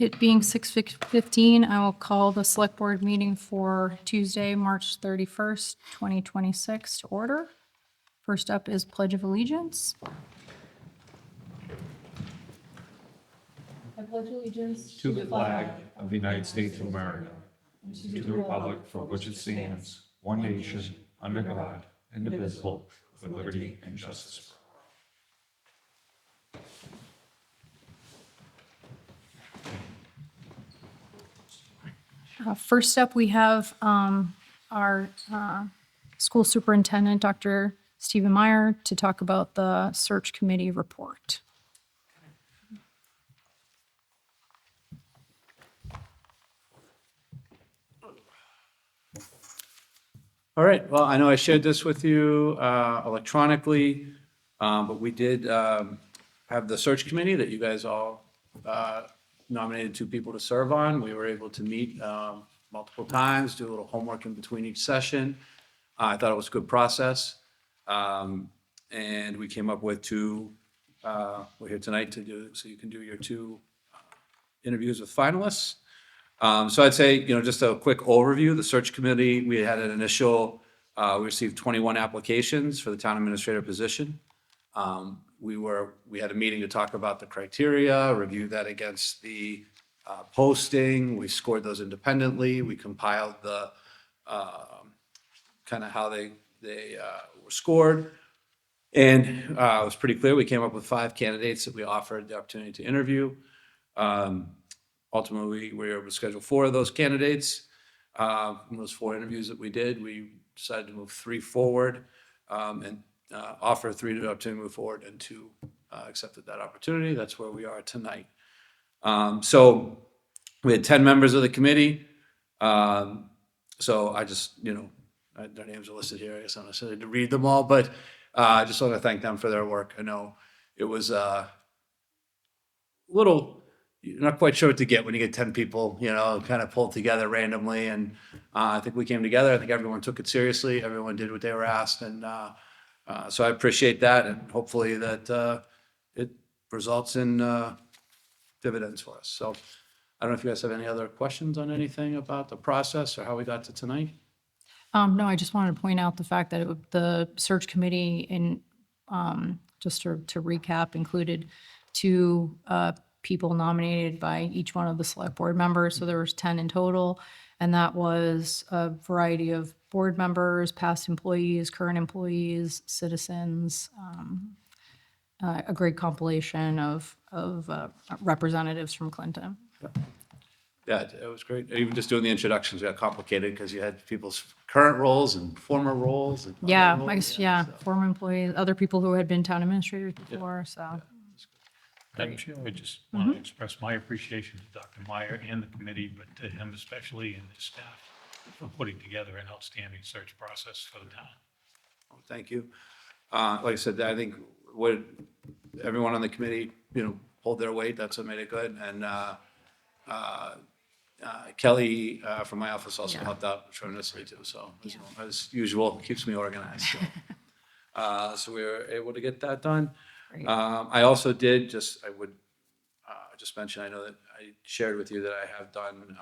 It being 6:15, I will call the select board meeting for Tuesday, March 31st, 2026 to order. First up is Pledge of Allegiance. I pledge allegiance to the flag of the United States of America, and to the republic for which it stands, one nation, under God, indivisible, with liberty and justice. First up, we have our school superintendent, Dr. Stephen Meyer, to talk about the search committee report. All right, well, I know I shared this with you electronically, but we did have the search committee that you guys all nominated 2 people to serve on. We were able to meet multiple times, do a little homework in between each session. I thought it was a good process. And we came up with 2, we're here tonight to do, so you can do your 2 interviews with finalists. So I'd say, just a quick overview. The search committee, we had an initial, we received 21 applications for the town administrator position. We had a meeting to talk about the criteria, review that against the posting. We scored those independently. We compiled the kind of how they were scored. And it was pretty clear. We came up with 5 candidates that we offered the opportunity to interview. Ultimately, we were able to schedule 4 of those candidates. From those 4 interviews that we did, we decided to move 3 forward and offer 3 the opportunity to move forward, and 2 accepted that opportunity. That's where we are tonight. So we had 10 members of the committee. So I just, their names are listed here. I guess I'm not necessarily to read them all, but I just want to thank them for their work. I know it was a little, you're not quite sure what to get when you get 10 people, kind of pulled together randomly. And I think we came together. I think everyone took it seriously. Everyone did what they were asked. And so I appreciate that. And hopefully that it results in dividends for us. So I don't know if you guys have any other questions on anything about the process or how we got to tonight. No, I just wanted to point out the fact that the search committee, just to recap, included 2 people nominated by each one of the select board members. So there was 10 in total. And that was a variety of board members, past employees, current employees, citizens, a great compilation of representatives from Clinton. Yeah, it was great. Even just doing the introductions got complicated because you had people's current roles and former roles. And Yeah, other roles. yeah, So, former employees, other people who had been town administrators before, so. Madam Chair, I just want to express my appreciation to Dr. Meyer and the committee, but to him especially and his staff for putting together an outstanding search process for the town. Thank you. Like I said, I think what everyone on the committee, pulled their weight. That's what made it good. And Kelly from my office also helped out tremendously too. So as usual, keeps me organized. So we were able to get that done. Great. I also did I would just mention, I know that I shared with you that I have done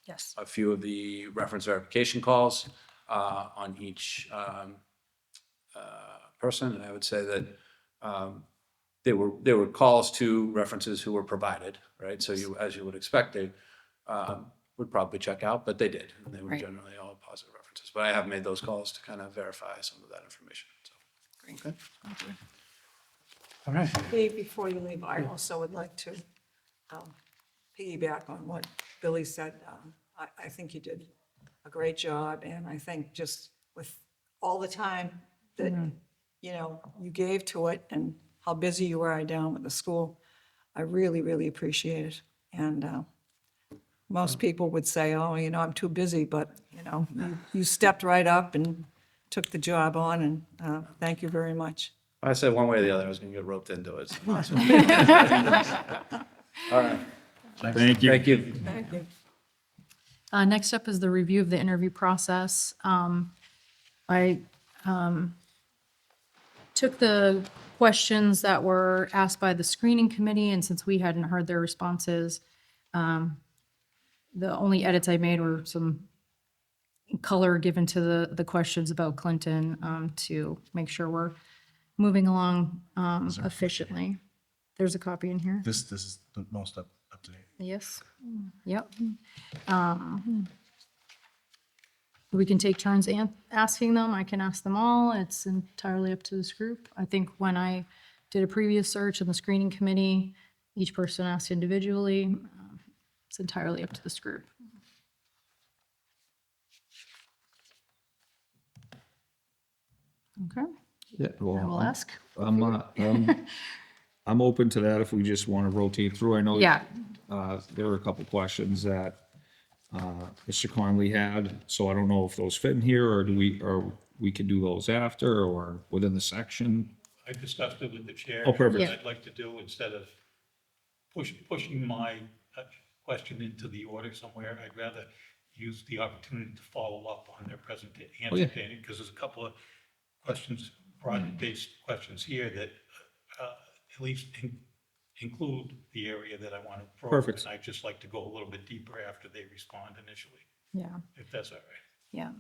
Yes. a few of the reference verification calls on each person. And I would say that they were calls to references who were provided, right? So as you would expect, they would probably check out, but they did. And they were Right. generally all positive references. But I have made those calls to kind of verify some of that information. So, Great. okay. Thank you. All right. Dave, before you leave, I also would like to piggyback on what Billy said. I think you did a great job, and I think just with all the time that, you gave to it and how busy you are down with the school, I really, really appreciate it. And most people would say, oh, I'm too busy, but, you stepped right up and took the job on, and thank you very much. I said one way or the other, I was going to get roped into it. So. All right. Thank you. Thank you. Thank you. Next up is the review of the interview process. I took the questions that were asked by the screening committee, and since we hadn't heard their responses, The only edits I made were some color given to the questions about Clinton to make sure we're moving along efficiently. There's a copy in here. This is the most up to date. Yes, yep. We can take turns asking them. I can ask them all. It's entirely up to this group. I think when I did a previous search in the screening committee, each person asked individually. It's entirely up to this group. Okay, Yeah, I will well, ask. I'm open to that if we just want to rotate through. I know. Yeah. There were a couple questions that, Mr. Conley had, so I don't know if those fit in here, or we could do those after, or within the section. I discussed it with the chair. Oh, perfect. What I'd like to do, instead of pushing my question into the order somewhere, I'd rather use the opportunity to follow up on their Oh, yeah. answer, because there's a couple of questions, broad-based questions here that at least include the area that I want to probe. Perfect. And I'd just like to go a little bit deeper after they respond initially, Yeah, if that's all right. yeah.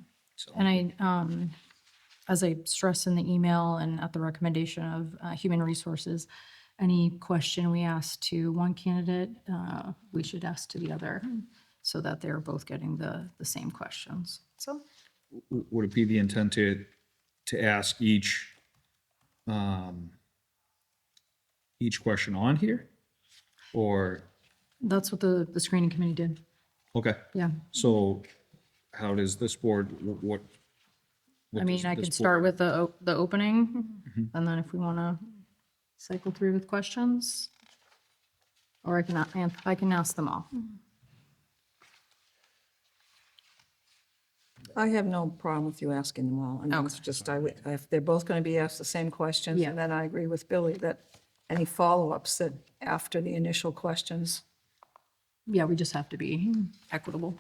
And I, as I stressed in the email and at the recommendation of Human Resources, any question we ask to one candidate, we should ask to the other, so that they're both getting the same questions. So, Would it be the intent to ask each question on here? Or, that's what the screening committee did. okay, Yeah. so how does this board, what? I mean, does I this can start board- with the opening, and then if we want to cycle through with questions, or I can ask them all. I have no problem with you asking them all. I mean, it's just, if they're both going to be asked the same questions, Yeah. and then I agree with Billy that any follow-ups that after the initial questions, Yeah, we just have to be equitable.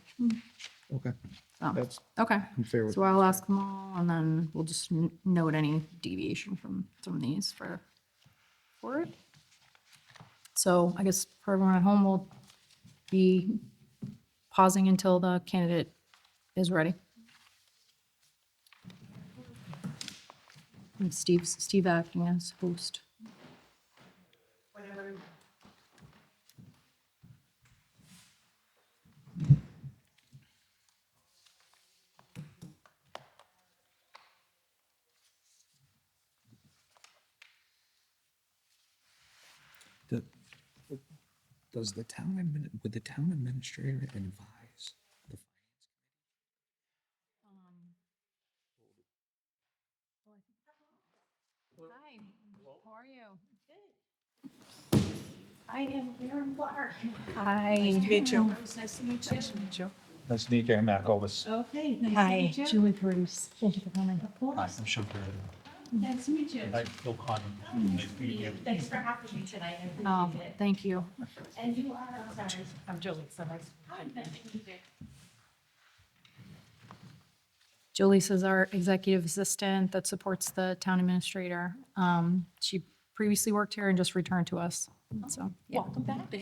Okay, So, that's, okay, I'm fair with. so I'll ask them all, and then we'll just note any deviation from these for it. So I guess for everyone at home, we'll be pausing until the candidate is ready. And Steve acting as host. Does the would the town administrator advise the Hi, how are you? I am Karen Blair. Hi. meet you. Nice to meet you. Nice to meet you, I'm Matt Ovis. Okay. Hi. Julie Bruce. Thank you for coming. Hi, I'm Sean. Nice to meet you. Hi, Bill Conlon. Nice to meet you. Thanks for having me tonight. I Oh, appreciate it. thank you. And you are, I'm sorry. I'm Julie, so nice. Hi, nice to meet you. Jolise is our executive assistant that supports the town administrator. She previously worked here and just returned to us, so. yeah. Welcome back.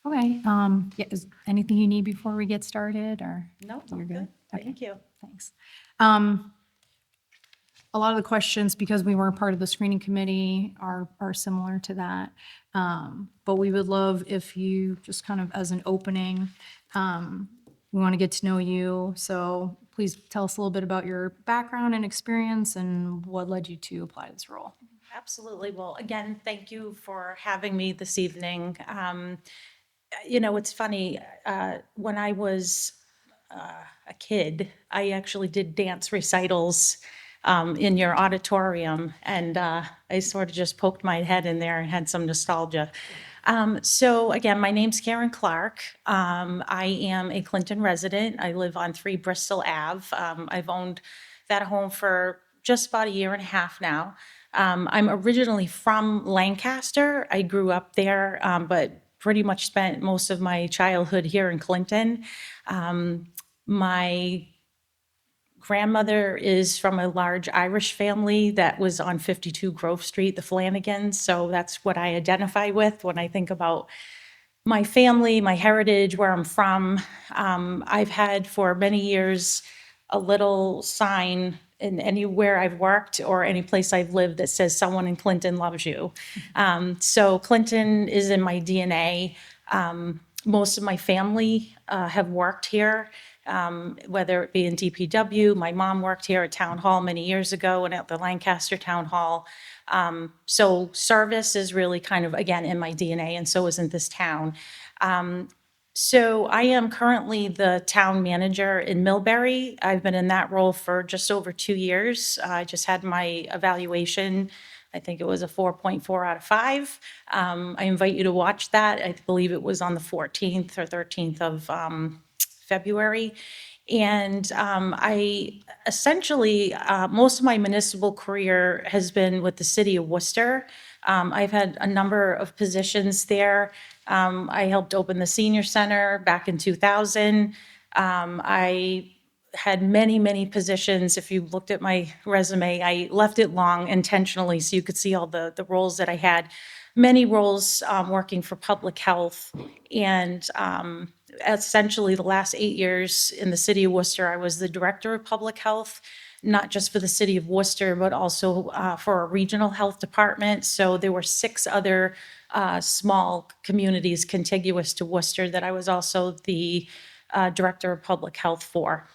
Okay, yeah, is anything you need before we get started, or? No, You're good? Okay. Thank you. Thanks. A lot of the questions, because we weren't part of the screening committee, are similar to that. But we would love if you, just kind of as an opening, we want to get to know you. So please tell us a little bit about your background and experience and what led you to apply to this role. Absolutely. Well, again, thank you for having me this evening. You know, it's funny, when I was a kid, I actually did dance recitals in your auditorium, and I sort of just poked my head in there and had some nostalgia. So again, my name's Karen Clark. I am a Clinton resident. I live on 3 Bristol Ave. I've owned that home for just about a year and a half now. I'm originally from Lancaster. I grew up there, but pretty much spent most of my childhood here in Clinton. My grandmother is from a large Irish family that was on 52 Grove Street, the Flanagans. So that's what I identify with when I think about my family, my heritage, where I'm from. I've had for many years a little sign in anywhere I've worked or any place I've lived that says someone in Clinton loves you. So Clinton is in my DNA. Most of my family have worked here, whether it be in DPW. My mom worked here at Town Hall many years ago and at the Lancaster Town Hall. So service is really kind of, again, in my DNA, and so isn't this town. So I am currently the town manager in Millbury. I've been in that role for just over 2 years. I just had my evaluation. I think it was a 4.4 out of 5. I invite you to watch that. I believe it was on the 14th or 13th of February. And I essentially, most of my municipal career has been with the city of Worcester. I've had a number of positions there. I helped open the senior center back in 2000. I had many, many positions. If you looked at my resume, I left it long intentionally so you could see all the roles that I had. Many roles working for public health, and essentially the last 8 years in the city of Worcester, I was the director of public health, not just for the city of Worcester, but also for a regional health department. So there were 6 other small communities contiguous to Worcester that I was also the director of public health for.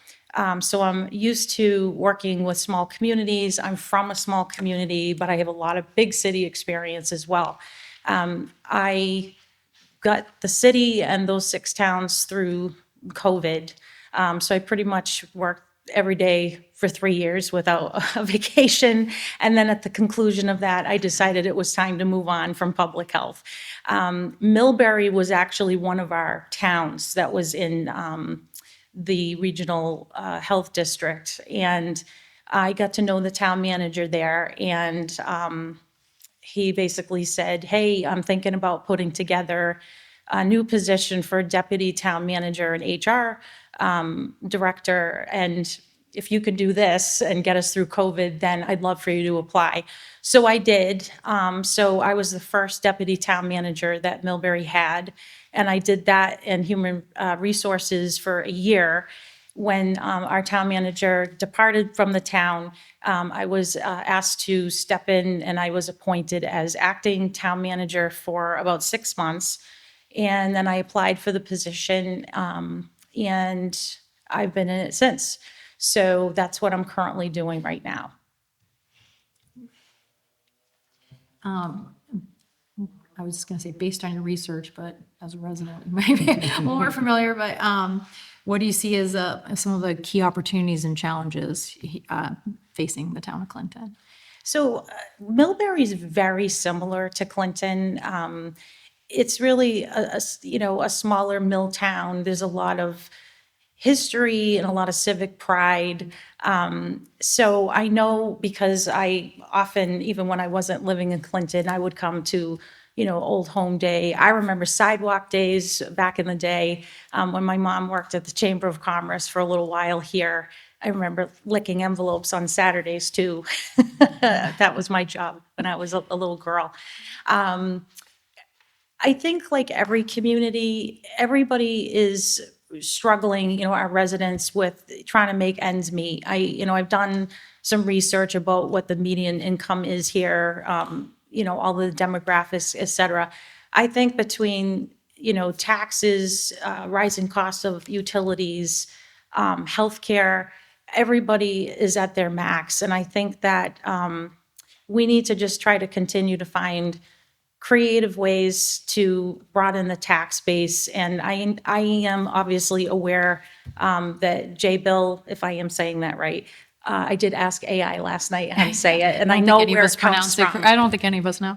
So I'm used to working with small communities. I'm from a small community, but I have a lot of big city experience as well. I got the city and those 6 towns through COVID. So I pretty much worked every day for 3 years without a vacation. And then at the conclusion of that, I decided it was time to move on from public health. Millbury was actually one of our towns that was in the regional health district. And I got to know the town manager there, and he basically said, hey, I'm thinking about putting together a new position for deputy town manager and HR director. And if you could do this and get us through COVID, then I'd love for you to apply. So I did. So I was the first deputy town manager that Millbury had. And I did that in human resources for a year. When our town manager departed from the town, I was asked to step in, and I was appointed as acting town manager for about 6 months. And then I applied for the position, and I've been in it since. So that's what I'm currently doing right now. I was just going to say, based on your research, but as a resident, you might be a little more familiar, but what do you see as some of the key opportunities and challenges facing the town of Clinton? So Millbury is very similar to Clinton. It's really a smaller mill town. There's a lot of history and a lot of civic pride. So I know, because I often, even when I wasn't living in Clinton, I would come to Old Home Day. I remember sidewalk days back in the day when my mom worked at the Chamber of Commerce for a little while here. I remember licking envelopes on Saturdays too. That was my job when I was a little girl. I think, like every community, everybody is struggling, our residents, with trying to make ends meet. I've done some research about what the median income is here, all the demographics, et cetera. I think between, taxes, rising costs of utilities, healthcare, everybody is at their max. And I think that we need to just try to continue to find creative ways to broaden the tax base. And I am obviously aware that Jay Bill, if I am saying that right, I did ask AI last night how to say it, and I know where it comes from. I don't think any of us know.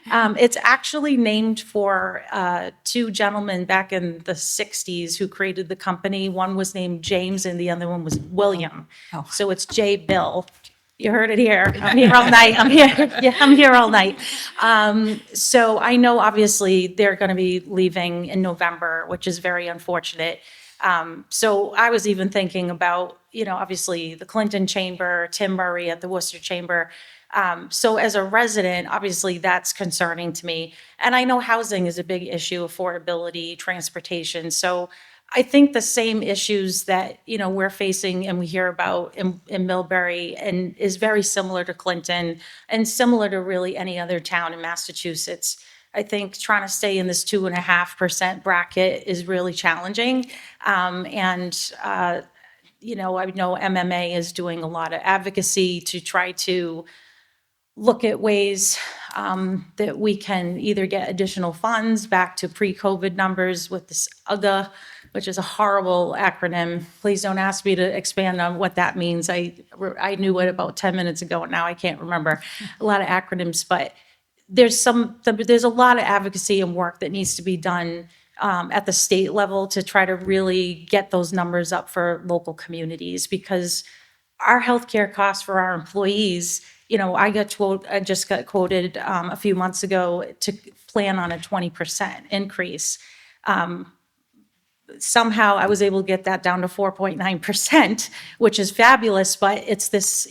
It's actually named for 2 gentlemen back in the 60s who created the company. One was named James and the other one was William. Oh. So it's Jay Bill. You heard it here. I'm here all night. I'm here all night. So I know obviously they're going to be leaving in November, which is very unfortunate. So I was even thinking about, obviously the Clinton Chamber, Tim Murray at the Worcester Chamber. So as a resident, obviously that's concerning to me. And I know housing is a big issue, affordability, transportation. So I think the same issues that, we're facing and we hear about in Millbury and is very similar to Clinton and similar to really any other town in Massachusetts. I think trying to stay in this 2.5% bracket is really challenging. I know MMA is doing a lot of advocacy to try to look at ways that we can either get additional funds back to pre-COVID numbers with this UGA, which is a horrible acronym. Please don't ask me to expand on what that means. I knew it about 10 minutes ago, and now I can't remember a lot of acronyms, but there's a lot of advocacy and work that needs to be done at the state level to try to really get those numbers up for local communities, because our healthcare costs for our employees, I just got quoted a few months ago to plan on a 20% increase. Somehow I was able to get that down to 4.9%, which is fabulous, but it's this,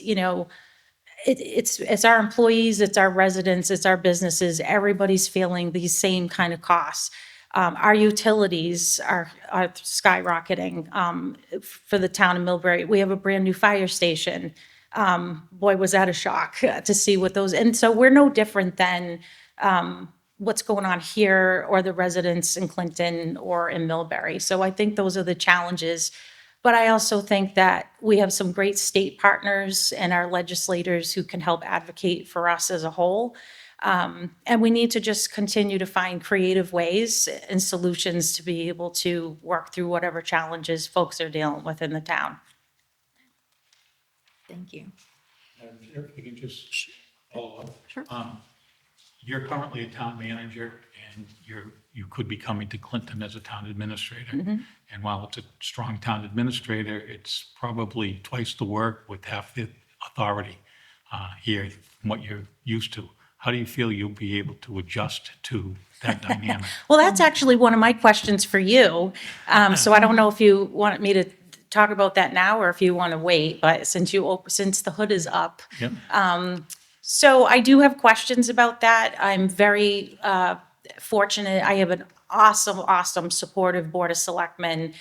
it's our employees, it's our residents, it's our businesses, everybody's feeling these same kind of costs. Our utilities are skyrocketing for the town of Millbury. We have a brand new fire station. Boy, was that a shock to see what those, and so we're no different than what's going on here or the residents in Clinton or in Millbury. So I think those are the challenges. But I also think that we have some great state partners and our legislators who can help advocate for us as a whole. And we need to just continue to find creative ways and solutions to be able to work through whatever challenges folks are dealing with in the town. Thank you. If you can just follow up. Sure. You're currently a town manager, and you could be coming to Clinton as a town administrator. And while it's a strong town administrator, it's probably twice the work with half the authority here from what you're used to. How do you feel you'll be able to adjust to that dynamic? Well, that's actually one of my questions for you. So I don't know if you want me to talk about that now or if you want to wait, but since the hood is up. Yep. So I do have questions about that. I'm very fortunate. I have an awesome, supportive Board of Selectmen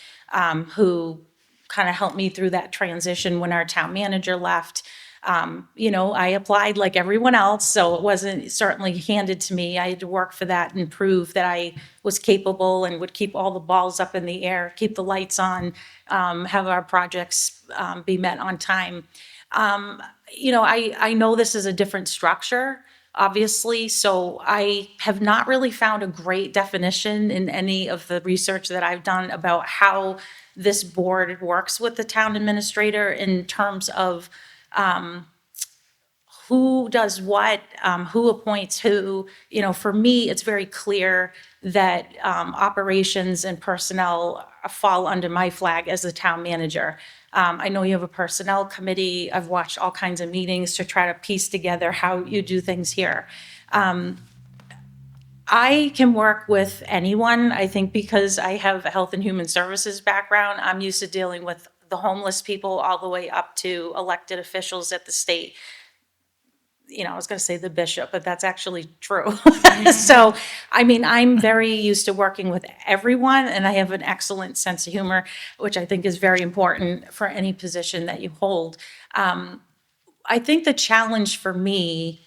who kind of helped me through that transition when our town manager left. I applied like everyone else, so it wasn't certainly handed to me. I had to work for that and prove that I was capable and would keep all the balls up in the air, keep the lights on, have our projects be met on time. I know this is a different structure, obviously, so I have not really found a great definition in any of the research that I've done about how this board works with the town administrator in terms of who does what, who appoints who. For me, it's very clear that operations and personnel fall under my flag as the town manager. I know you have a personnel committee. I've watched all kinds of meetings to try to piece together how you do things here. I can work with anyone, I think, because I have a health and human services background. I'm used to dealing with the homeless people all the way up to elected officials at the state. I was going to say the bishop, but that's actually true. So, I'm very used to working with everyone, and I have an excellent sense of humor, which I think is very important for any position that you hold. I think the challenge for me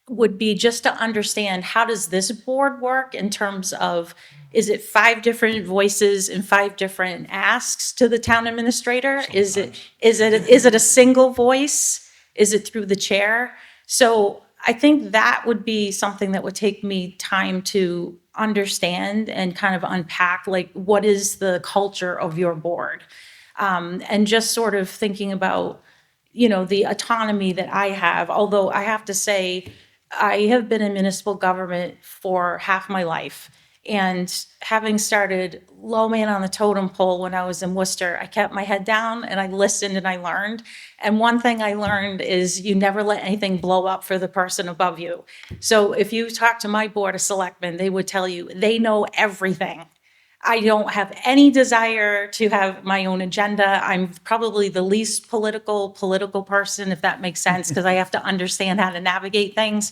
would be just to understand, how does this board work in terms of, is it 5 different voices and 5 different asks to the town administrator? Is it a single voice? Is it through the chair? So I think that would be something that would take me time to understand and kind of unpack, like, what is the culture of your board? And just sort of thinking about, the autonomy that I have, although I have to say, I have been in municipal government for half my life. And having started low man on the totem pole when I was in Worcester, I kept my head down and I listened and I learned. And one thing I learned is you never let anything blow up for the person above you. So if you talk to my Board of Selectmen, they would tell you they know everything. I don't have any desire to have my own agenda. I'm probably the least political person, if that makes sense, because I have to understand how to navigate things.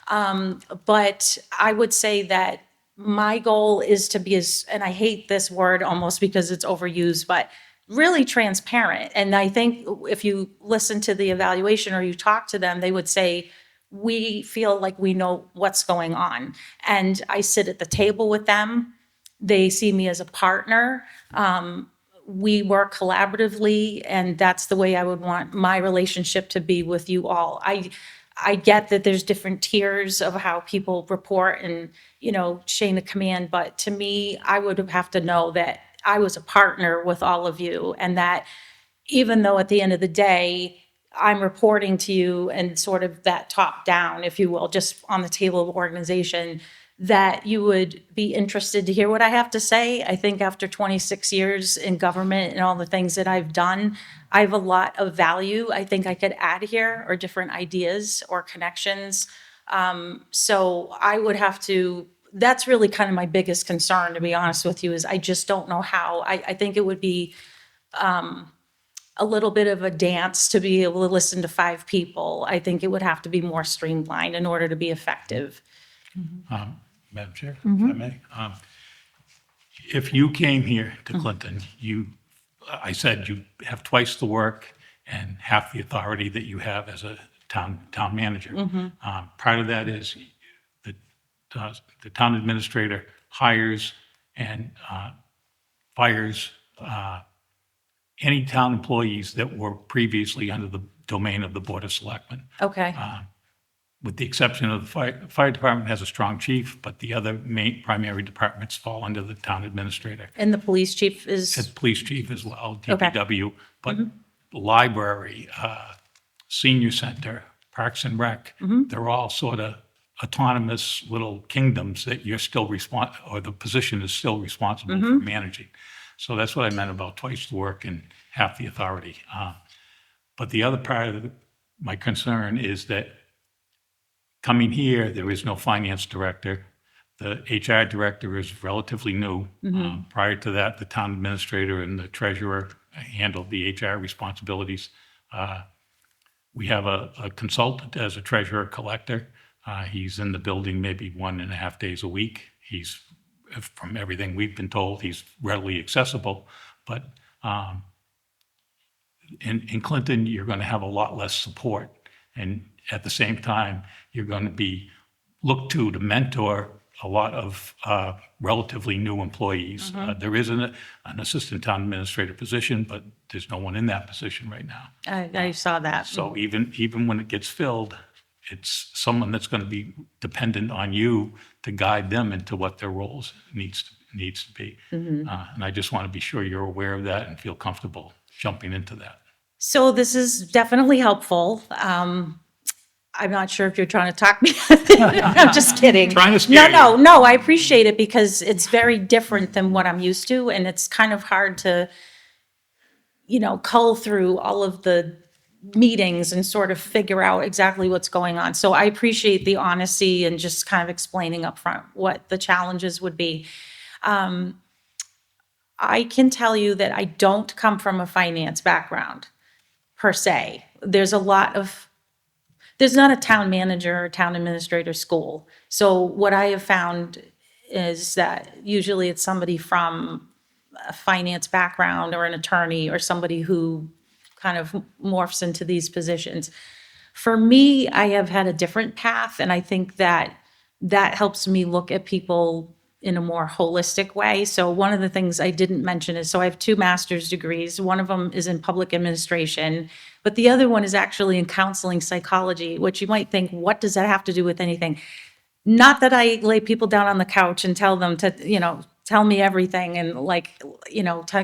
But I would say that my goal is to be as, and I hate this word almost because it's overused, but really transparent. And I think if you listen to the evaluation or you talk to them, they would say, we feel like we know what's going on. And I sit at the table with them. They see me as a partner. We work collaboratively, and that's the way I would want my relationship to be with you all. I get that there's different tiers of how people report and, chain of command, but to me, I would have to know that I was a partner with all of you, and that even though at the end of the day, I'm reporting to you and sort of that top down, if you will, just on the table of organization, that you would be interested to hear what I have to say. I think after 26 years in government and all the things that I've done, I have a lot of value I think I could add here, or different ideas or connections. So I would have to, that's really kind of my biggest concern, to be honest with you, is I just don't know how. I think it would be a little bit of a dance to be able to listen to 5 people. I think it would have to be more streamlined in order to be effective. Madam Chair, if I may. If you came here to Clinton, I said you have twice the work and half the authority that you have as a town manager. Part of that is the town administrator hires and fires any town employees that were previously under the domain of the Board of Selectmen. Okay, With the exception of the fire department has a strong chief, but the other main primary departments fall under the town administrator. and the police chief As is, police chief as well, Okay. DPW, but library, senior center, Parks and Rec, they're all sort of autonomous little kingdoms that you're still or the position is still responsible for managing. So that's what I meant about twice the work and half the authority. But the other part of my concern is that coming here, there is no finance director. The HR director is relatively new. Prior to that, the town administrator and the treasurer handled the HR responsibilities. We have a consultant as a treasurer collector. He's in the building maybe 1.5 days a week. He's, from everything we've been told, he's readily accessible. But in Clinton, you're going to have a lot less support. And at the same time, you're going to be looked to mentor a lot of relatively new employees. There is an assistant town administrator position, but there's no one in that position right now. I saw that. So even when it gets filled, it's someone that's going to be dependent on you to guide them into what their roles needs to be. And I just want to be sure you're aware of that and feel comfortable jumping into that. So this is definitely helpful. I'm not sure if you're trying to talk me. I'm just kidding. Trying to scare you. No, I appreciate it because it's very different than what I'm used to, and it's kind of hard to, cull through all of the meetings and sort of figure out exactly what's going on. So I appreciate the honesty and just kind of explaining upfront what the challenges would be. I can tell you that I don't come from a finance background per se. There's not a town manager or town administrator school. So what I have found is that usually it's somebody from a finance background or an attorney or somebody who kind of morphs into these positions. For me, I have had a different path, and I think that helps me look at people in a more holistic way. So one of the things I didn't mention is, so I have 2 master's degrees. One of them is in public administration, but the other one is actually in counseling psychology, which you might think, what does that have to do with anything? Not that I lay people down on the couch and tell them to, tell me everything and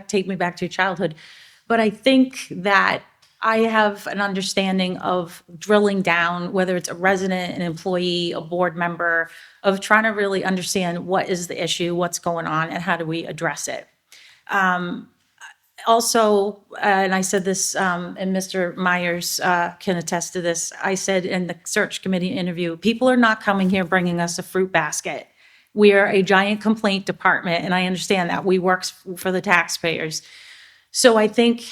take me back to your childhood. But I think that I have an understanding of drilling down, whether it's a resident, an employee, a board member, of trying to really understand what is the issue, what's going on, and how do we address it. Also, and I said this, and Mr. Myers can attest to this, I said in the search committee interview, people are not coming here bringing us a fruit basket. We are a giant complaint department, and I understand that. We work for the taxpayers. So I think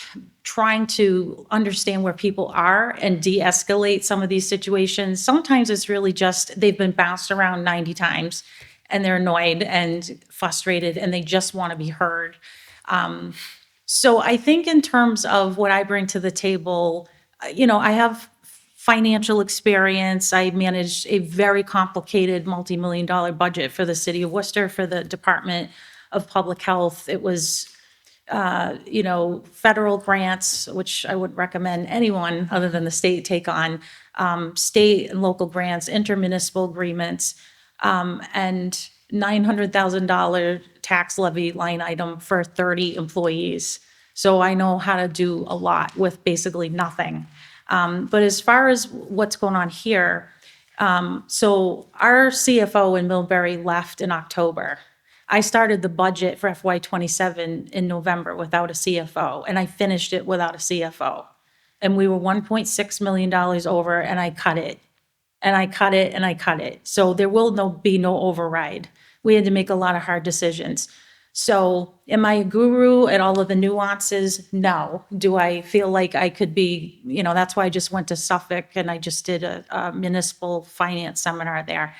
trying to understand where people are and de-escalate some of these situations, sometimes it's really just they've been bounced around 90 times and they're annoyed and frustrated and they just want to be heard. So I think in terms of what I bring to the table, I have financial experience. I managed a very complicated multi-million-dollar budget for the city of Worcester for the Department of Public Health. It was federal grants, which I wouldn't recommend anyone other than the state take on, state and local grants, intermunicipal agreements, and $900,000 tax levy line item for 30 employees. So I know how to do a lot with basically nothing. But as far as what's going on here, so our CFO in Millbury left in October. I started the budget for FY '27 in November without a CFO, and I finished it without a CFO. And we were $1.6 million over, and I cut it. And I cut it, and I cut it. So there will be no override. We had to make a lot of hard decisions. So am I a guru at all of the nuances? No. Do I feel like I could be, that's why I just went to Suffolk and I just did a municipal finance seminar there.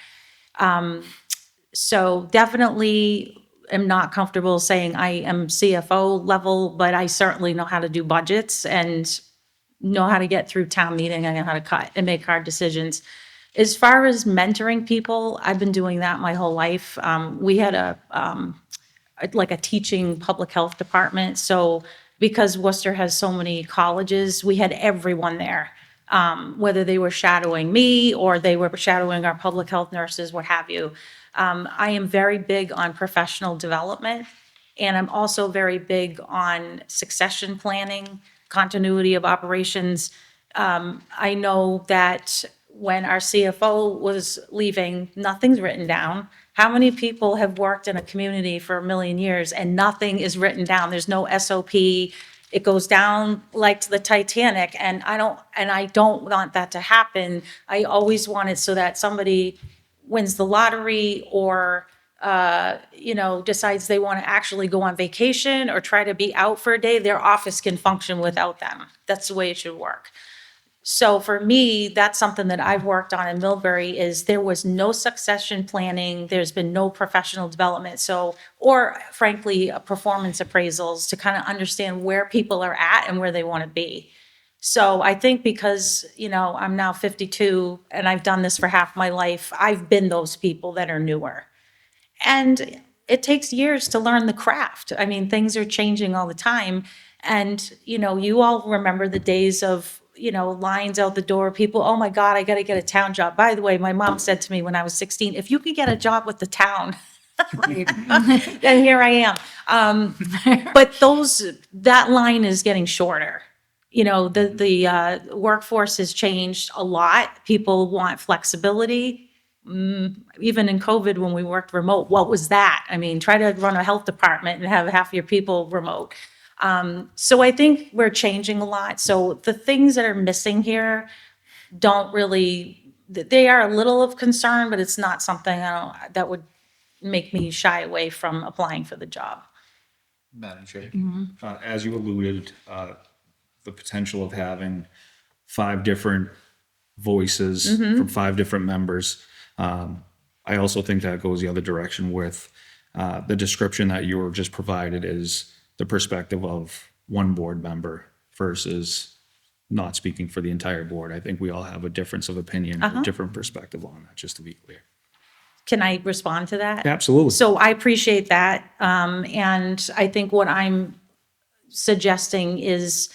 So definitely am not comfortable saying I am CFO level, but I certainly know how to do budgets and know how to get through town meeting. I know how to cut and make hard decisions. As far as mentoring people, I've been doing that my whole life. We had a teaching public health department. So because Worcester has so many colleges, we had everyone there, whether they were shadowing me or they were shadowing our public health nurses, what have you. I am very big on professional development, and I'm also very big on succession planning, continuity of operations. I know that when our CFO was leaving, nothing's written down. How many people have worked in a community for a million years and nothing is written down? There's no SOP. It goes down like to the Titanic, and I don't want that to happen. I always want it so that somebody wins the lottery or decides they want to actually go on vacation or try to be out for a day, their office can function without them. That's the way it should work. So for me, that's something that I've worked on in Millbury is there was no succession planning. There's been no professional development. Or frankly, performance appraisals to kind of understand where people are at and where they want to be. So I think because, I'm now 52 and I've done this for half my life, I've been those people that are newer. And it takes years to learn the craft. I mean, things are changing all the time. And, you all remember the days of, lines out the door, people, oh my God, I got to get a town job. By the way, my mom said to me when I was 16, if you could get a job with the town, then here I am. But that line is getting shorter. The workforce has changed a lot. People want flexibility. Even in COVID, when we worked remote, what was that? I mean, try to run a health department and have half your people remote. So I think we're changing a lot. So the things that are missing here they are a little of concern, but it's not something that would make me shy away from applying for the job. Madam Chair, as you alluded, the potential of having 5 different voices from 5 different members. I also think that goes the other direction with the description that you were just provided is the perspective of one board member versus not speaking for the entire board. I think we all have a difference of opinion, a different perspective on that, just to be clear. Can I respond to that? Absolutely. So I appreciate that. And I think what I'm suggesting is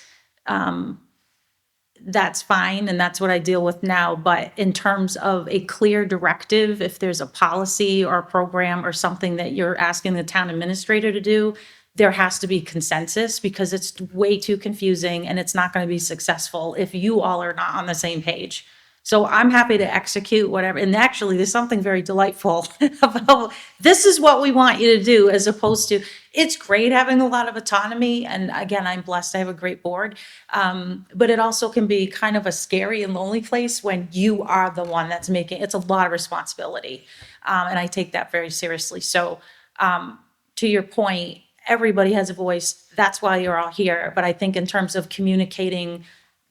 that's fine, and that's what I deal with now. But in terms of a clear directive, if there's a policy or a program or something that you're asking the town administrator to do, there has to be consensus because it's way too confusing and it's not going to be successful if you all are not on the same page. So I'm happy to execute whatever, and actually, there's something very delightful about, this is what we want you to do, as opposed to, it's great having a lot of autonomy, and again, I'm blessed, I have a great board, but it also can be kind of a scary and lonely place when you are the one that's making, it's a lot of responsibility, and I take that very seriously. So, to your point, everybody has a voice, that's why you're all here, but I think in terms of communicating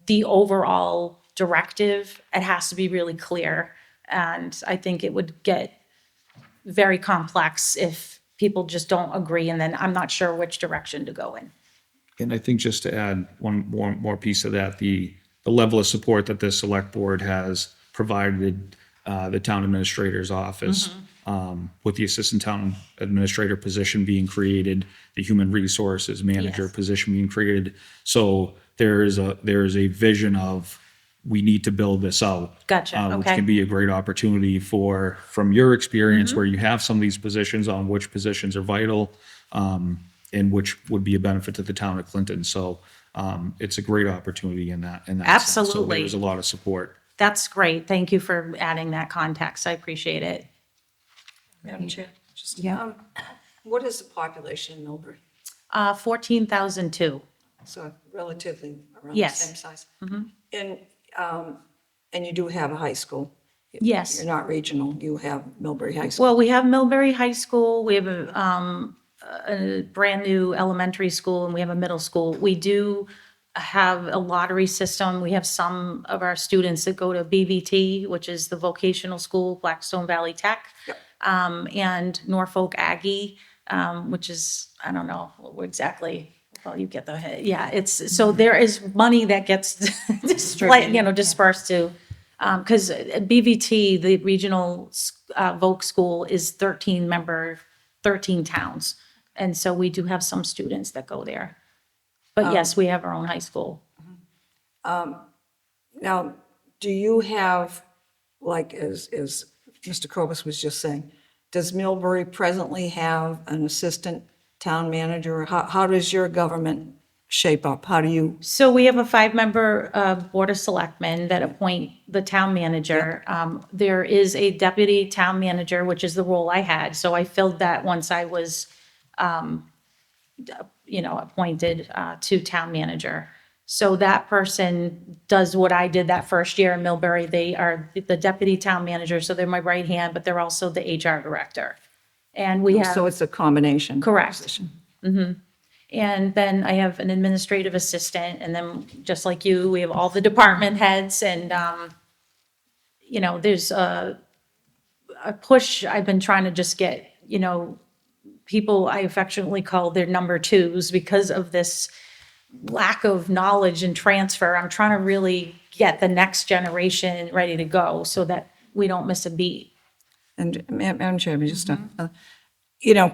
the overall directive, it has to be really clear. And I think it would get very complex if people just don't agree, and then I'm not sure which direction to go in. And I think just to add one more piece of that, the level of support that the select board has provided the town administrator's office, with the assistant town administrator position being created, the human resources manager Yes. position being created. So there is a vision of, we need to build this out. Gotcha, Which okay. can be a great opportunity from your experience, where you have some of these positions, on which positions are vital, and which would be a benefit to the town of Clinton. So it's a great opportunity in that sense. So Absolutely. there's a lot of support. That's great. Thank you for adding that context. I appreciate it. Madam Chair, just, Yeah. what is the population in Millbury? 14,002. So relatively around the Yes. same size? And you do have a high school? Yes. You're not regional, you have Millbury High School? Well, we have Millbury High School, we have a brand-new elementary school, and we have a middle school. We do have a lottery system. We have some of our students that go to BVT, which is the vocational school, Blackstone Valley Tech, and Norfolk Aggie, which is, I don't know exactly, well, you get the, yeah, it's, so there is money that gets dispersed to, because BVT, the regional Voc school, is 13 towns. And so we do have some students that go there. But yes, we have our own high school. Now, do you have, like, as Mr. Kobus was just saying, does Millbury presently have an assistant town manager? How does your government shape up? How do you? So we have a 5-member Board of Selectmen that appoint the town manager. There is a deputy town manager, which is the role I had. So I filled that once I was, appointed to town manager. So that person does what I did that first year in Millbury. They are the deputy town manager, so they're my right hand, but they're also the HR director. And we have. So it's a combination? Correct. position. And then I have an administrative assistant, and then just like you, we have all the department heads, and, there's a push. I've been trying to just get, people I affectionately call their number twos because of this lack of knowledge and transfer. I'm trying to really get the next generation ready to go so that we don't miss a beat. And Madam Chairman, just,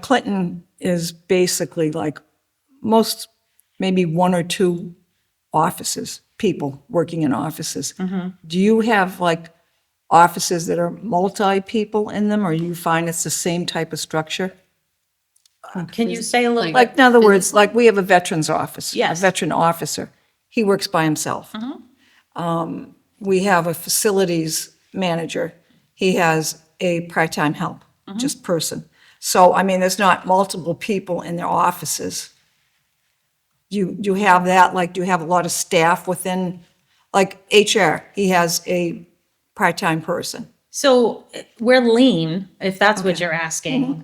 Clinton is basically like most, maybe 1 or 2 offices, people working in offices. Do you have like offices that are multi-people in them, or you find it's the same type of structure? Can you say a little? Like, in other words, like we have a veterans office. Yes. A veteran officer. He works by himself. We have a facilities manager. He has a part-time help, just person. So, I mean, there's not multiple people in their offices. Do you have that? Like, do you have a lot of staff within, like HR? He has a part-time person. So we're lean, if that's what you're asking.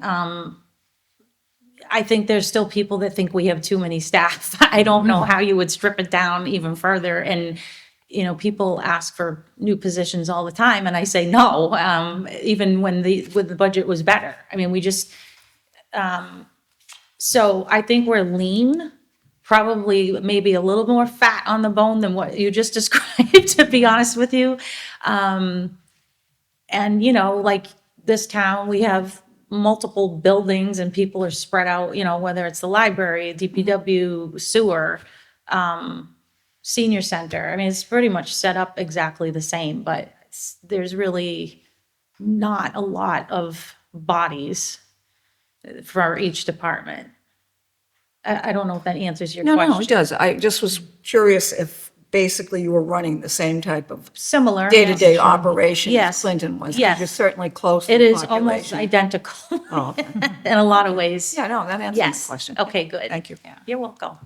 I think there's still people that think we have too many staff. I don't know how you would strip it down even further. And, people ask for new positions all the time, and I say no, even when the budget was better. I mean, we just, so I think we're lean, probably maybe a little more fat on the bone than what you just described, to be honest with you. And, like this town, we have multiple buildings and people are spread out, whether it's the library, DPW, sewer, senior center. I mean, it's pretty much set up exactly the same, but there's really not a lot of bodies for each department. I don't know if that answers your question. No, it does. I just was curious if basically you were running the same type of Similar. day-to-day yes. operation as Yes. Clinton was. 'Cause Yes. You're certainly close to It the is almost population. identical Oh, okay. in a lot of ways. Yeah, no, that answers my Yes. question. Okay, good. Thank you. You're welcome.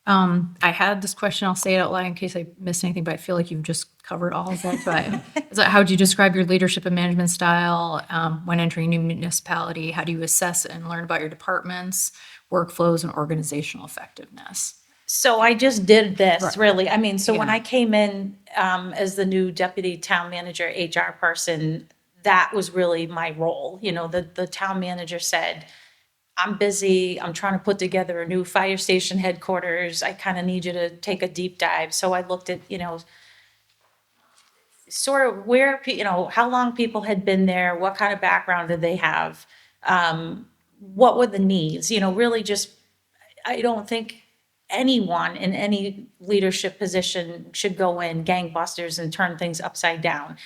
I had this question, I'll say it out loud in case I missed anything, but I feel like you've just covered all of it. But is that, how would you describe your leadership and management style when entering a new municipality? How do you assess and learn about your departments, workflows, and organizational effectiveness? So I just did this, Right. really. I mean, so when Yeah. I came in as the new deputy town manager, HR person, that was really my role. You know, the town manager said, I'm busy, I'm trying to put together a new fire station headquarters, I kind of need you to take a deep dive. So I looked at, you know, sort of where, you know, how long people had been there, what kind of background did they have? What were the needs? You know, really just, I don't think anyone in any leadership position should go in gangbusters and turn things upside down.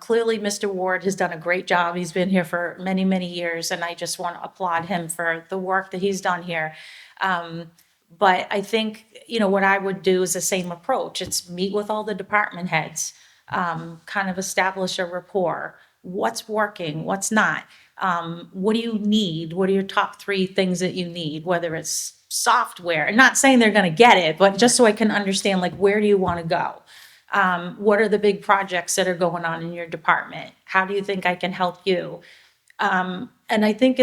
Clearly, Mr. Ward has done a great job. He's been here for many, many years, and I just want to applaud him for the work that he's done here. But I think, you know, what I would do is the same approach. It's meet with all the department heads, kind of establish a rapport. What's working, what's not? What do you need? What are your top 3 things that you need, whether it's software? And not saying they're going to get it, but just so I can understand, like, where do you want to go? What are the big projects that are going on in your department? How do you think I can help you? And I think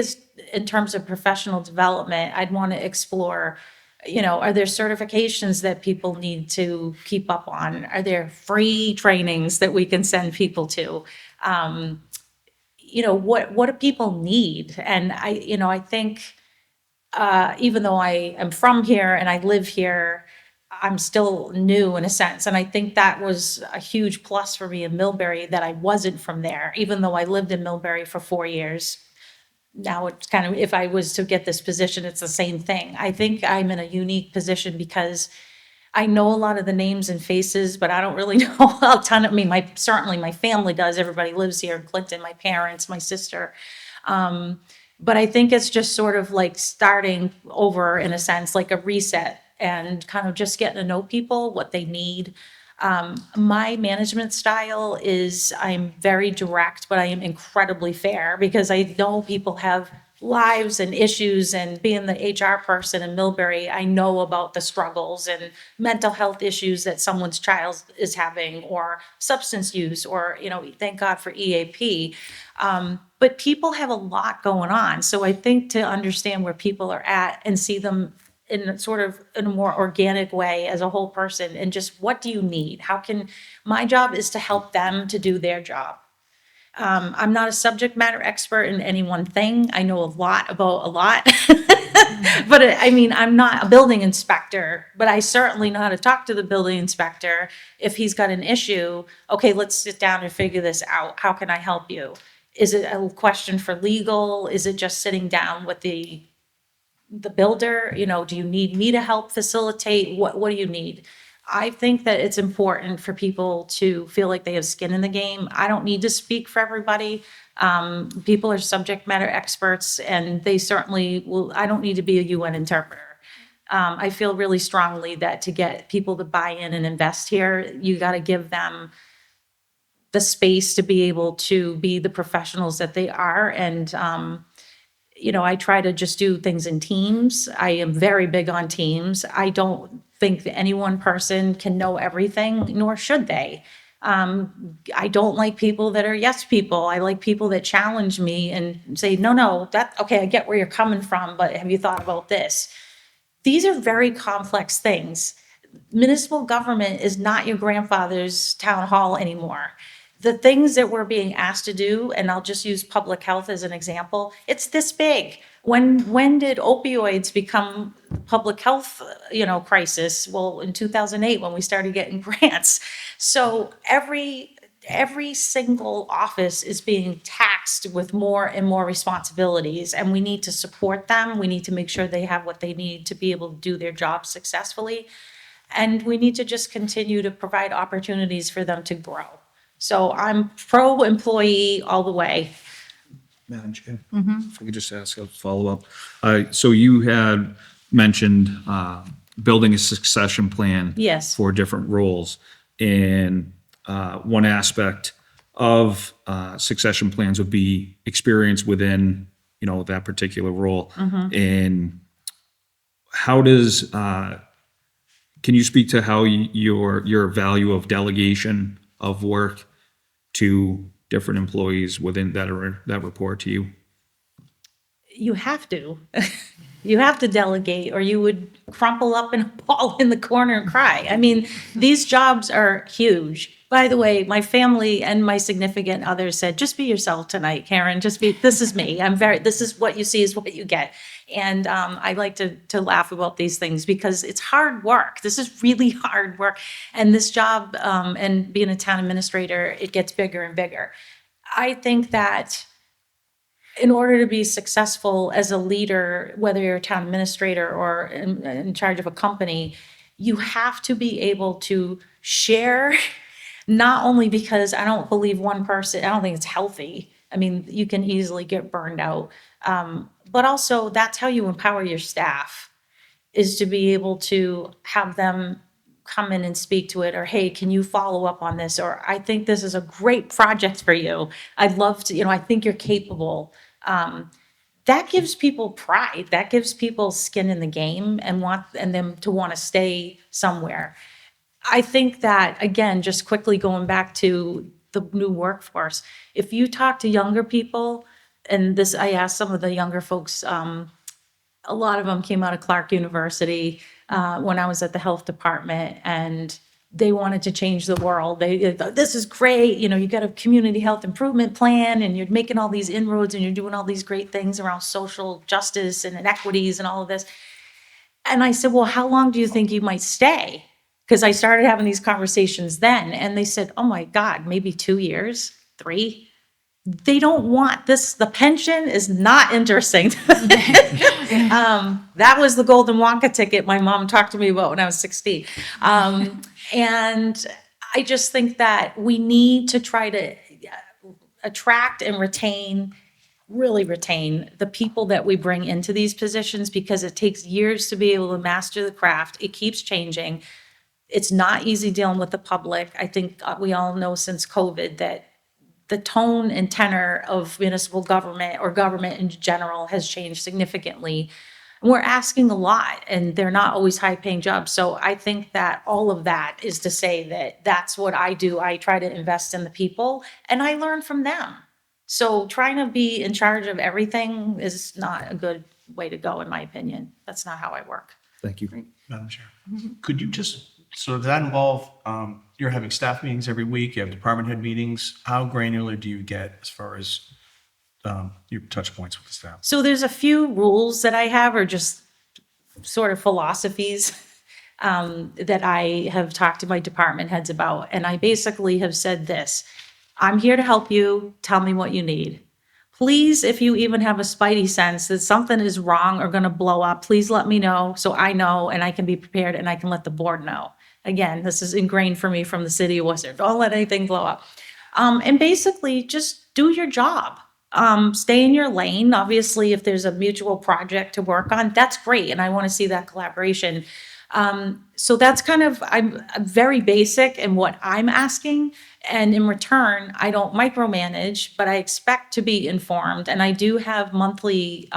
in terms of professional development, I'd want to explore, you know, are there certifications that people need to keep up on? Are there free trainings that we can send people to? You know, what do people need? And I think even though I am from here and I live here, I'm still new in a sense. And I think that was a huge plus for me in Millbury, that I wasn't from there, even though I lived in Millbury for 4 years. Now it's kind of, if I was to get this position, it's the same thing. I think I'm in a unique position because I know a lot of the names and faces, but I don't really know a ton. I mean, certainly my family does. Everybody lives here in Clinton, my parents, my sister. But I think it's just sort of like starting over in a sense, like a reset, and kind of just getting to know people, what they need. My management style is I'm very direct, but I am incredibly fair because I know people have lives and issues, and being the HR person in Millbury, I know about the struggles and mental health issues that someone's child is having, or substance use, or, you know, thank God for EAP. But people have a lot going on. So I think to understand where people are at and see them in sort of in a more organic way as a whole person, and just what do you need? My job is to help them to do their job. I'm not a subject matter expert in any one thing. I know a lot about a lot. But I mean, I'm not a building inspector, but I certainly know how to talk to the building inspector. If he's got an issue, okay, let's sit down and figure this out. How can I help you? Is it a question for legal? Is it just sitting down with the builder? You know, do you need me to help facilitate? What do you need? I think that it's important for people to feel like they have skin in the game. I don't need to speak for everybody. People are subject matter experts, and they certainly will. I don't need to be a UN interpreter. I feel really strongly that to get people to buy in and invest here, you got to give them the space to be able to be the professionals that they are. And, you know, I try to just do things in teams. I am very big on teams. I don't think that any one person can know everything, nor should they. I don't like people that are yes people. I like people that challenge me and say, no, okay, I get where you're coming from, but have you thought about this? These are very complex things. Municipal government is not your grandfather's town hall anymore. The things that we're being asked to do, and I'll just use public health as an example, it's this big. When did opioids become public health, crisis? Well, in 2008, when we started getting grants. So every single office is being taxed with more and more responsibilities, and we need to support them. We need to make sure they have what they need to be able to do their job successfully. And we need to just continue to provide opportunities for them to grow. So I'm pro-employee all the way. Madam Chair, if I could just ask a follow-up. So you had mentioned building a succession plan Yes. for different roles. And one aspect of succession plans would be experience within, that particular role. And how does, can you speak to how your value of delegation of work to different employees within that report to you? You have to. You have to delegate or you would crumple up in a ball in the corner and cry. I mean, these jobs are huge. By the way, my family and my significant other said, just be yourself tonight, Karen. This is me. This is what you see is what you get. And I like to laugh about these things because it's hard work. This is really hard work. And this job and being a town administrator, it gets bigger and bigger. I think that in order to be successful as a leader, whether you're a town administrator or in charge of a company, you have to be able to share, not only because I don't believe one person, I don't think it's healthy. I mean, you can easily get burned out. But also that's how you empower your staff, is to be able to have them come in and speak to it, or, hey, can you follow up on this? Or I think this is a great project for you. I'd love to, I think you're capable. That gives people pride. That gives people skin in the game and them to want to stay somewhere. I think that, again, just quickly going back to the new workforce, if you talk to younger people, and this, I asked some of the younger folks, a lot of them came out of Clark University when I was at the health department, and they wanted to change the world. They thought, this is great. You got a community health improvement plan and you're making all these inroads and you're doing all these great things around social justice and inequities and all of this. And I said, well, how long do you think you might stay? Because I started having these conversations then. And they said, oh my God, maybe 2 years, 3. They don't want this. The pension is not interesting. That was the golden Wonka ticket my mom talked to me about when I was 16. And I just think that we need to try to attract and really retain the people that we bring into these positions, because it takes years to be able to master the craft. It keeps changing. It's not easy dealing with the public. I think we all know since COVID that the tone and tenor of municipal government or government in general has changed significantly. We're asking a lot, and they're not always high-paying jobs. So I think that all of that is to say that that's what I do. I try to invest in the people, and I learn from them. So trying to be in charge of everything is not a good way to go, in my opinion. That's not how I work. Thank you. Madam Chair. Could you so does that involve, you're having staff meetings every week, you have department head meetings. How granular do you get as far as your touch points with the staff? So there's a few rules that I have, or just sort of philosophies that I have talked to my department heads about. And I basically have said this: I'm here to help you. Tell me what you need. Please, if you even have a spidey sense that something is wrong or going to blow up, please let me know so I know and I can be prepared and I can let the board know. Again, this is ingrained for me from the city of Worcester. Don't let anything blow up. And basically, just do your job. Stay in your lane. Obviously, if there's a mutual project to work on, that's great. And I want to see that collaboration. So that's kind of, I'm very basic in what I'm asking. And in return, I don't micromanage, but I expect to be informed. And I do have monthly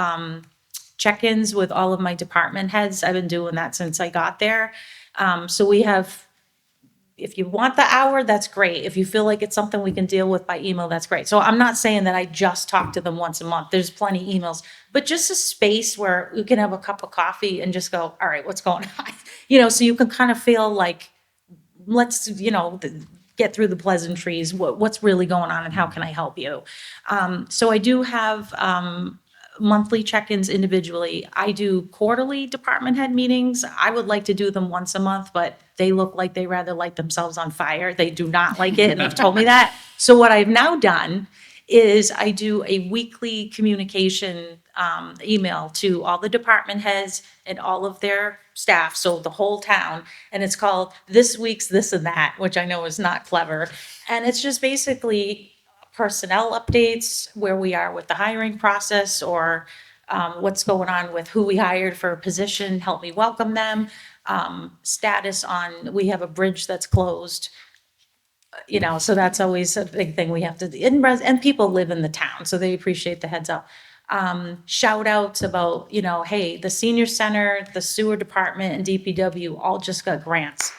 check-ins with all of my department heads. I've been doing that since I got there. So we have, if you want the hour, that's great. If you feel like it's something we can deal with by email, that's great. So I'm not saying that I just talk to them once a month. There's plenty of emails, but just a space where we can have a cup of coffee and just go, all right, what's going on? So you can kind of feel like, let's, get through the pleasantries, what's really going on and how can I help you? So I do have monthly check-ins individually. I do quarterly department head meetings. I would like to do them once a month, but they look like they rather light themselves on fire. They do not like it, and they've told me that. So what I've now done is I do a weekly communication email to all the department heads and all of their staff, so the whole town, and it's called This Week's This and That, which I know is not clever. And it's just basically personnel updates, where we are with the hiring process, or what's going on with who we hired for a position, help me welcome them. status on, we have a bridge that's closed, you know, so that's always a big thing we have to, and people live in the town, so they appreciate the heads up. Shout outs about, you know, hey, the senior center, the sewer department and DPW all just got grants.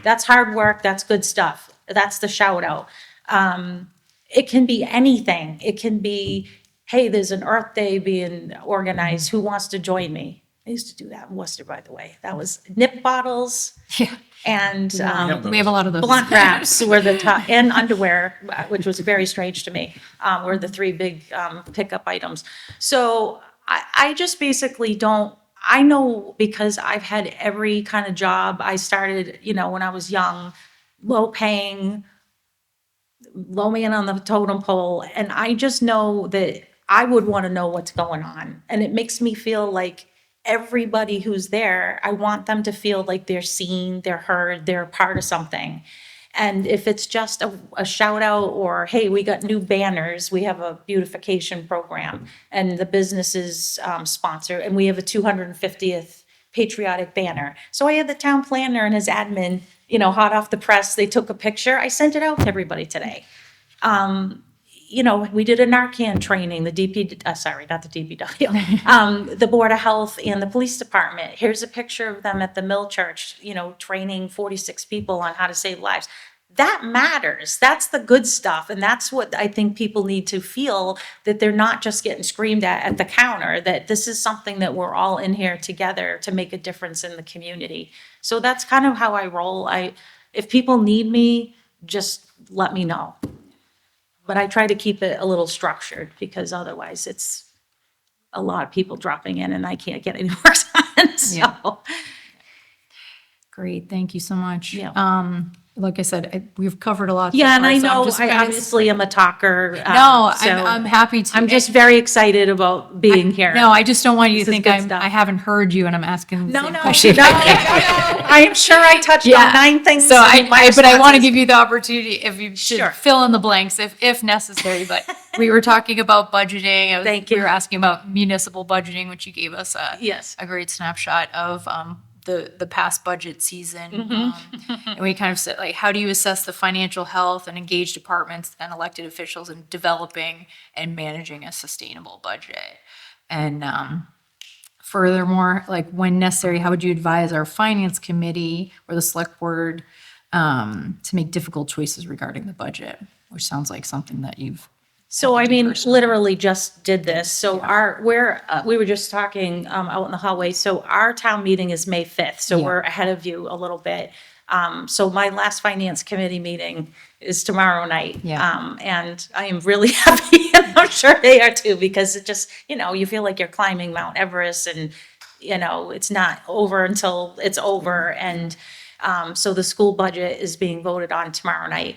That's hard work, that's good stuff. That's the shout out. It can be anything. It can be, hey, there's an Earth Day being organized, who wants to join me? I used to do that in Worcester, by the way. That was nip bottles Yeah. and We have a lot of those. blunt wraps were the top, and underwear, which was very strange to me, were the three big pickup items. So I just basically don't, I know because I've had every kind of job. I started, you know, when I was young, low paying, low man on the totem pole, and I just know that I would want to know what's going on. And it makes me feel like everybody who's there, I want them to feel like they're seen, they're heard, they're a part of something. And if it's just a shout out or, hey, we got new banners, we have a beautification program and the businesses sponsor, and we have a 250th patriotic banner. So I had the town planner and his admin, you know, hot off the press, they took a picture. I sent it out to everybody today. You know, we did a Narcan training, the sorry, not the DPW, the Board of Health and the Police Department. Here's a picture of them at the Mill Church, you know, training 46 people on how to save lives. That matters. That's the good stuff. And that's what I think people need to feel, that they're not just getting screamed at the counter, that this is something that we're all in here together to make a difference in the community. So that's kind of how I roll. If people need me, just let me know. But I try to keep it a little structured because otherwise it's a lot of people dropping in and I can't get any work done. Yeah. So, Great, thank you so much. Yeah. Like I said, we've covered a lot. so yeah, and far, I so I'm know just I gonna- obviously am a talker. No, so I'm happy to. I'm just very excited about being here. No, I just don't want you to This is think good I stuff. haven't heard you and I'm asking the No, same no, question. no, I am sure I touched Yeah. on 9 things. So in my but I want to responses. give you the opportunity if you should Sure. fill in the blanks if necessary. But we were talking about budgeting. Thank We you. were asking about municipal budgeting, which you gave us Yes. a great snapshot of the past budget season. Mm-hmm. And we kind of said, like, how do you assess the financial health and engage departments and elected officials in developing and managing a sustainable budget? And furthermore, like when necessary, how would you advise our finance committee or the select board to make difficult choices regarding the budget? Which sounds like something that you've. So I mean, literally just did this. So we were just talking out in the hallway. So our town meeting is May 5th. So Yeah. we're ahead of you a little bit. So my last finance committee meeting is tomorrow night. Yeah. And I am really happy, and I'm sure they are too, because it just, you know, you feel like you're climbing Mount Everest and, you know, it's not over until it's over. And so the school budget is being voted on tomorrow night.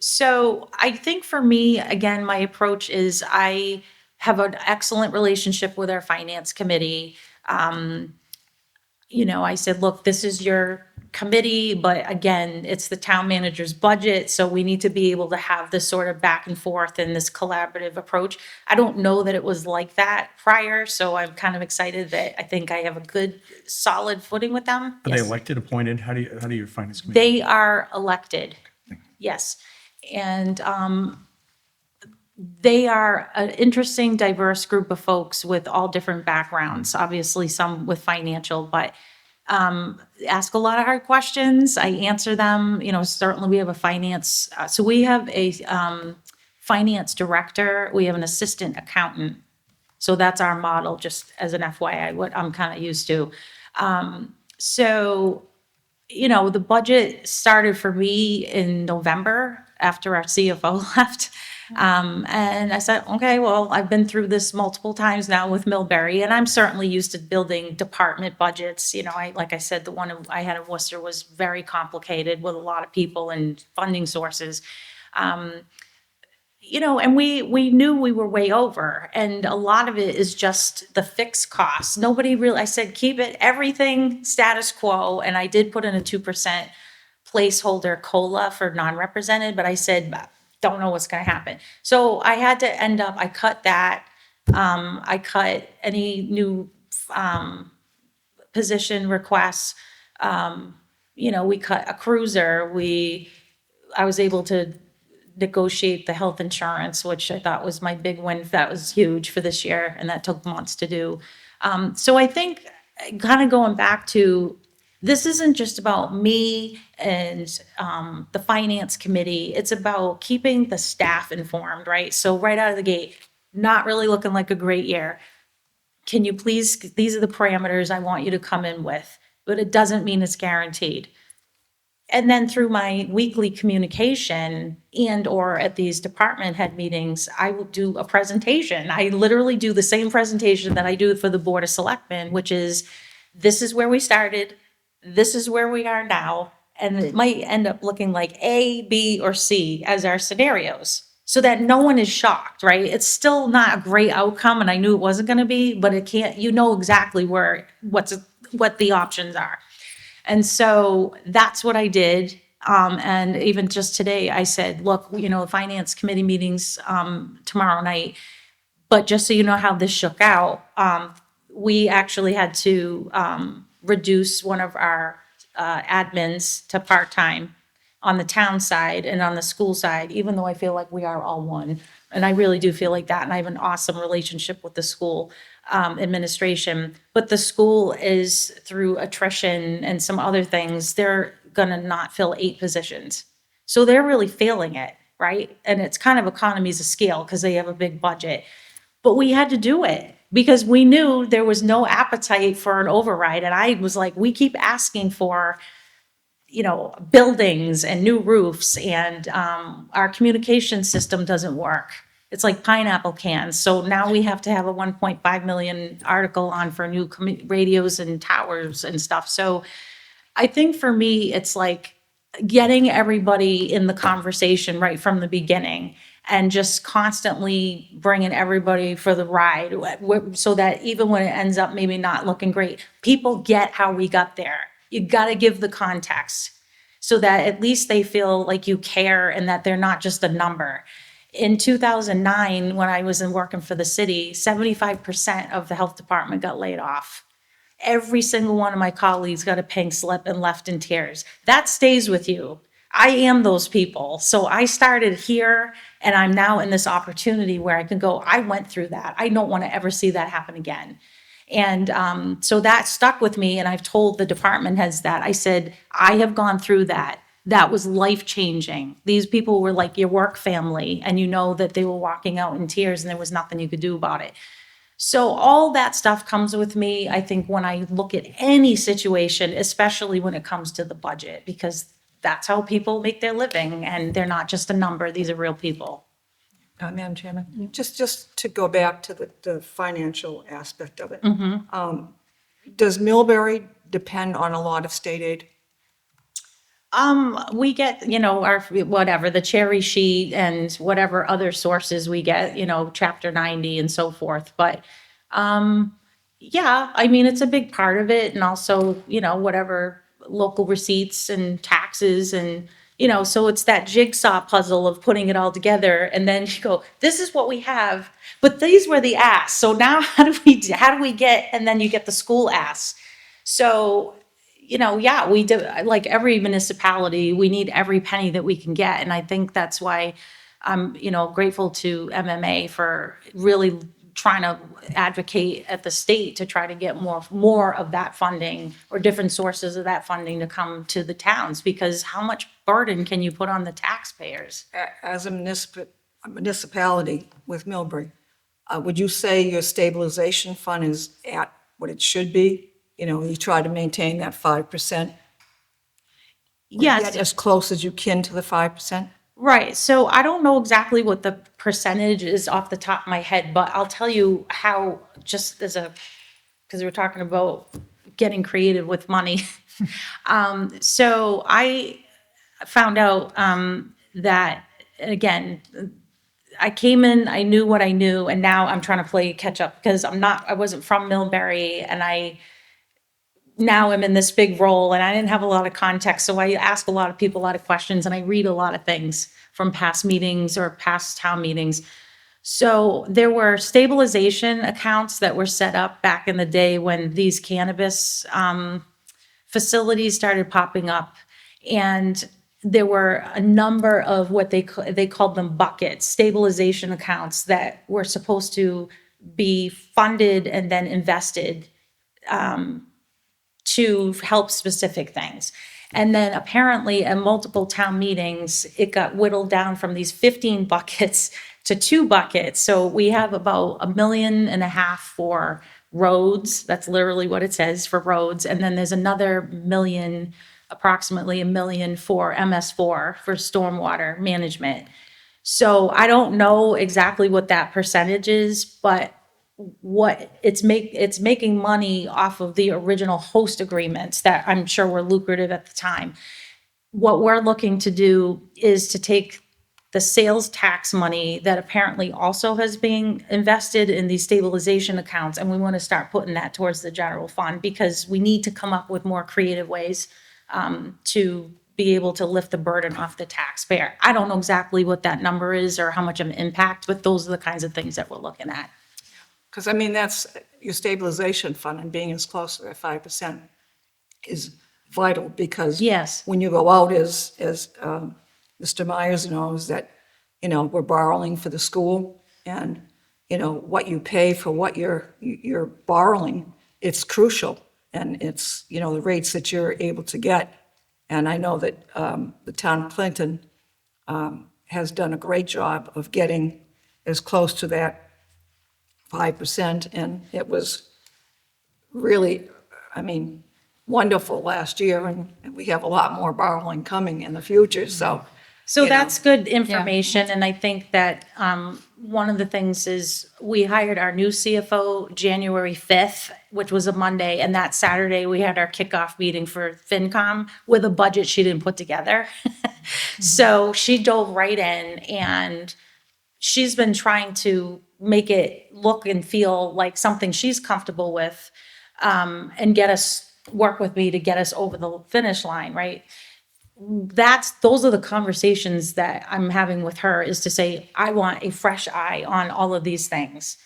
So I think for me, again, my approach is I have an excellent relationship with our finance committee. You know, I said, look, this is your committee, but again, it's the town manager's budget, so we need to be able to have this sort of back and forth and this collaborative approach. I don't know that it was like that prior, so I'm kind of excited that I think I have a good, solid footing with them. Are they Yes. elected, appointed? How do you finance committee? They are elected, yes. And they are an interesting, diverse group of folks with all different backgrounds, obviously some with financial, but ask a lot of hard questions. I answer them, you know, certainly we have a finance, so we have a finance director, we have an assistant accountant. So that's our model, just as an FYI, what I'm kind of used to. So, you know, the budget started for me in November after our CFO left. And I said, okay, well, I've been through this multiple times now with Millbury, and I'm certainly used to building department budgets. You know, like I said, the one I had in Worcester was very complicated with a lot of people and funding sources. You know, and we knew we were way over, and a lot of it is just the fixed costs. Nobody really, I said, keep it, everything status quo, and I did put in a 2% placeholder COLA for non-represented, but I said, don't know what's gonna happen. So I had to end up, I cut that, I cut any new position requests. We cut a cruiser. I was able to negotiate the health insurance, which I thought was my big win. That was huge for this year, and that took months to do. So I think kind of going back to, this isn't just about me and the finance committee. It's about keeping the staff informed, right? So right out of the gate, not really looking like a great year. Can you please, these are the parameters I want you to come in with, but it doesn't mean it's guaranteed. And then through my weekly communication and/or at these department head meetings, I will do a presentation. I literally do the same presentation that I do for the Board of Selectmen, which is, this is where we started, this is where we are now, and it might end up looking like A, B, or C as our scenarios, so that no one is shocked, right? It's still not a great outcome, and I knew it wasn't gonna be, but it can't, exactly what the options are. And so that's what I did. And even just today, I said, look, finance committee meetings tomorrow night. But just so you know how this shook out, we actually had to reduce one of our admins to part-time on the town side and on the school side, even though I feel like we are all one. And I really do feel like that. And I have an awesome relationship with the school administration. But the school is, through attrition and some other things, they're gonna not fill 8 positions. So they're really failing it, right? And it's kind of economies of scale because they have a big budget. But we had to do it because we knew there was no appetite for an override. And I was like, we keep asking for, buildings and new roofs, and our communication system doesn't work. It's like pineapple cans. So now we have to have a 1.5 million article on for new radios and towers and stuff. So I think for me, it's like getting everybody in the conversation right from the beginning and just constantly bringing everybody for the ride, so that even when it ends up maybe not looking great, people get how we got there. You got to give the context so that at least they feel like you care and that they're not just a number. In 2009, when I was working for the city, 75% of the health department got laid off. Every single one of my colleagues got a pink slip and left in tears. That stays with you. I am those people. So I started here, and I'm now in this opportunity where I can go, I went through that. I don't want to ever see that happen again. And so that stuck with me, and I've told the department heads that. I said, I have gone through that. That was life-changing. These people were like your work family, and that they were walking out in tears and there was nothing you could do about it. So all that stuff comes with me, I think, when I look at any situation, especially when it comes to the budget, because that's how people make their living, and they're not just a number. These are real people. Madam Chairman, just to go back to the financial aspect of it. Does Millbury depend on a lot of state aid? We get, our, whatever, the cherry sheet and whatever other sources we get, Chapter 90 and so forth. But, yeah, I mean, it's a big part of it. And also, whatever local receipts and taxes and, so it's that jigsaw puzzle of putting it all together. And then you go, this is what we have, but these were the asks. So now how do we get, and then you get the school asks. So, yeah, we do, like every municipality, we need every penny that we can get. And I think that's why I'm, grateful to MMA for really trying to advocate at the state to try to get more of that funding, or different sources of that funding, to come to the towns, because how much burden can you put on the taxpayers? As a municipality with Millbury, would you say your stabilization fund is at what it should be? You try to maintain that 5%? Yes. Get as close as you can to the 5%? Right. So I don't know exactly what the percentage is off the top of my head, but I'll tell you how, just because we're talking about getting creative with money. So I found out that, again, I came in, I knew what I knew, and now I'm trying to play catch up because I wasn't from Millbury, and now I'm in this big role, and I didn't have a lot of context. So I ask a lot of people a lot of questions, and I read a lot of things from past meetings or past town meetings. So there were stabilization accounts that were set up back in the day when these cannabis facilities started popping up. And there were a number of what they called them buckets, stabilization accounts that were supposed to be funded and then invested to help specific things. And then apparently at multiple town meetings, it got whittled down from these 15 buckets to 2 buckets. So we have about $1.5 million for roads. That's literally what it says, for roads. And then there's another million, approximately $1 million for MS4, for stormwater management. So I don't know exactly what that percentage is, but what it's making money off of the original host agreements that I'm sure were lucrative at the time. What we're looking to do is to take the sales tax money that apparently also has been invested in these stabilization accounts, and we want to start putting that towards the general fund, because we need to come up with more creative ways to be able to lift the burden off the taxpayer. I don't know exactly what that number is or how much of an impact, but those are the kinds of things that we're looking at. Because I mean, that's your stabilization fund, and being as close to that 5% is vital, because Yes. when you go out, as Mr. Myers knows, that, you know, we're borrowing for the school, and, you know, what you pay for what you're borrowing, it's crucial, and it's, you know, the rates that you're able to get. And I know that the town of Clinton has done a great job of getting as close to that 5%, and it was really, I mean, wonderful last year, and we have a lot more borrowing coming in the future, so. So you know. that's good information, and I think that one of the things is we hired our new CFO January 5th, which was a Monday, and that Saturday we had our kickoff meeting for FinCom with a budget she didn't put together. So she dove right in, and she's been trying to make it look and feel like something she's comfortable with, and work with me to get us over the finish line, right? Those are the conversations that I'm having with her, is to say, I want a fresh eye on all of these things.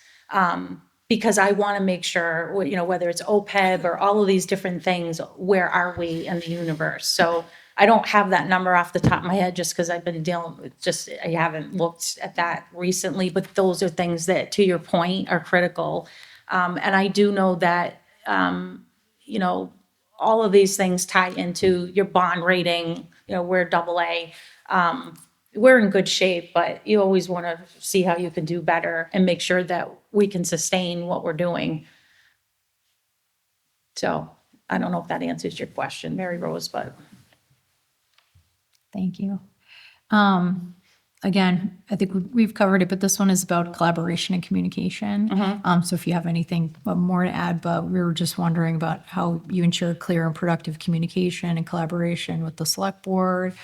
Because I want to make sure, you know, whether it's OPEB or all of these different things, where are we in the universe? So I don't have that number off the top of my head, just because I've been dealing with, I haven't looked at that recently, but those are things that, to your point, are critical. And I do know that, you know, all of these things tie into your bond rating. You know, we're AA. We're in good shape, but you always want to see how you can do better and make sure that we can sustain what we're doing. So I don't know if that answers your question, Mary Rose, but. Thank you. Again, I think we've covered it, but this one is about collaboration and communication. So if you have anything more to add, but we were just wondering about how you ensure clear and productive communication and collaboration with the select board,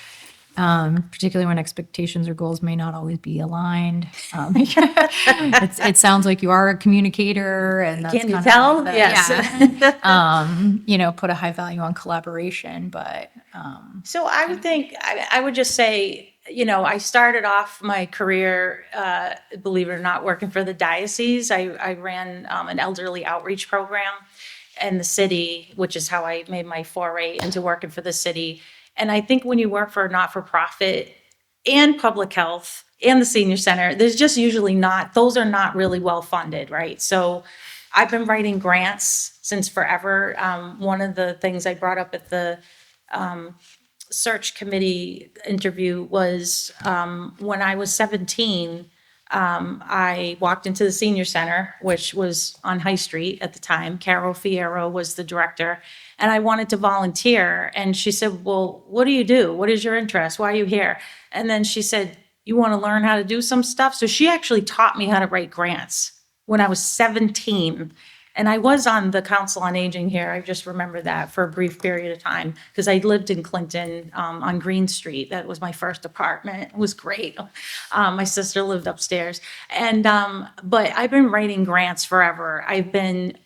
particularly when expectations or goals may not always be aligned. It sounds like you are a communicator, and that's Can you kind of tell? the- Yes. yeah. You know, put a high value on collaboration, but So I would think, I would just say, you know, I started off my career, believe it or not, working for the diocese. I ran an elderly outreach program in the city, which is how I made my foray into working for the city. And I think when you work for a not-for-profit and public health and the senior center, there's just usually not, those are not really well-funded, right? So I've been writing grants since forever. One of the things I brought up at the search committee interview was when I was 17, I walked into the senior center, which was on High Street at the time. Carol Fierro was the director, and I wanted to volunteer. And she said, well, what do you do? What is your interest? Why are you here? And then she said, you want to learn how to do some stuff? So she actually taught me how to write grants when I was 17. And I was on the Council on Aging here. I just remember that for a brief period of time, because I lived in Clinton on Green Street. That was my first apartment. It was great. My sister lived upstairs. And but I've been writing grants forever. I've been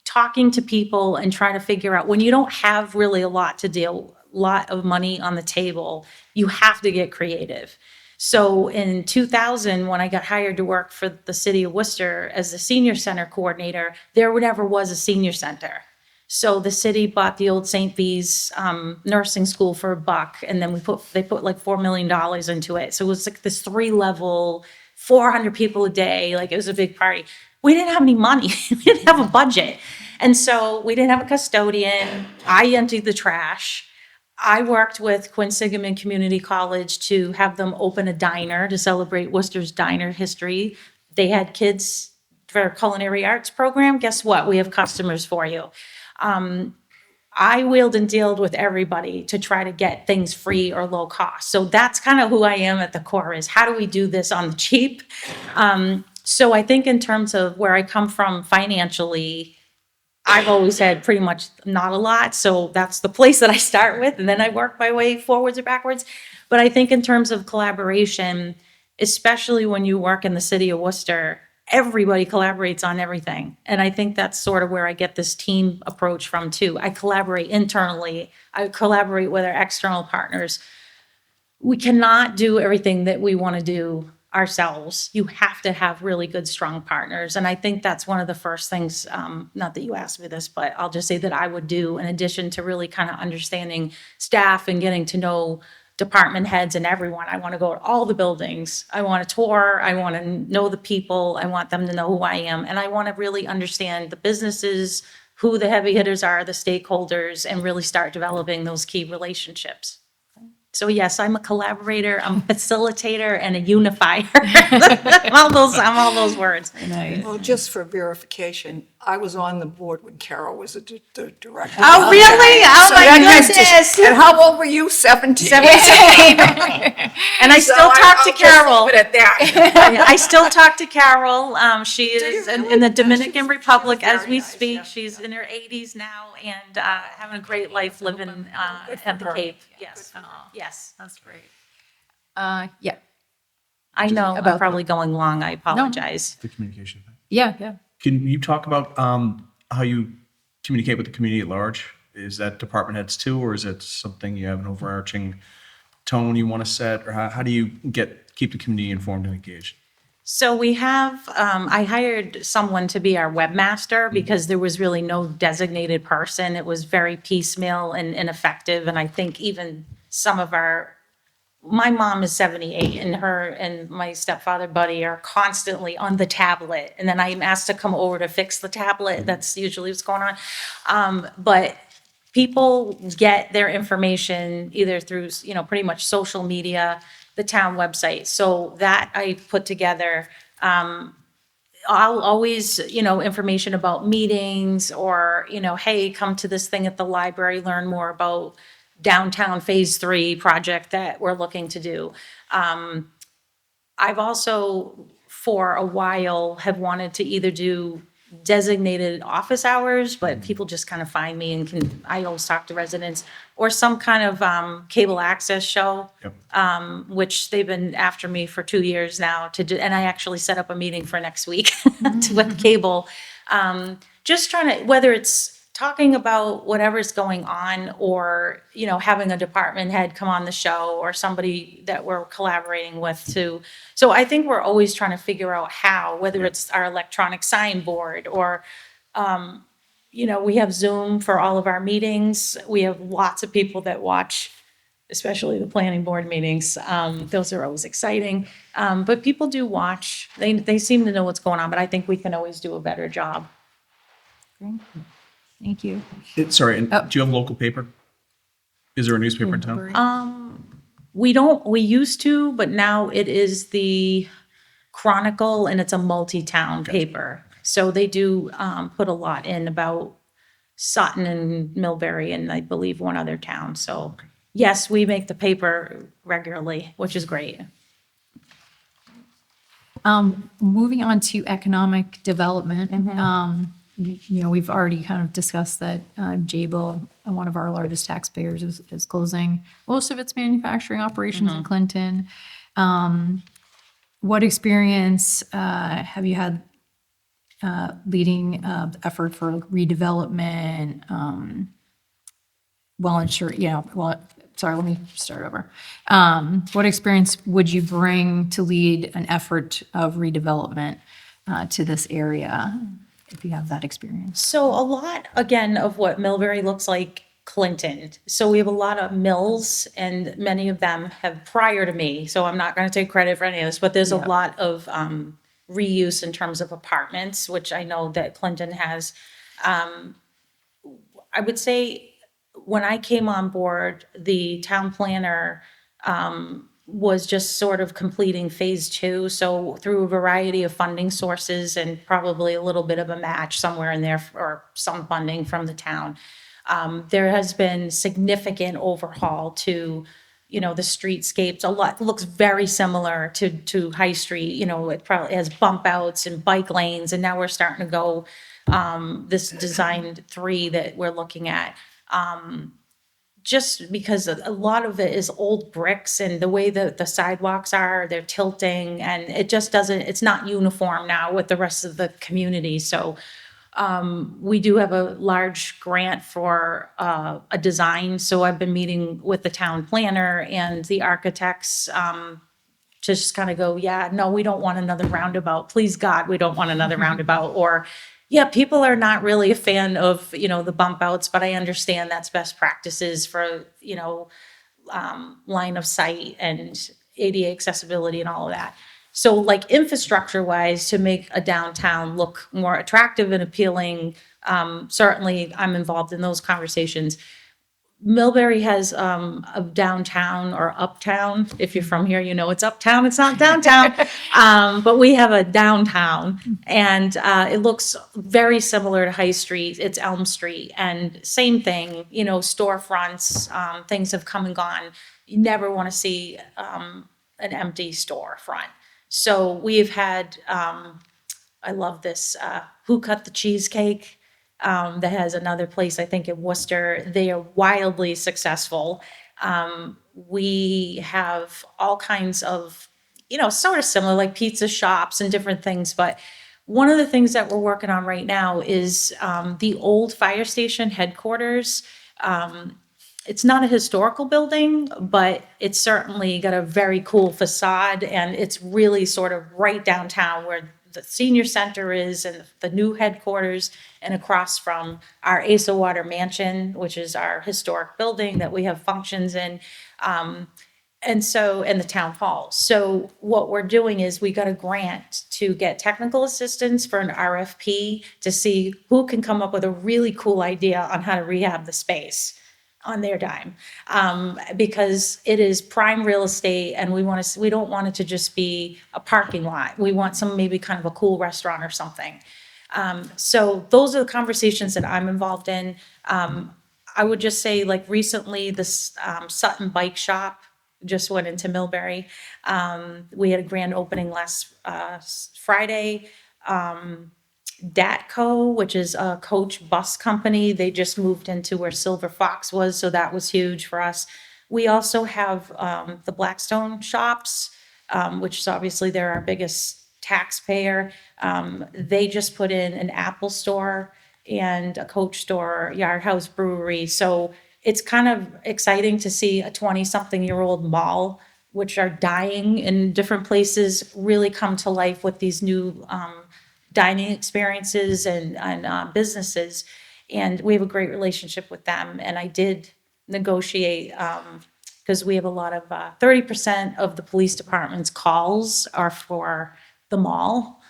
talking to people and trying to figure out, when you don't have really a lot of money on the table, you have to get creative. So in 2000, when I got hired to work for the city of Worcester as the senior center coordinator, there never was a senior center. So the city bought the old St. V's nursing school for $1, and then they put like $4 million into it. So it was like this 3-level, 400 people a day. Like, it was a big party. We didn't have any money. We didn't have a budget. And so we didn't have a custodian. I emptied the trash. I worked with Quinsigamond Community College to have them open a diner to celebrate Worcester's diner history. They had kids for a culinary arts program. Guess what? We have customers for you. I wheeled and dealed with everybody to try to get things free or low cost. So that's kind of who I am at the core, is how do we do this on the cheap? So I think in terms of where I come from financially, I've always had pretty much not a lot. So that's the place that I start with, and then I work my way forwards or backwards. But I think in terms of collaboration, especially when you work in the city of Worcester, everybody collaborates on everything. And I think that's sort of where I get this team approach from too. I collaborate internally. I collaborate with our external partners. We cannot do everything that we want to do ourselves. You have to have really good, strong partners. And I think that's one of the first things, not that you asked me this, but I'll just say that I would do, in addition to really kind of understanding staff and getting to know department heads and everyone. I want to go to all the buildings. I want to tour. I want to know the people. I want them to know who I am. And I want to really understand the businesses, who the heavy hitters are, the stakeholders, and really start developing those key relationships. So yes, I'm a collaborator, I'm a facilitator, and a unifier. I'm all those words. Well, just for verification, I was on the board when Carol was the director. Oh, really? Oh, So my that guy's just- goodness. And how old were you? 17? 17. And I still So talk to I'll just Carol. leave it at that. I still talk to Carol. She is you in really? the Dominican She's Republic as very we nice, speak. yeah. She's in her 80s now and having a great life living Good for at the her. Cape. Yes, yes. That's great. Yeah, I know I'm about- probably going long. I apologize. The communication thing. yeah. Can you talk about how you communicate with the community at large? Is that department heads too, or is it something you have an overarching tone you want to set, or how do you keep the community informed and engaged? So we have, I hired someone to be our webmaster because there was really no designated person. It was very piecemeal and ineffective. And I think even some of my mom is 78 and her and my stepfather Buddy are constantly on the tablet. And then I'm asked to come over to fix the tablet. That's usually what's going on. But people get their information either through, pretty much social media, the town website. So that I put together. I'll always, information about meetings or, hey, come to this thing at the library, learn more about downtown phase 3 project that we're looking to do. I've also, for a while, have wanted to either do designated office hours, but people just kind of find me and I always talk to residents, or some kind of cable access show, which they've been after me for 2 years now to do, and I actually set up a meeting for next week with cable. Just trying to, whether it's talking about whatever's going on or, having a department head come on the show or somebody that we're collaborating with too. So I think we're always trying to figure out how, whether it's our electronic signboard or, we have Zoom for all of our meetings. We have lots of people that watch, especially the planning board meetings. Those are always exciting. But people do watch. They seem to know what's going on, but I think we can always do a better job. Thank you. Sorry, and do you have a local paper? Is there a newspaper in town? We used to, but now it is the Chronicle and it's a multi-town paper. So they do put a lot in about Sutton and Millbury and I believe one other town. So yes, we make the paper regularly, which is great. Moving on to economic development. We've already kind of discussed that Jabil, one of our largest taxpayers, is closing most of its manufacturing operations in Clinton. What experience have you had leading effort for redevelopment, sorry, let me start over. What experience would you bring to lead an effort of redevelopment to this area, if you have that experience? So a lot, again, of what Millbury looks like Clinton. So we have a lot of mills, and many of them have prior to me, so I'm not gonna take credit for any of this, but there's a Yeah. lot of reuse in terms of apartments, which I know that Clinton has. I would say when I came on board, the town planner was just sort of completing phase two. So through a variety of funding sources and probably a little bit of a match somewhere in there or some funding from the town, there has been significant overhaul to, you know, the streetscapes. A lot looks very similar to High Street. You know, it probably has bump outs and bike lanes, and now we're starting to go this design 3 that we're looking at. Just because a lot of it is old bricks, and the way that the sidewalks are, they're tilting, and it just doesn't, it's not uniform now with the rest of the community. So we do have a large grant for a design. So I've been meeting with the town planner and the architects to just kind of go, yeah, no, we don't want another roundabout. Please God, we don't want another roundabout. Or yeah, people are not really a fan of, you know, the bump outs, but I understand that's best practices for, you know, line of sight and ADA accessibility and all of that. So like infrastructure wise, to make a downtown look more attractive and appealing, certainly I'm involved in those conversations. Millbury has a downtown or uptown. If you're from here, you know it's uptown, it's not downtown. But we have a downtown, and it looks very similar to High Street. It's Elm Street, and same thing, you know, storefronts, things have come and gone. You never want to see an empty storefront. So we've had, I love this, Who Cut the Cheesecake? That has another place, I think, in Worcester. They are wildly successful. We have all kinds of, you know, sort of similar, like pizza shops and different things. But one of the things that we're working on right now is the old fire station headquarters. It's not a historical building, but it's certainly got a very cool facade, and it's really sort of right downtown where the senior center is and the new headquarters, and across from our Asa Water Mansion, which is our historic building that we have functions in. And the town hall. So what we're doing is we got a grant to get technical assistance for an RFP to see who can come up with a really cool idea on how to rehab the space on their dime, because it is prime real estate, and we don't want it to just be a parking lot. We want some, maybe kind of a cool restaurant or something. So those are the conversations that I'm involved in. I would just say, like recently, this Sutton Bike Shop just went into Millbury. We had a grand opening last Friday. Datco, which is a coach bus company, they just moved into where Silver Fox was, so that was huge for us. We also have the Blackstone shops, which is obviously they're our biggest taxpayer. They just put in an Apple store and a Coach store, Yard House Brewery. So it's kind of exciting to see a 20-something-year-old mall, which are dying in different places, really come to life with these new dining experiences and businesses. And we have a great relationship with them. And I did negotiate, because we have a lot of, 30% of the police department's calls are for the mall,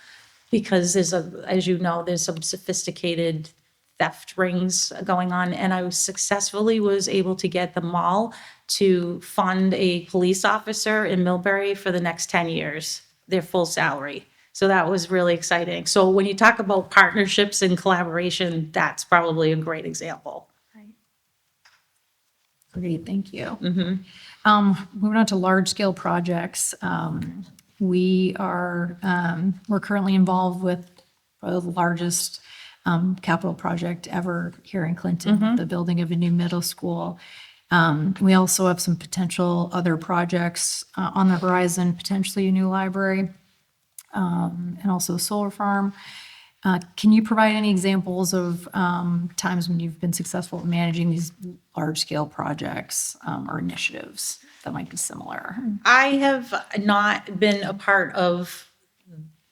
because as you know, there's some sophisticated theft rings going on. And I successfully was able to get the mall to fund a police officer in Millbury for the next 10 years, their full salary. So that was really exciting. So when you talk about partnerships and collaboration, that's probably a great example. Great, thank you. Moving on to large-scale projects. We're currently involved with the largest capital project ever here in Clinton, the building of a new middle school. We also have some potential other projects on the horizon, potentially a new library, and also a solar farm. Can you provide any examples of times when you've been successful at managing these large-scale projects or initiatives that might be similar? I have not been a part of,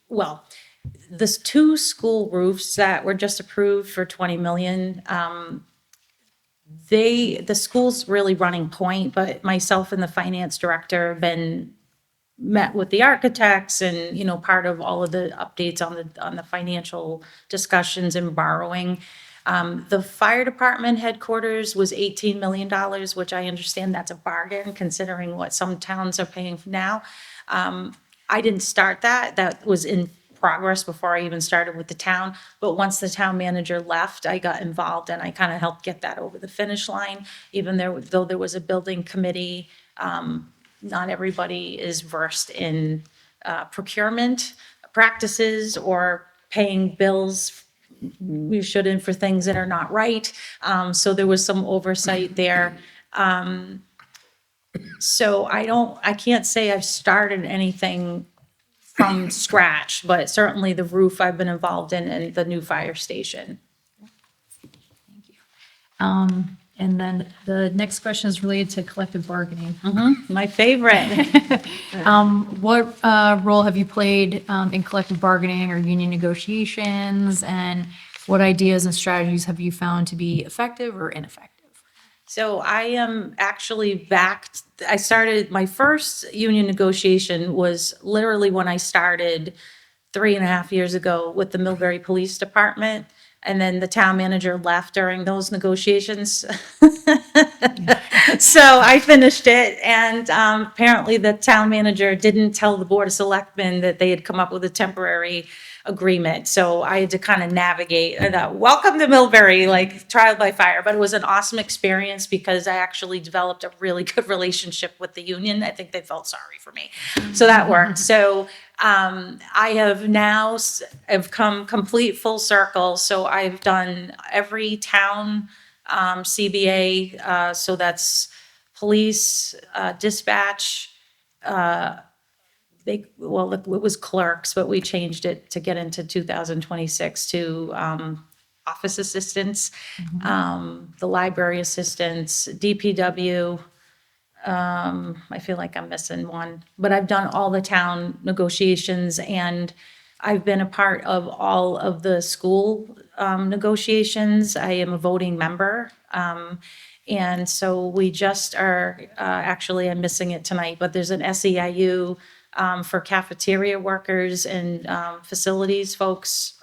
well, the two school roofs that were just approved for 20 million, the school's really running point, but myself and the finance director have been met with the architects and, you know, part of all of the updates on the financial discussions and borrowing. The fire department headquarters was $18 million, which I understand that's a bargain considering what some towns are paying now. I didn't start that. That was in progress before I even started with the town. But once the town manager left, I got involved and I kind of helped get that over the finish line. Even though there was a building committee, not everybody is versed in procurement practices or paying bills we shouldn't for things that are not right. So there was some oversight there. So I can't say I've started anything from scratch, but certainly the roof I've been involved in and the new fire station. And then the next question is related to collective bargaining. My favorite. What role have you played in collective bargaining or union negotiations? And what ideas and strategies have you found to be effective or ineffective? So I am actually back. I started, my first union negotiation was literally when I started 3.5 years ago with the Millbury Police Department. And then the town manager left during those negotiations. So I finished it, and apparently the town manager didn't tell the Board of Selectmen that they had come up with a temporary agreement. So I had to kind of navigate, welcome to Millbury, like trial by fire. But it was an awesome experience because I actually developed a really good relationship with the union. I think they felt sorry for me. So that worked. So I have now have come complete full circle. So I've done every town CBA. So that's police, dispatch. It was clerks, but we changed it to get into 2026 to office assistants, the library assistants, DPW. I feel like I'm missing one, but I've done all the town negotiations and I've been a part of all of the school negotiations. I am a voting member. And so we just are, actually, I'm missing it tonight, but there's an SEIU for cafeteria workers and facilities folks.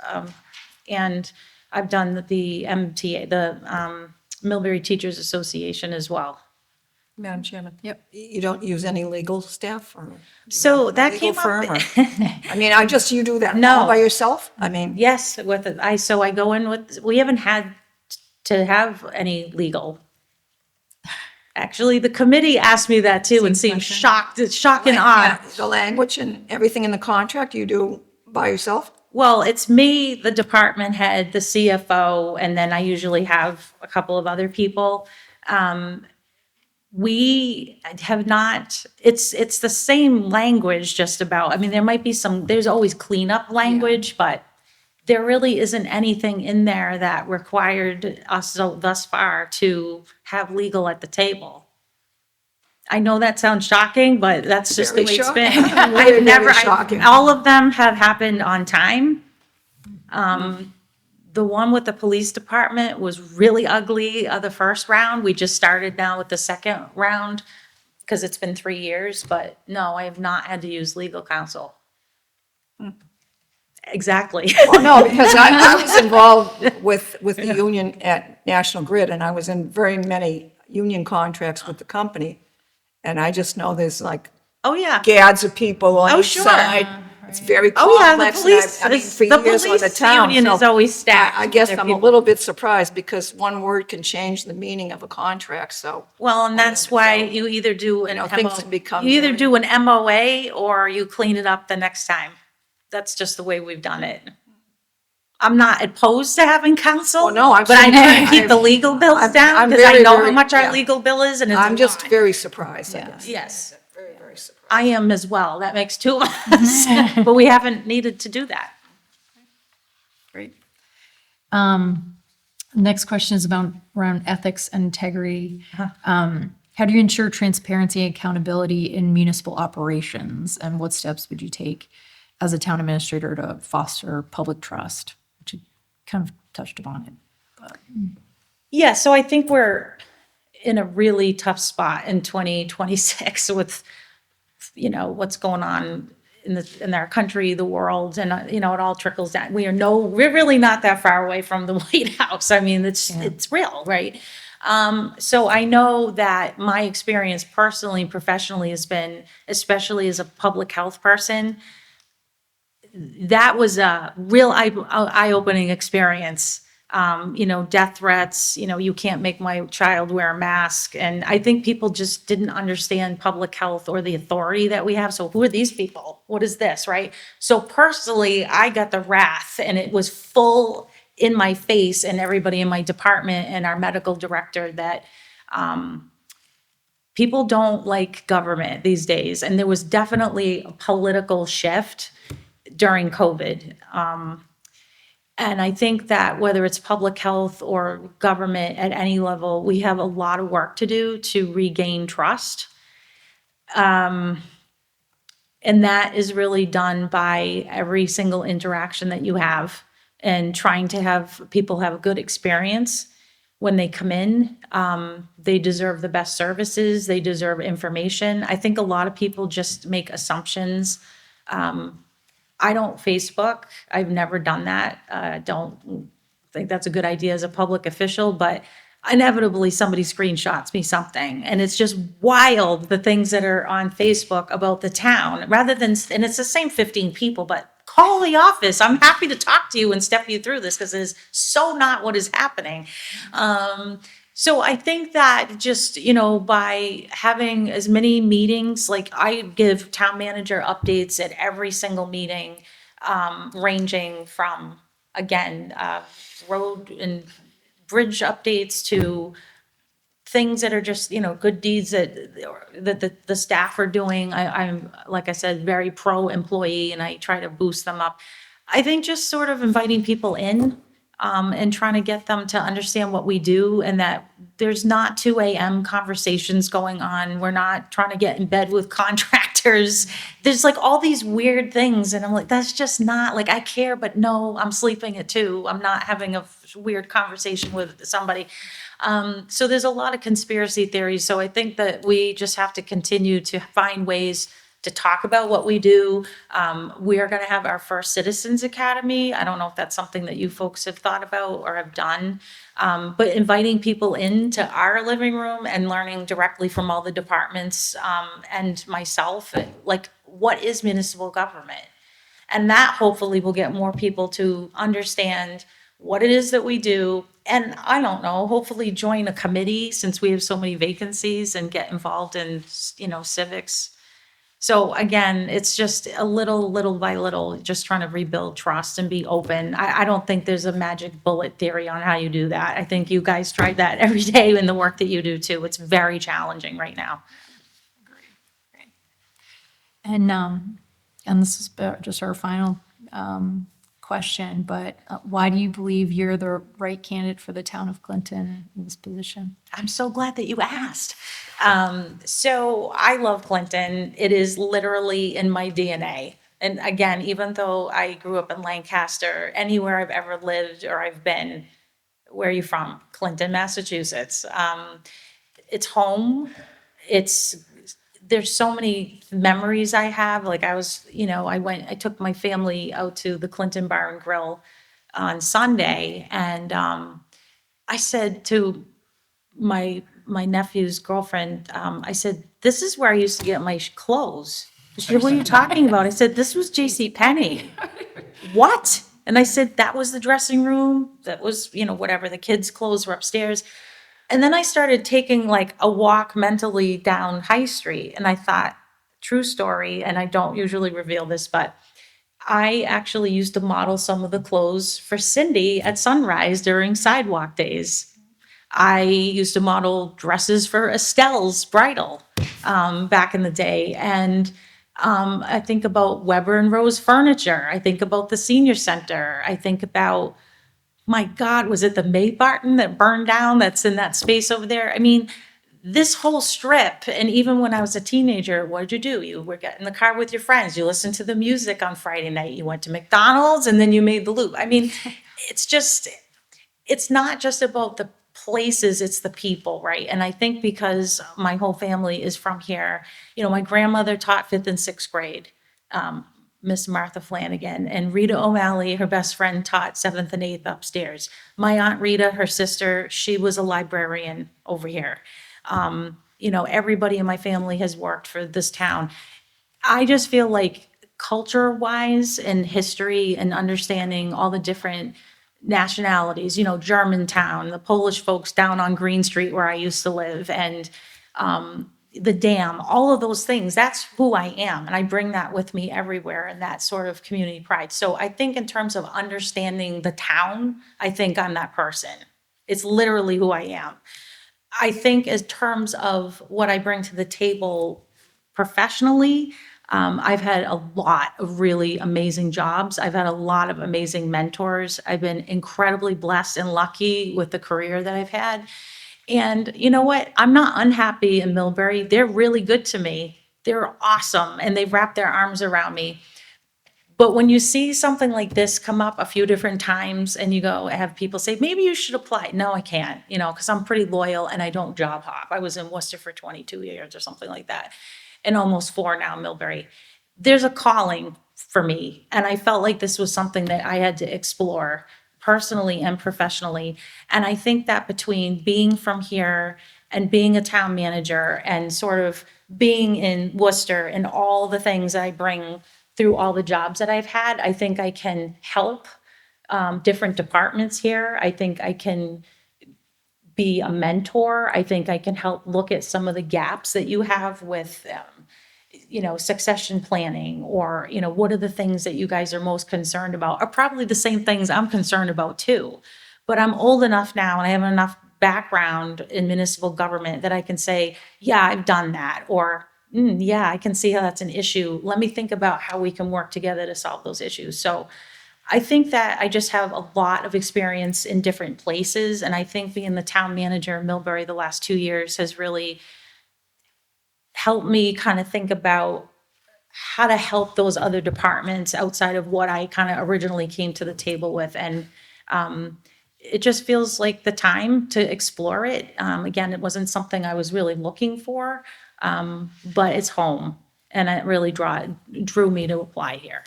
And I've done the MTA, the Millbury Teachers Association as well. Madam Chairman? Yep. You don't use any legal staff or? So that legal came firm up. or- I mean, you do that No. all by yourself? I mean, Yes, with it. So I go in with, we haven't had to have any legal. Actually, the committee asked me that too and seemed shocked. It's shock and awe. the language and everything in the contract you do by yourself? Well, it's me, the department head, the CFO, and then I usually have a couple of other people. We have not, it's the same language just about, I mean, there might be there's always cleanup language, but there really isn't anything in there that required us thus far to have legal at the table. I know that sounds shocking, but that's just the Very way it's shocking. been. Very, very shocking. All of them have happened on time. The one with the police department was really ugly, the first round. We just started now with the second round because it's been 3 years, but no, I have not had to use legal counsel. Exactly. Well, no, because I was involved with the union at National Grid, and I was in very many union contracts with the company. And I just know there's like Oh, yeah. gads of people on Oh, each sure. side. It's very Oh, yeah, the complex. and police, I mean, for the years on the police town. union so is always stacked. I guess with I'm a people. little bit surprised because one word can change the meaning of a contract, so. Well, and that's why So, you either do an things have become you either very- do an MOA or you clean it up the next time. That's just the way we've done it. I'm not opposed to having counsel. Well, no, I'm But I saying try to keep I'm- the legal bills I'm- down I'm because I very, know how very- much our yeah. legal bill is and it's a I'm just lot. very surprised, I guess. Yes, Very, very surprised. I am as well. That makes two of us. But we haven't needed to do that. Great. Next question is about around ethics and integrity. How do you ensure transparency and accountability in municipal operations? And what steps would you take as a town administrator to foster public trust? Which you kind of touched upon it. Yeah, so I think we're in a really tough spot in 2026 with, what's going on in our country, the world, and, it all trickles down. We're really not that far away from the White House. I mean, it's real, right? So I know that my experience personally and professionally has been, especially as a public health person, that was a real eye-opening experience. Death threats, you can't make my child wear a mask. And I think people just didn't understand public health or the authority that we have. So who are these people? What is this, right? So personally, I got the wrath, and it was full in my face, and everybody in my department and our medical director, that people don't like government these days. And there was definitely a political shift during COVID. And I think that whether it's public health or government at any level, we have a lot of work to do to regain trust. And that is really done by every single interaction that you have, and trying to have people have a good experience when they come in. They deserve the best services. They deserve information. I think a lot of people just make assumptions. I don't Facebook. I've never done that. Don't think that's a good idea as a public official, but inevitably somebody screenshots me something. And it's just wild, the things that are on Facebook about the town, and it's the same 15 people, but call the office. I'm happy to talk to you and step you through this, because it is so not what is happening. So I think that just, by having as many meetings, like I give town manager updates at every single meeting, ranging from, again, road and bridge updates to things that are just, good deeds that the staff are doing. I'm, like I said, very pro-employee, and I try to boost them up. I think just sort of inviting people in, and trying to get them to understand what we do, and that there's not 2 a.m. conversations going on. We're not trying to get in bed with contractors. There's like all these weird things. And I'm like, that's just not, like, I care, but no, I'm sleeping at 2. I'm not having a weird conversation with somebody. So there's a lot of conspiracy theories. So I think that we just have to continue to find ways to talk about what we do. We are going to have our first Citizens Academy. I don't know if that's something that you folks have thought about or have done, but inviting people into our living room and learning directly from all the departments, and myself, like, what is municipal government? And that hopefully will get more people to understand what it is that we do. And I don't know, hopefully join a committee, since we have so many vacancies, and get involved in, civics. So again, it's just a little by little, just trying to rebuild trust and be open. I don't think there's a magic bullet theory on how you do that. I think you guys tried that every day in the work that you do too. It's very challenging right now. And this is just our final question, but why do you believe you're the right candidate for the town of Clinton in this position? I'm so glad that you asked. So I love Clinton. It is literally in my DNA. And again, even though I grew up in Lancaster, anywhere I've ever lived or I've been, where are you from? Clinton, Massachusetts. It's home. There's so many memories I have. Like I took my family out to the Clinton Bar and Grill on Sunday, and I said to my nephew's girlfriend, I said, "This is where I used to get my clothes." She said, "What are you talking about?" I said, "This was J.C. Penney." What? And I said, "That was the dressing room. That was, whatever, the kids' clothes were upstairs." And then I started taking like a walk mentally down High Street, and I thought, true story, and I don't usually reveal this, but I actually used to model some of the clothes for Cindy at Sunrise during sidewalk days. I used to model dresses for Estelle's bridal back in the day. And I think about Weber and Rose Furniture. I think about the senior center. I think about, my God, was it the May Barton that burned down that's in that space over there? I mean, this whole strip, and even when I was a teenager, what did you do? You were getting in the car with your friends, you listened to the music on Friday night, you went to McDonald's, and then you made the loop. I mean, it's just, it's not just about the places, it's the people, right? And I think because my whole family is from here, my grandmother taught 5th and 6th grade, Miss Martha Flanagan, and Rita O'Malley, her best friend, taught 7th and 8th upstairs. My Aunt Rita, her sister, she was a librarian over here. Everybody in my family has worked for this town. I just feel like culture-wise and history and understanding all the different nationalities, Germantown, the Polish folks down on Green Street where I used to live, and the dam, all of those things, that's who I am. And I bring that with me everywhere, and that sort of community pride. So I think in terms of understanding the town, I think I'm that person. It's literally who I am. I think in terms of what I bring to the table professionally, I've had a lot of really amazing jobs. I've had a lot of amazing mentors. I've been incredibly blessed and lucky with the career that I've had. And you know what? I'm not unhappy in Millbury. They're really good to me. They're awesome, and they wrap their arms around me. But when you see something like this come up a few different times and you go have people say, maybe you should apply. No, I can't, because I'm pretty loyal and I don't job hop. I was in Worcester for 22 years or something like that, and almost 4 now in Millbury. There's a calling for me, and I felt like this was something that I had to explore personally and professionally. And I think that between being from here and being a town manager and sort of being in Worcester and all the things I bring through all the jobs that I've had, I think I can help different departments here. I think I can be a mentor. I think I can help look at some of the gaps that you have with, succession planning, or, what are the things that you guys are most concerned about are probably the same things I'm concerned about too. But I'm old enough now and I have enough background in municipal government that I can say, yeah, I've done that, or yeah, I can see how that's an issue. Let me think about how we can work together to solve those issues. So I think that I just have a lot of experience in different places. And I think being the town manager in Millbury the last 2 years has really helped me kind of think about how to help those other departments outside of what I kind of originally came to the table with. And it just feels like the time to explore it. Again, it wasn't something I was really looking for. But it's home, and it really drew me to apply here.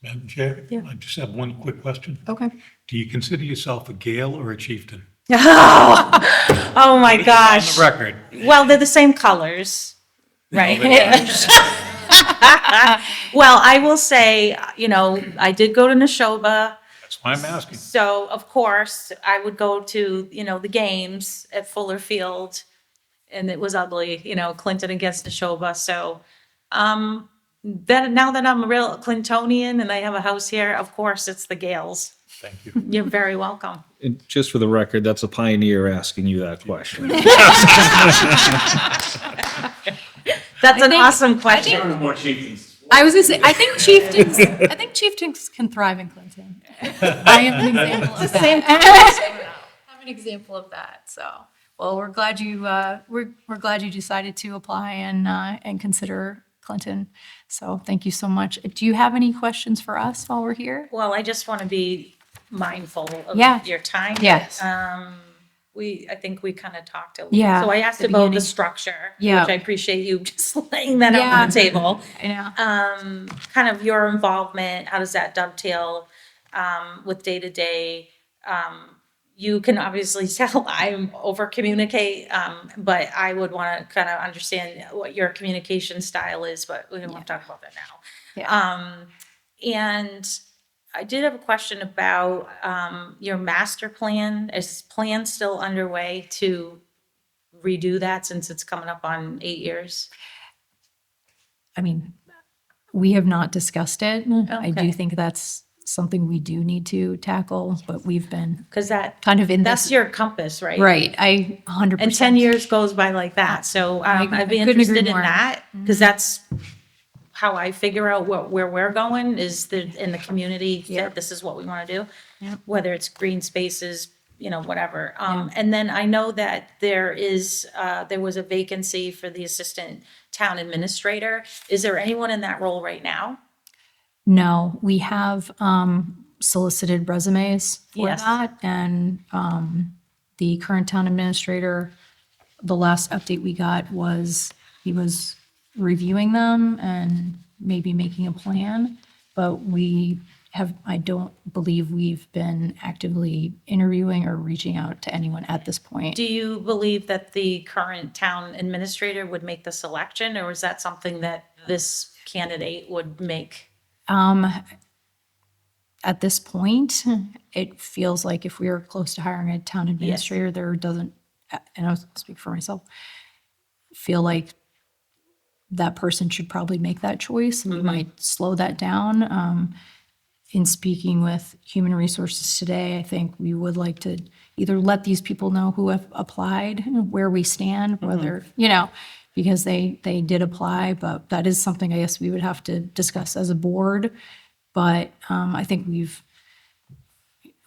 Madam Chair? Yeah. I just have one quick question. Okay. Do you consider yourself a Gale or a chieftain? Oh my On gosh. the record. Well, they're the same colors, right? Well, I will say, I did go to Neshoba. That's why I'm asking. So of course I would go to, the games at Fuller Field, and it was ugly, Clinton against Neshoba. So, now that I'm a real Clintonian and I have a house here, of course it's the Gales. Thank you. You're very welcome. And just for the record, that's a pioneer asking you that question. That's an think- awesome question. I was gonna say, I think chieftains can thrive in Clinton. I am an example of that. I'm an example of that. So, well, we're glad you decided to apply and consider Clinton. So, thank you so much. Do you have any questions for us while we're here? Well, I just want to be mindful of Yeah. your time. Yes. I think we kind of talked a little. Yeah, So I asked the about the beginning. structure, Yeah. which I appreciate you just laying that out Yeah. on the table. I know. Kind of your involvement, how does that dovetail with day to day? You can obviously tell I'm over communicate, but I would want to kind of understand what your communication style is, but we don't want to talk about that now. Yeah. And I did have a question about your master plan. Is plan still underway to redo that since it's coming up on 8 years? I mean, we have not discussed it. I Okay. do think that's something we do need to tackle, but we've been Because kind of in that's this. your compass, right? Right, I 100%. And 10 years goes by like that. So I I'd be couldn't agree interested in more. that because that's how I figure out where we're going is in the community, that this is what we want to do. Whether it's green spaces, whatever. And then I know that there was a vacancy for the assistant town administrator. Is there anyone in that role right now? No, we have solicited resumes for Yes. that, and the current town administrator, the last update we got was he was reviewing them and maybe making a plan, but I don't believe we've been actively interviewing or reaching out to anyone at this point. Do you believe that the current town administrator would make the selection, or is that something that this candidate would make? At this point, it feels like if we are close to hiring a town administrator, there doesn't, and I'll speak for myself, feel like that person should probably make that choice. We might slow that down. In speaking with Human Resources today, I think we would like to either let these people know who have applied, where we stand, whether, because they did apply, but that is something I guess we would have to discuss as a board. But I think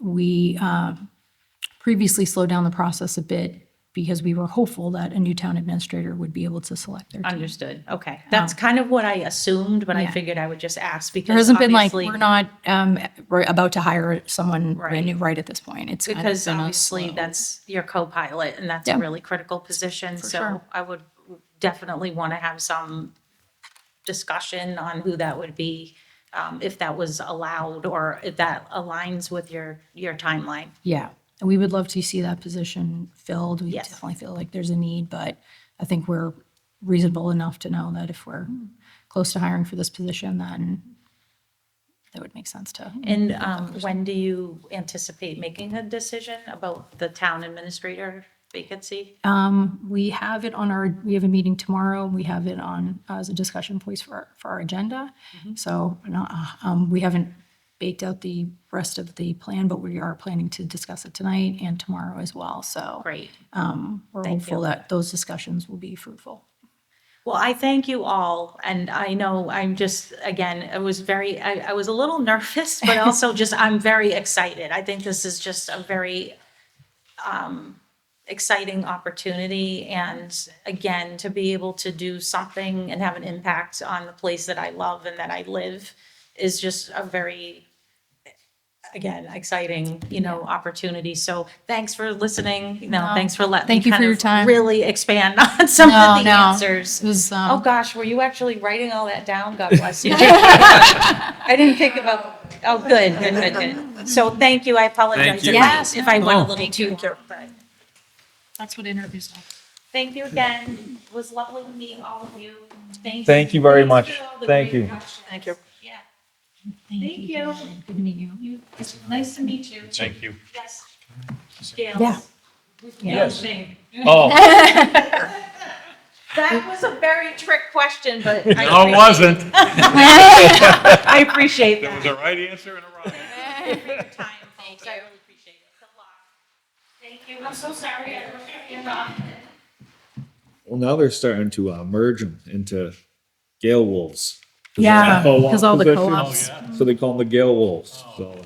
we previously slowed down the process a bit because we were hopeful that a new town administrator would be able to select their team. Understood. Okay. That's kind of what I assumed, but I Yeah. figured I would just ask because There hasn't been like, obviously- we're not we're about to hire someone brand Right. new right at this point. It's kind of Because been a obviously slow- that's your co-pilot and that's Yeah. a really critical position. So sure. I would definitely want to have some discussion on who that would be, if that was allowed or if that aligns with your timeline. Yeah, and we would love to see that position filled. We Yes. definitely feel like there's a need, but I think we're reasonable enough to know that if we're close to hiring for this position, then that would make sense to. And when do you anticipate making a decision about the town administrator vacancy? We have it on we have a meeting tomorrow. We have it on as a discussion point for our agenda. So we haven't baked out the rest of the plan, but we are planning to discuss it tonight and tomorrow as well. So Great. we're Thank hopeful you. that those discussions will be fruitful. Well, I thank you all, and I know I'm just, again, I was a little nervous, but also I'm very excited. I think this is just a very exciting opportunity, and again, to be able to do something and have an impact on the place that I love and that I live is just a very, again, exciting, opportunity. So thanks for listening, thanks for letting me Thank you for kind your of time. really expand on some of the answers. It was, Oh, gosh, were you actually writing all that down? God bless you. I didn't think about, oh, good. So thank you, I apologize you. if I went a little too, but that's what interviews are. thank you again. It was lovely to meet all of you. Thank you very Thanks much. for all the Thank great you. questions. Thank you. Yeah, Thank you. Good to meet you. it's nice to meet you. Thank you. Yes. Gail. Yeah. Yes. Thing. Oh, That was a very trick question, but No, it wasn't. I appreciate There was that. a right answer and a wrong. Thank you for your time, folks. I really appreciate it. Good luck. Thank you. I'm so sorry. I don't know. well, now they're starting to merge them into Gale Wolves. Yeah, because all the Position. co-ops. So they call them the Gale Wolves. So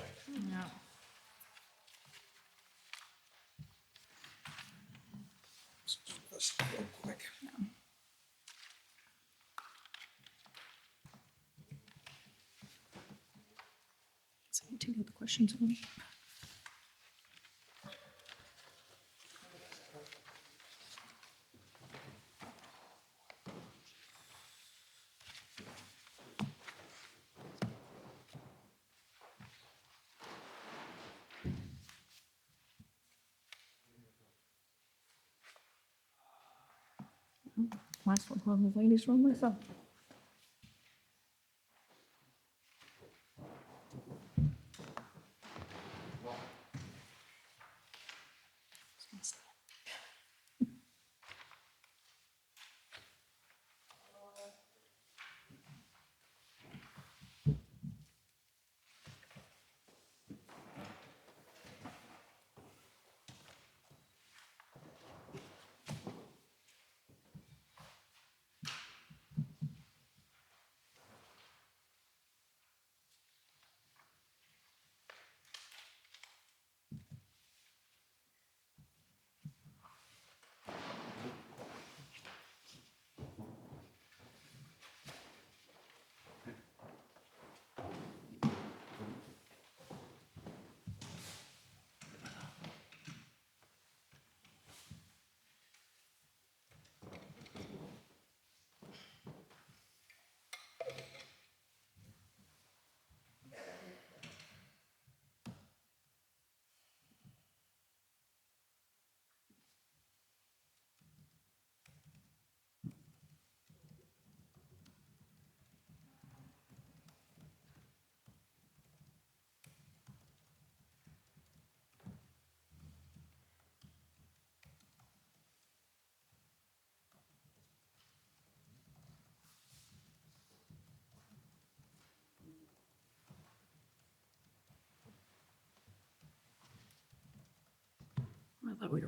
Take out the questions. Might as well have the ladies run myself. Thank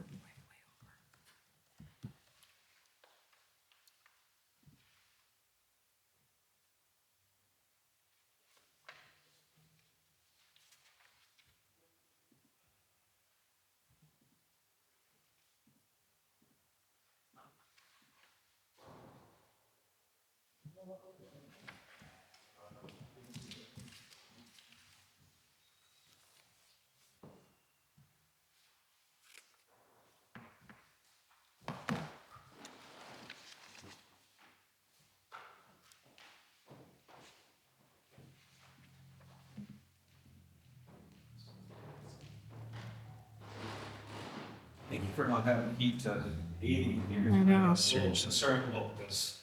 you for not having heat to 80 here. I know. I'm so concerned about this.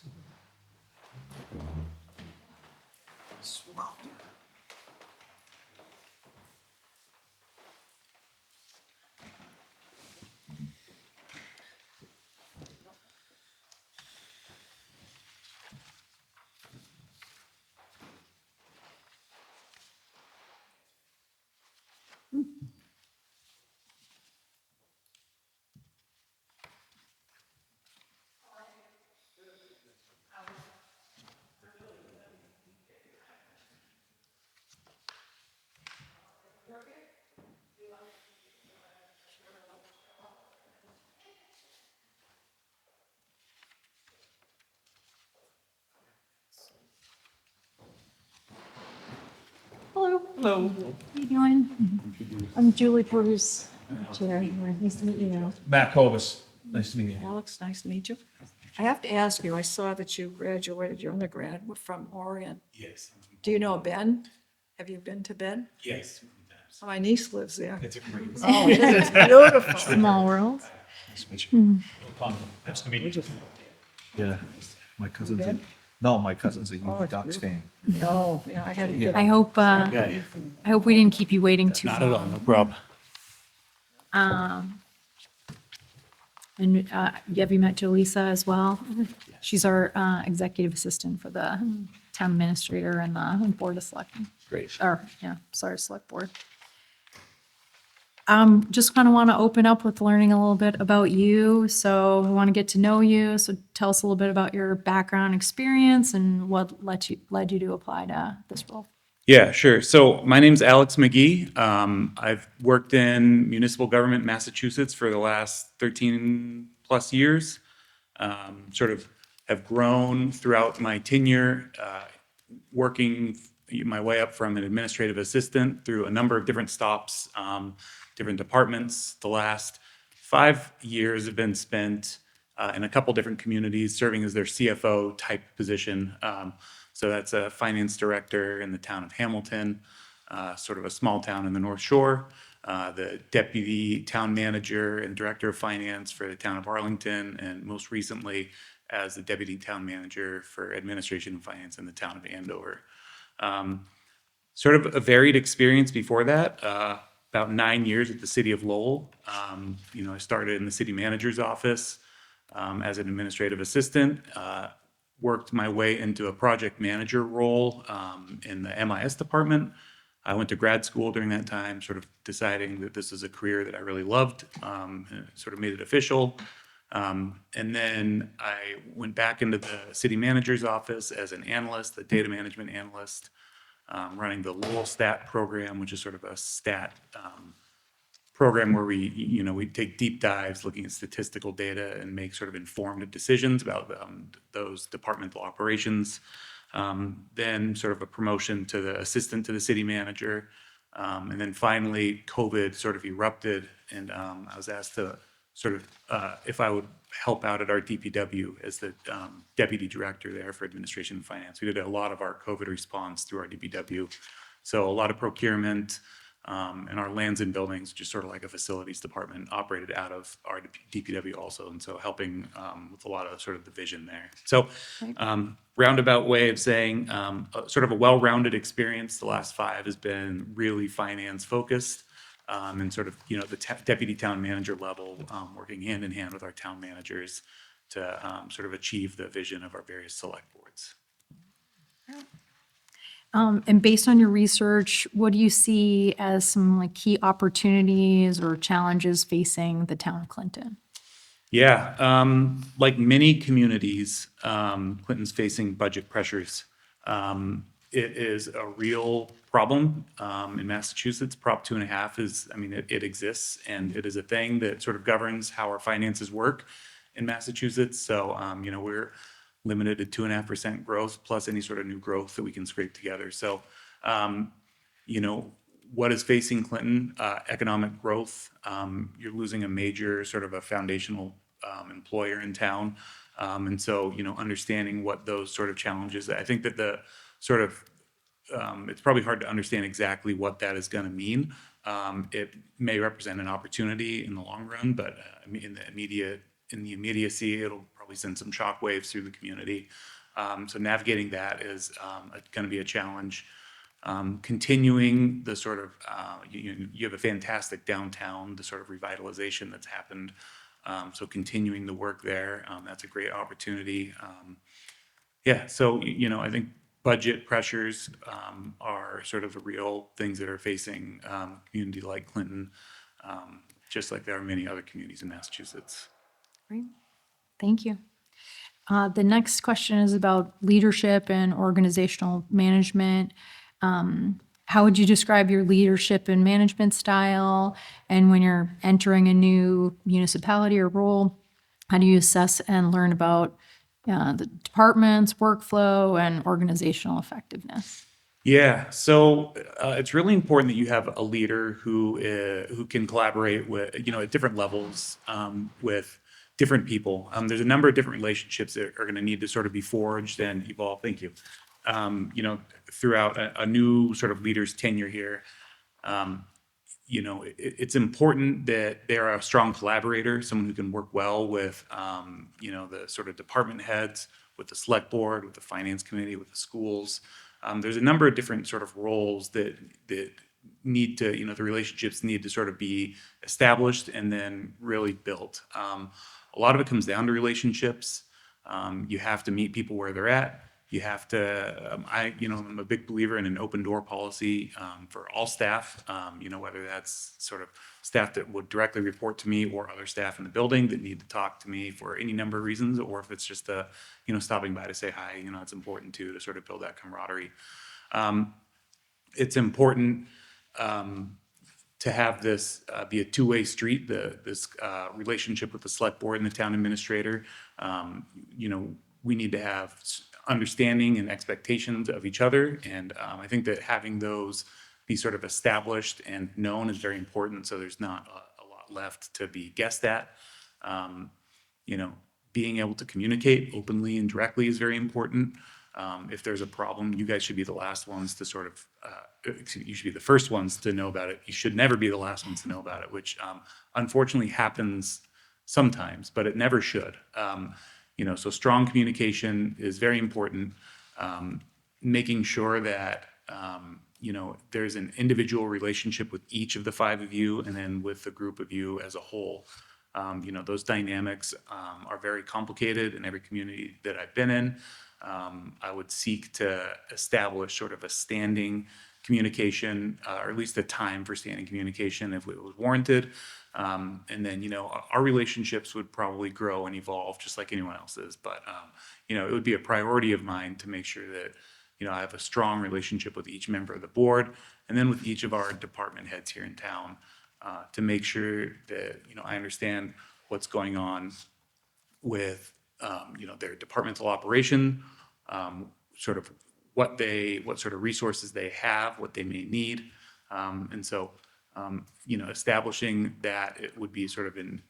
Hello. Hello. How you doing? I'm Julie Bruce. Chair. Nice to meet you. Matt Kovas, nice to meet you. Alex, nice to meet you. I have to ask you, I saw that you graduated your undergrad from Oregon. Yes. Do you know Ben? Have you been to Ben? Yes. Oh, my niece lives there. It's a great. Oh, it is beautiful. Small world. Nice to meet you. Yeah, my cousin's a, no, my cousin's a huge Ducks fan. Oh, yeah, I had a good. I hope we didn't keep you waiting too Not at all, long. no problem. And have you met Jaleesa as well? She's our executive assistant for the town administrator and the board of selectmen. Great. Or, yeah, sorry, select board. Just kind of want to open up with learning a little bit about you. So we want to get to know you. So tell us a little bit about your background experience and what led you to apply to this role. Yeah, sure. So my name's Alex McGee. I've worked in municipal government in Massachusetts for the last 13 plus years. Sort of have grown throughout my tenure, working my way up from an administrative assistant through a number of different stops, different departments. The last 5 years have been spent in a couple different communities, serving as their CFO type position. So that's a finance director in the town of Hamilton, sort of a small town in the North Shore. The deputy town manager and director of finance for the town of Arlington, and most recently as the deputy town manager for administration and finance in the town of Andover. Sort of a varied experience before that. About 9 years at the city of Lowell. I started in the city manager's office as an administrative assistant. Worked my way into a project manager role in the MIS department. I went to grad school during that time, sort of deciding that this is a career that I really loved, and sort of made it official. And then I went back into the city manager's office as an analyst, a data management analyst, running the Lowell Stat program, which is sort of a stat program where we take deep dives looking at statistical data and make sort of informed decisions about those departmental operations. Then sort of a promotion to the assistant to the city manager. And then finally, COVID sort of erupted, and I was asked to sort of, if I would help out at our DPW as the deputy director there for administration and finance. We did a lot of our COVID response through our DPW. So a lot of procurement, and our lands and buildings, just sort of like a facilities department, operated out of our DPW also. And so helping with a lot of sort of the vision there. So roundabout way of saying sort of a well-rounded experience. The last 5 has been really finance focused. And sort of, the deputy town manager level, working hand in hand with our town managers to sort of achieve the vision of our various select boards. And based on your research, what do you see as some like key opportunities or challenges facing the town of Clinton? Yeah, like many communities, Clinton's facing budget pressures. It is a real problem in Massachusetts. Prop 2.5 is, I mean, it exists and it is a thing that sort of governs how our finances work in Massachusetts. So, we're limited to 2.5% growth plus any sort of new growth that we can scrape together. So, what is facing Clinton? Economic growth. You're losing a major sort of a foundational employer in town. And so, understanding what those sort of challenges, I think that the sort of, it's probably hard to understand exactly what that is going to mean. It may represent an opportunity in the long run, but in the immediacy, it'll probably send some shockwaves through the community. So navigating that is going to be a challenge. Continuing the sort of, you have a fantastic downtown, the sort of revitalization that's happened. So continuing the work there, that's a great opportunity. So, I think budget pressures are sort of the real things that are facing a community like Clinton, just like there are many other communities in Massachusetts. Great. Thank you. The next question is about leadership and organizational management. How would you describe your leadership and management style? And when you're entering a new municipality or role, how do you assess and learn about the department's workflow and organizational effectiveness? Yeah, so it's really important that you have a leader who can collaborate with, at different levels with different people. There's a number of different relationships that are going to need to sort of be forged and evolve. Thank you. Throughout a new sort of leader's tenure here. It's important that they're a strong collaborator, someone who can work well with, the sort of department heads, with the select board, with the finance committee, with the schools. There's a number of different sort of roles that need to, the relationships need to sort of be established and then really built. A lot of it comes down to relationships. You have to meet people where they're at. You have to, I'm a big believer in an open door policy for all staff, whether that's sort of staff that would directly report to me or other staff in the building that need to talk to me for any number of reasons, or if it's just stopping by to say hi, it's important too, to sort of build that camaraderie. It's important to have this be a two-way street, this relationship with the select board and the town administrator. We need to have understanding and expectations of each other. And I think that having those be sort of established and known is very important. So there's not a lot left to be guessed at. Being able to communicate openly and directly is very important. If there's a problem, you guys should be the last ones to sort of, you should be the first ones to know about it. You should never be the last ones to know about it, which unfortunately happens sometimes, but it never should. So strong communication is very important. Making sure that, there's an individual relationship with each of the five of you and then with the group of you as a whole. Those dynamics are very complicated in every community that I've been in. I would seek to establish sort of a standing communication, or at least a time for standing communication if it was warranted. And then, our relationships would probably grow and evolve just like anyone else's. But, it would be a priority of mine to make sure that, I have a strong relationship with each member of the board and then with each of our department heads here in town to make sure that, I understand what's going on with, their departmental operation, sort of what sort of resources they have, what they may need. And so, establishing that it would be sort of an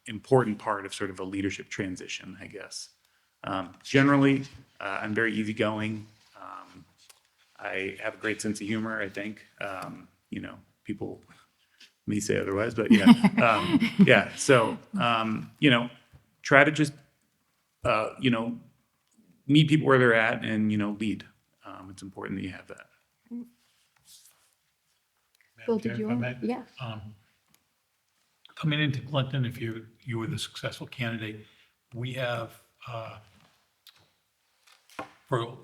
important part of sort of a leadership transition, I guess. Generally, I'm very easygoing. I have a great sense of humor, I think. People may say otherwise, but yeah. Yeah, so, try to just, meet people where they're at and, lead. It's important that you have that. Bill, did you If I want? may, Yeah. Coming into Clinton, if you were the successful candidate, we have for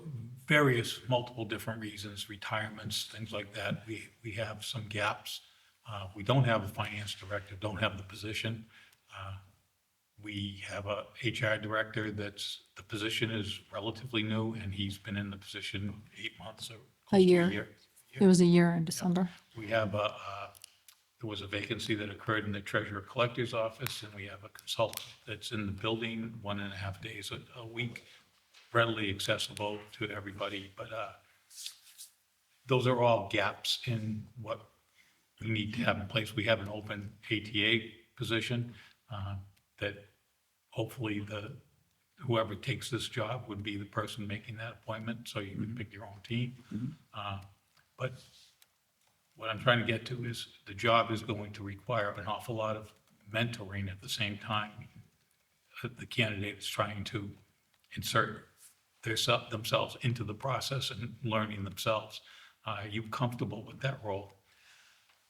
various, multiple different reasons, retirements, things like that, we have some gaps. We don't have a finance director, don't have the position. We have a HR director the position is relatively new, and he's been in the position 8 months or close to year. It was a year in December. We have there was a vacancy that occurred in the treasurer collector's office, and we have a consultant that's in the building 1.5 days a week, readily accessible to everybody, but those are all gaps in what we need to have in place. We have an open ATA position that hopefully whoever takes this job would be the person making that appointment, so you can pick your own team. But what I'm trying to get to is the job is going to require an awful lot of mentoring at the same time. The candidate is trying to insert themselves into the process and learning themselves. Are you comfortable with that role?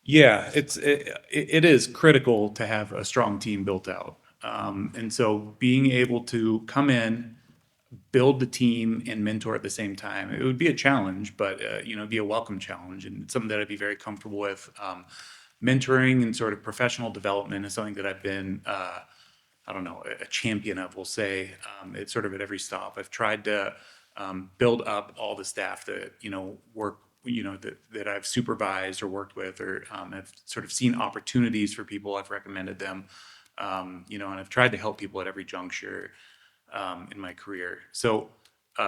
Yeah, it is critical to have a strong team built out. And so being able to come in, build the team and mentor at the same time, it would be a challenge, but, it'd be a welcome challenge and something that I'd be very comfortable with. Mentoring and sort of professional development is something that I've been, a champion of, we'll say. It's sort of at every stop. I've tried to build up all the staff that, work, that I've supervised or worked with, or have sort of seen opportunities for people. I've recommended them, and I've tried to help people at every juncture in my career. So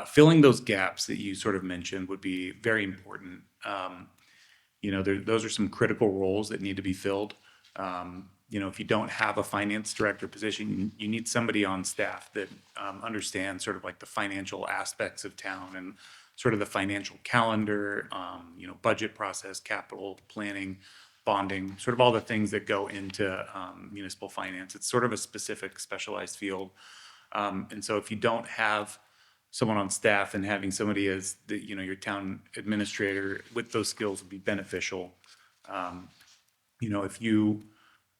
filling those gaps that you sort of mentioned would be very important. Those are some critical roles that need to be filled. If you don't have a finance director position, you need somebody on staff that understands sort of like the financial aspects of town and sort of the financial calendar, budget process, capital planning, bonding, sort of all the things that go into municipal finance. It's sort of a specific specialized field. And so if you don't have someone on staff, and having somebody as your town administrator with those skills would be beneficial. If you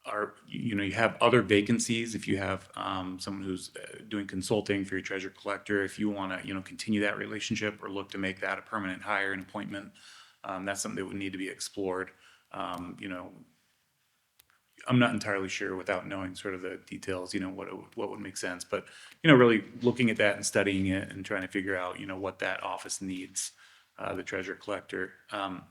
are, you have other vacancies, if you have someone who's doing consulting for your treasurer collector, if you want to, continue that relationship or look to make that a permanent hire and appointment, that's something that would need to be explored. I'm not entirely sure without knowing sort of the details, what would make sense, but, really looking at that and studying it and trying to figure out, what that office needs, the treasurer collector. The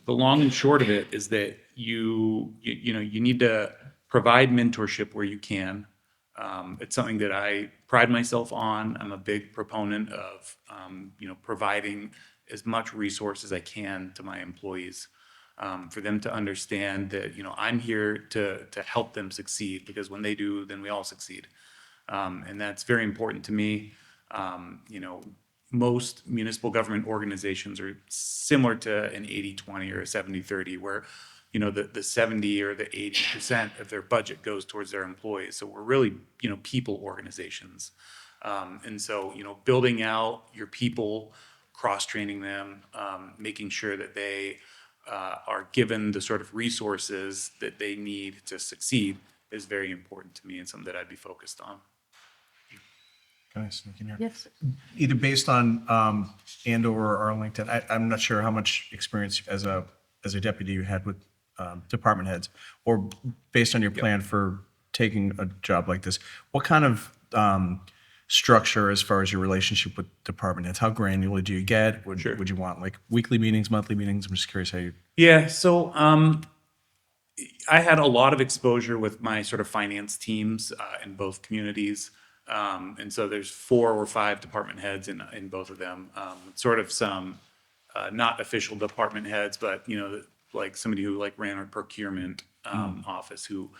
long and short of it is that you need to provide mentorship where you can. It's something that I pride myself on. I'm a big proponent of, providing as much resource as I can to my employees, for them to understand that, I'm here to help them succeed, because when they do, then we all succeed. And that's very important to me. Most municipal government organizations are similar to an 80-20 or a 70-30, where, the 70 or the 80% of their budget goes towards their employees. So we're really, people organizations. And so, building out your people, cross-training them, making sure that they are given the sort of resources that they need to succeed is very important to me, and something that I'd be focused on. Can I sneak in here? Yes. Either based on Andover or Arlington, I'm not sure how much experience as a deputy you had with department heads, or based on your plan for taking a job like this, what kind of structure as far as your relationship with department heads? How granular do you get? Would you want like weekly meetings, monthly meetings? I'm just curious how you. Yeah, so I had a lot of exposure with my sort of finance teams in both communities. And so there's 4 or 5 department heads in both of them. Sort of some not official department heads, but like somebody who like ran our procurement office, who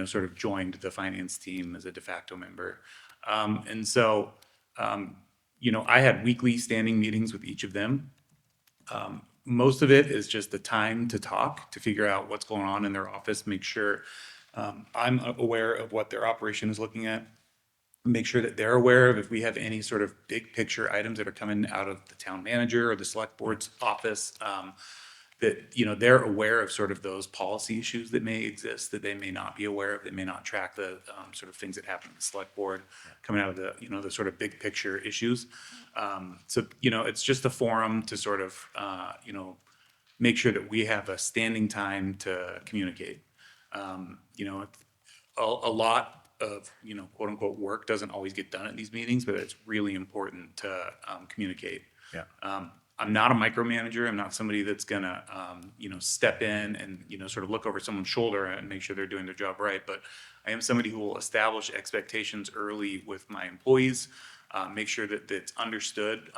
sort of joined the finance team as a de facto member. And so I had weekly standing meetings with each of them. Most of it is just the time to talk, to figure out what's going on in their office, make sure I'm aware of what their operation is looking at, make sure that they're aware of if we have any sort of big picture items that are coming out of the town manager or the select board's office, that, you know, they're aware of sort of those policy issues that may exist, that they may not be aware of, they may not track the sort of things that happen in the select board, coming out of the, you know, the sort of big picture issues. So, you know, it's just a forum to sort of, you know, make sure that we have a standing time to communicate. You know, a lot of, you know, quote unquote, work doesn't always get done at these meetings, but it's really important to communicate. Yeah. I'm not a micromanager. I'm not somebody that's gonna, you know, step in and, you know, sort of look over someone's shoulder and make sure they're doing their job right. But I am somebody who will establish expectations early with my employees, make sure that it's understood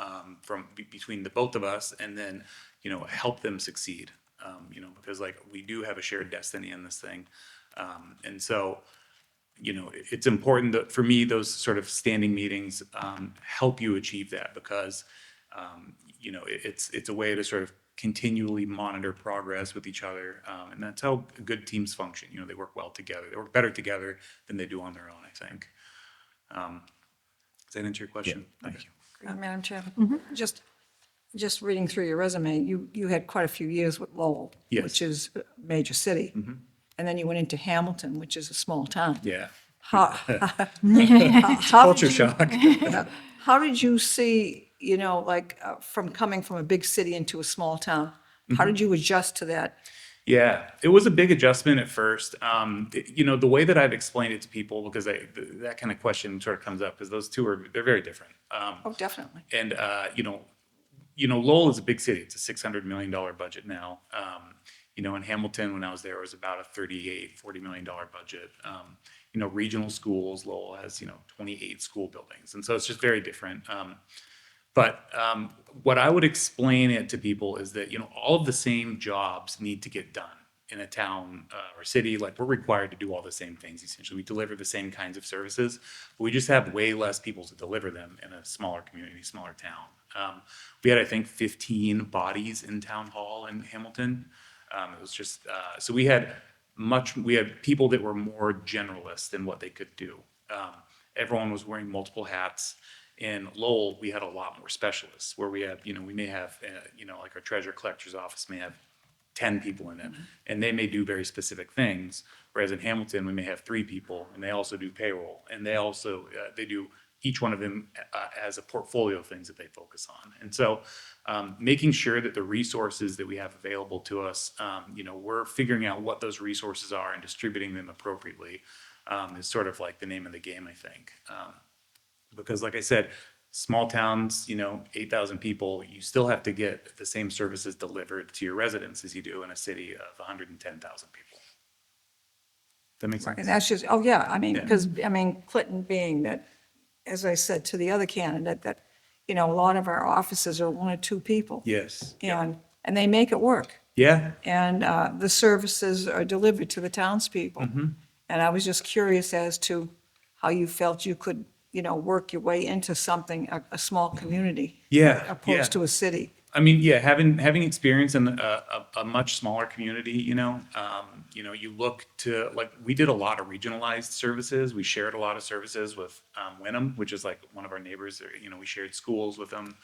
between the both of us, and then, you know, help them succeed. You know, because like we do have a shared destiny in this thing, and so, you know, it's important that for me, those sort of standing meetings help you achieve that, because you know, it's a way to sort of continually monitor progress with each other, and that's how good teams function. You know, they work well together. They work better together than they do on their own, I think. Does that answer your question? Thank you. Madam Chairman, just reading through your resume, you had quite a few years with Lowell, Yes. which is a major city. And then you went into Hamilton, which is a small town. Yeah. How Culture shock. How did you see, you know, like from coming from a big city into a small town? How did you adjust to that? Yeah, it was a big adjustment at first. You know, the way that I've explained it to people, because that kind of question sort of comes up, because those two they're very different. Oh, definitely. And you know, Lowell is a big city. It's a $600 million budget now. You know, in Hamilton, when I was there, it was about a $40 million budget. You know, regional schools, Lowell has, you know, 28 school buildings. And so it's just very different. But what I would explain it to people is that, you know, all of the same jobs need to get done in a town or city. Like, we're required to do all the same things, essentially. We deliver the same kinds of services, but we just have way less people to deliver them in a smaller community, smaller town. We had, I think, 15 bodies in town hall in Hamilton. It was just, so we had people that were more generalists than what they could do. Everyone was wearing multiple hats. In Lowell, we had a lot more specialists, where we have, you know, we may have, you know, like our treasurer collector's office may have 10 people in it, and they may do very specific things. Whereas in Hamilton, we may have 3 people, and they also do payroll, and they also, each one of them has a portfolio of things that they focus on. And so making sure that the resources that we have available to us, you know, we're figuring out what those resources are and distributing them appropriately is sort of like the name of the game, I think. Because like I said, small towns, you know, 8,000 people, you still have to get the same services delivered to your residents as you do in a city of 110,000 people. That makes sense? And that's just, oh, yeah, I mean, Yeah. because, I mean, Clinton being that, as I said to the other candidate, that, you know, a lot of our offices are 1 or 2 people. Yes. And they make it work. Yeah. And the services are delivered to the townspeople. And I was just curious as to how you felt you could, you know, work your way into something, a small community. Yeah, Opposed yeah. to a city. I mean, yeah, having experience in a much smaller community, you know, you look to, like, we did a lot of regionalized services. We shared a lot of services with Wynnum, which is like one of our neighbors. You know, we shared schools with them.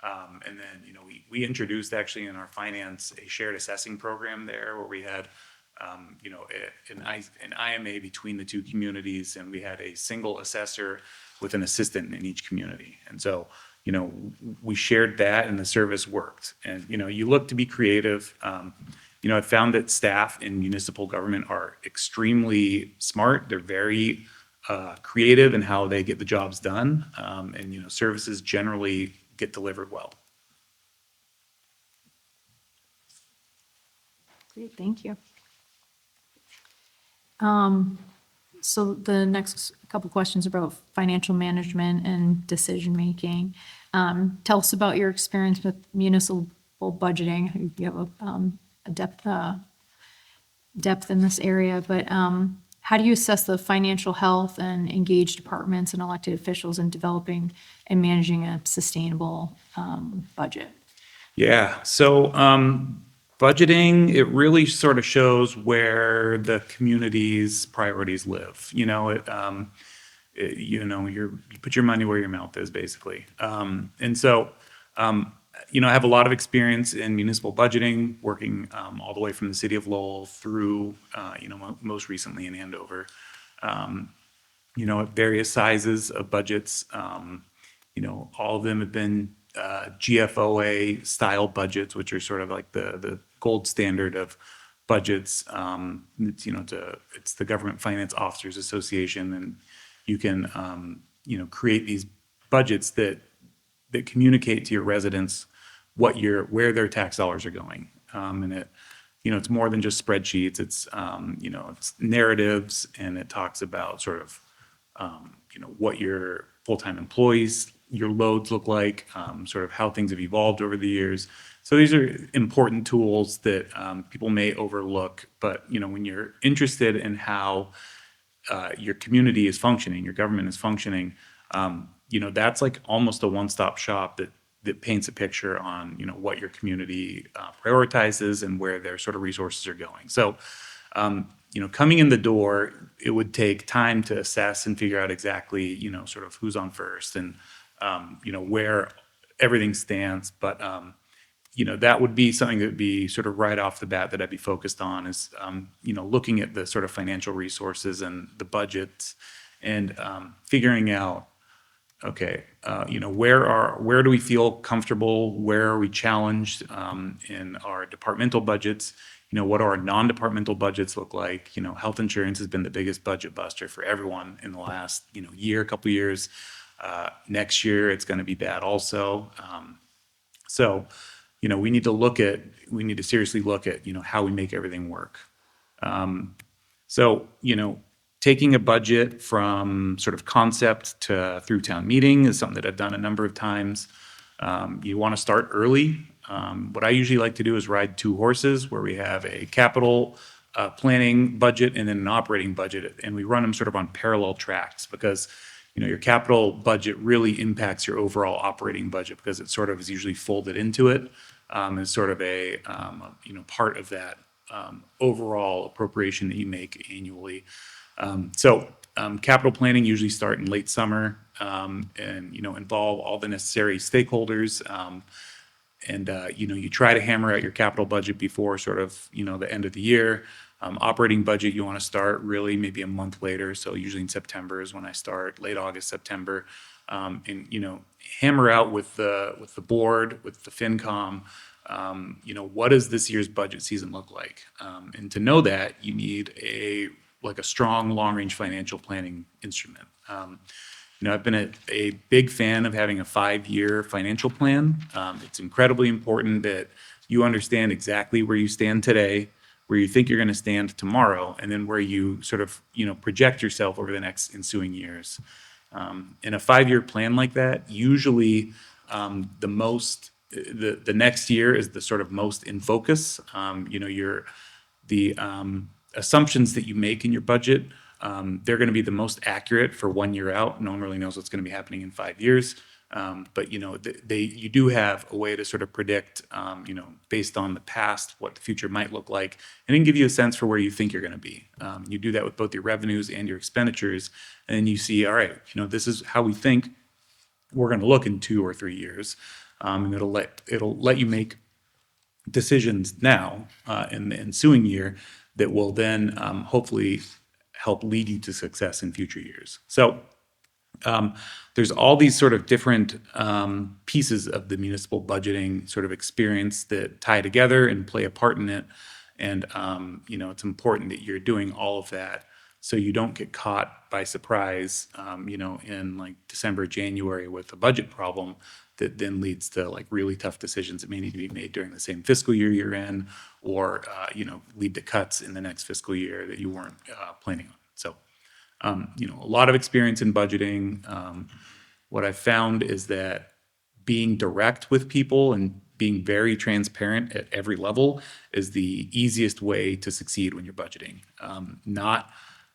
And then, you know, we introduced actually in our finance a shared assessing program there, where we had, you know, an IMA between the 2 communities, and we had a single assessor with an assistant in each community. And so, you know, we shared that, and the service worked. And, you know, you look to be creative. You know, I've found that staff in municipal government are extremely smart. They're very creative in how they get the jobs done. And, you know, services generally get delivered well. Great, thank you. So the next couple questions about financial management and decision-making. Tell us about your experience with municipal budgeting. You have a depth in this area, but how do you assess the financial health and engage departments and elected officials in developing and managing a sustainable budget? Yeah, so budgeting, it really sort of shows where the community's priorities live. You know, you know, you put your money where your mouth is, basically. And so I have a lot of experience in municipal budgeting, working all the way from the city of Lowell through, most recently in Andover. At various sizes of budgets. All of them have been GFOA style budgets, which are sort of like the gold standard of budgets. It's the Government Finance Officers Association, and you can, create these budgets that communicate to your residents where their tax dollars are going. And it's more than just spreadsheets. It's narratives, and it talks about sort of, what your full-time employees, your loads look like, sort of how things have evolved over the years. So these are important tools that people may overlook, but when you're interested in how your community is functioning, your government is functioning, that's like almost a one-stop shop that paints a picture on what your community prioritizes and where their sort of resources are going. So coming in the door, it would take time to assess and figure out exactly, sort of who's on first and, where everything stands. But, that would be something that would be sort of right off the bat that I'd be focused on is, looking at the sort of financial resources and the budgets and figuring out, okay, where do we feel comfortable? Where are we challenged in our departmental budgets? What do our non-departmental budgets look like? Health insurance has been the biggest budget buster for everyone in the last, couple years. Next year, it's going to be bad also. So, we need to seriously look at, how we make everything work. So, taking a budget from sort of concept to through town meeting is something that I've done a number of times. You want to start early. What I usually like to do is ride two horses where we have a capital planning budget and then an operating budget, and we run them sort of on parallel tracks because your capital budget really impacts your overall operating budget because it sort of is usually folded into it as sort of a part of that overall appropriation that you make annually. So capital planning usually start in late summer and involve all the necessary stakeholders. You try to hammer out your capital budget before sort of the end of the year. Operating budget you want to start really maybe a month later. So usually in September is when I start, late August, September, and hammer out with the board, with the FinCom. What does this year's budget season look like? And to know that, you need a strong long-range financial planning instrument. I've been a big fan of having a 5-year financial plan. It's incredibly important that you understand exactly where you stand today, where you think you're going to stand tomorrow, and then where you sort of, project yourself over the next ensuing years. In a 5-year plan like that, usually the next year is the sort of most in focus. The assumptions that you make in your budget, they're going to be the most accurate for 1 year out. No one really knows what's going to be happening in 5 years. But you do have a way to sort of predict, based on the past, what the future might look like, and then give you a sense for where you think you're going to be. You do that with both your revenues and your expenditures, and then you see, all right, this is how we think we're going to look in 2 or 3 years, and it'll let you make decisions now in the ensuing year that will then hopefully help lead you to success in future years. So there's all these sort of different pieces of the municipal budgeting sort of experience that tie together and play a part in it. And, it's important that you're doing all of that so you don't get caught by surprise, in like December, January with a budget problem that then leads to like really tough decisions that may need to be made during the same fiscal year you're in, or, lead to cuts in the next fiscal year that you weren't planning on. So, a lot of experience in budgeting. What I've found is that being direct with people and being very transparent at every level is the easiest way to succeed when you're budgeting.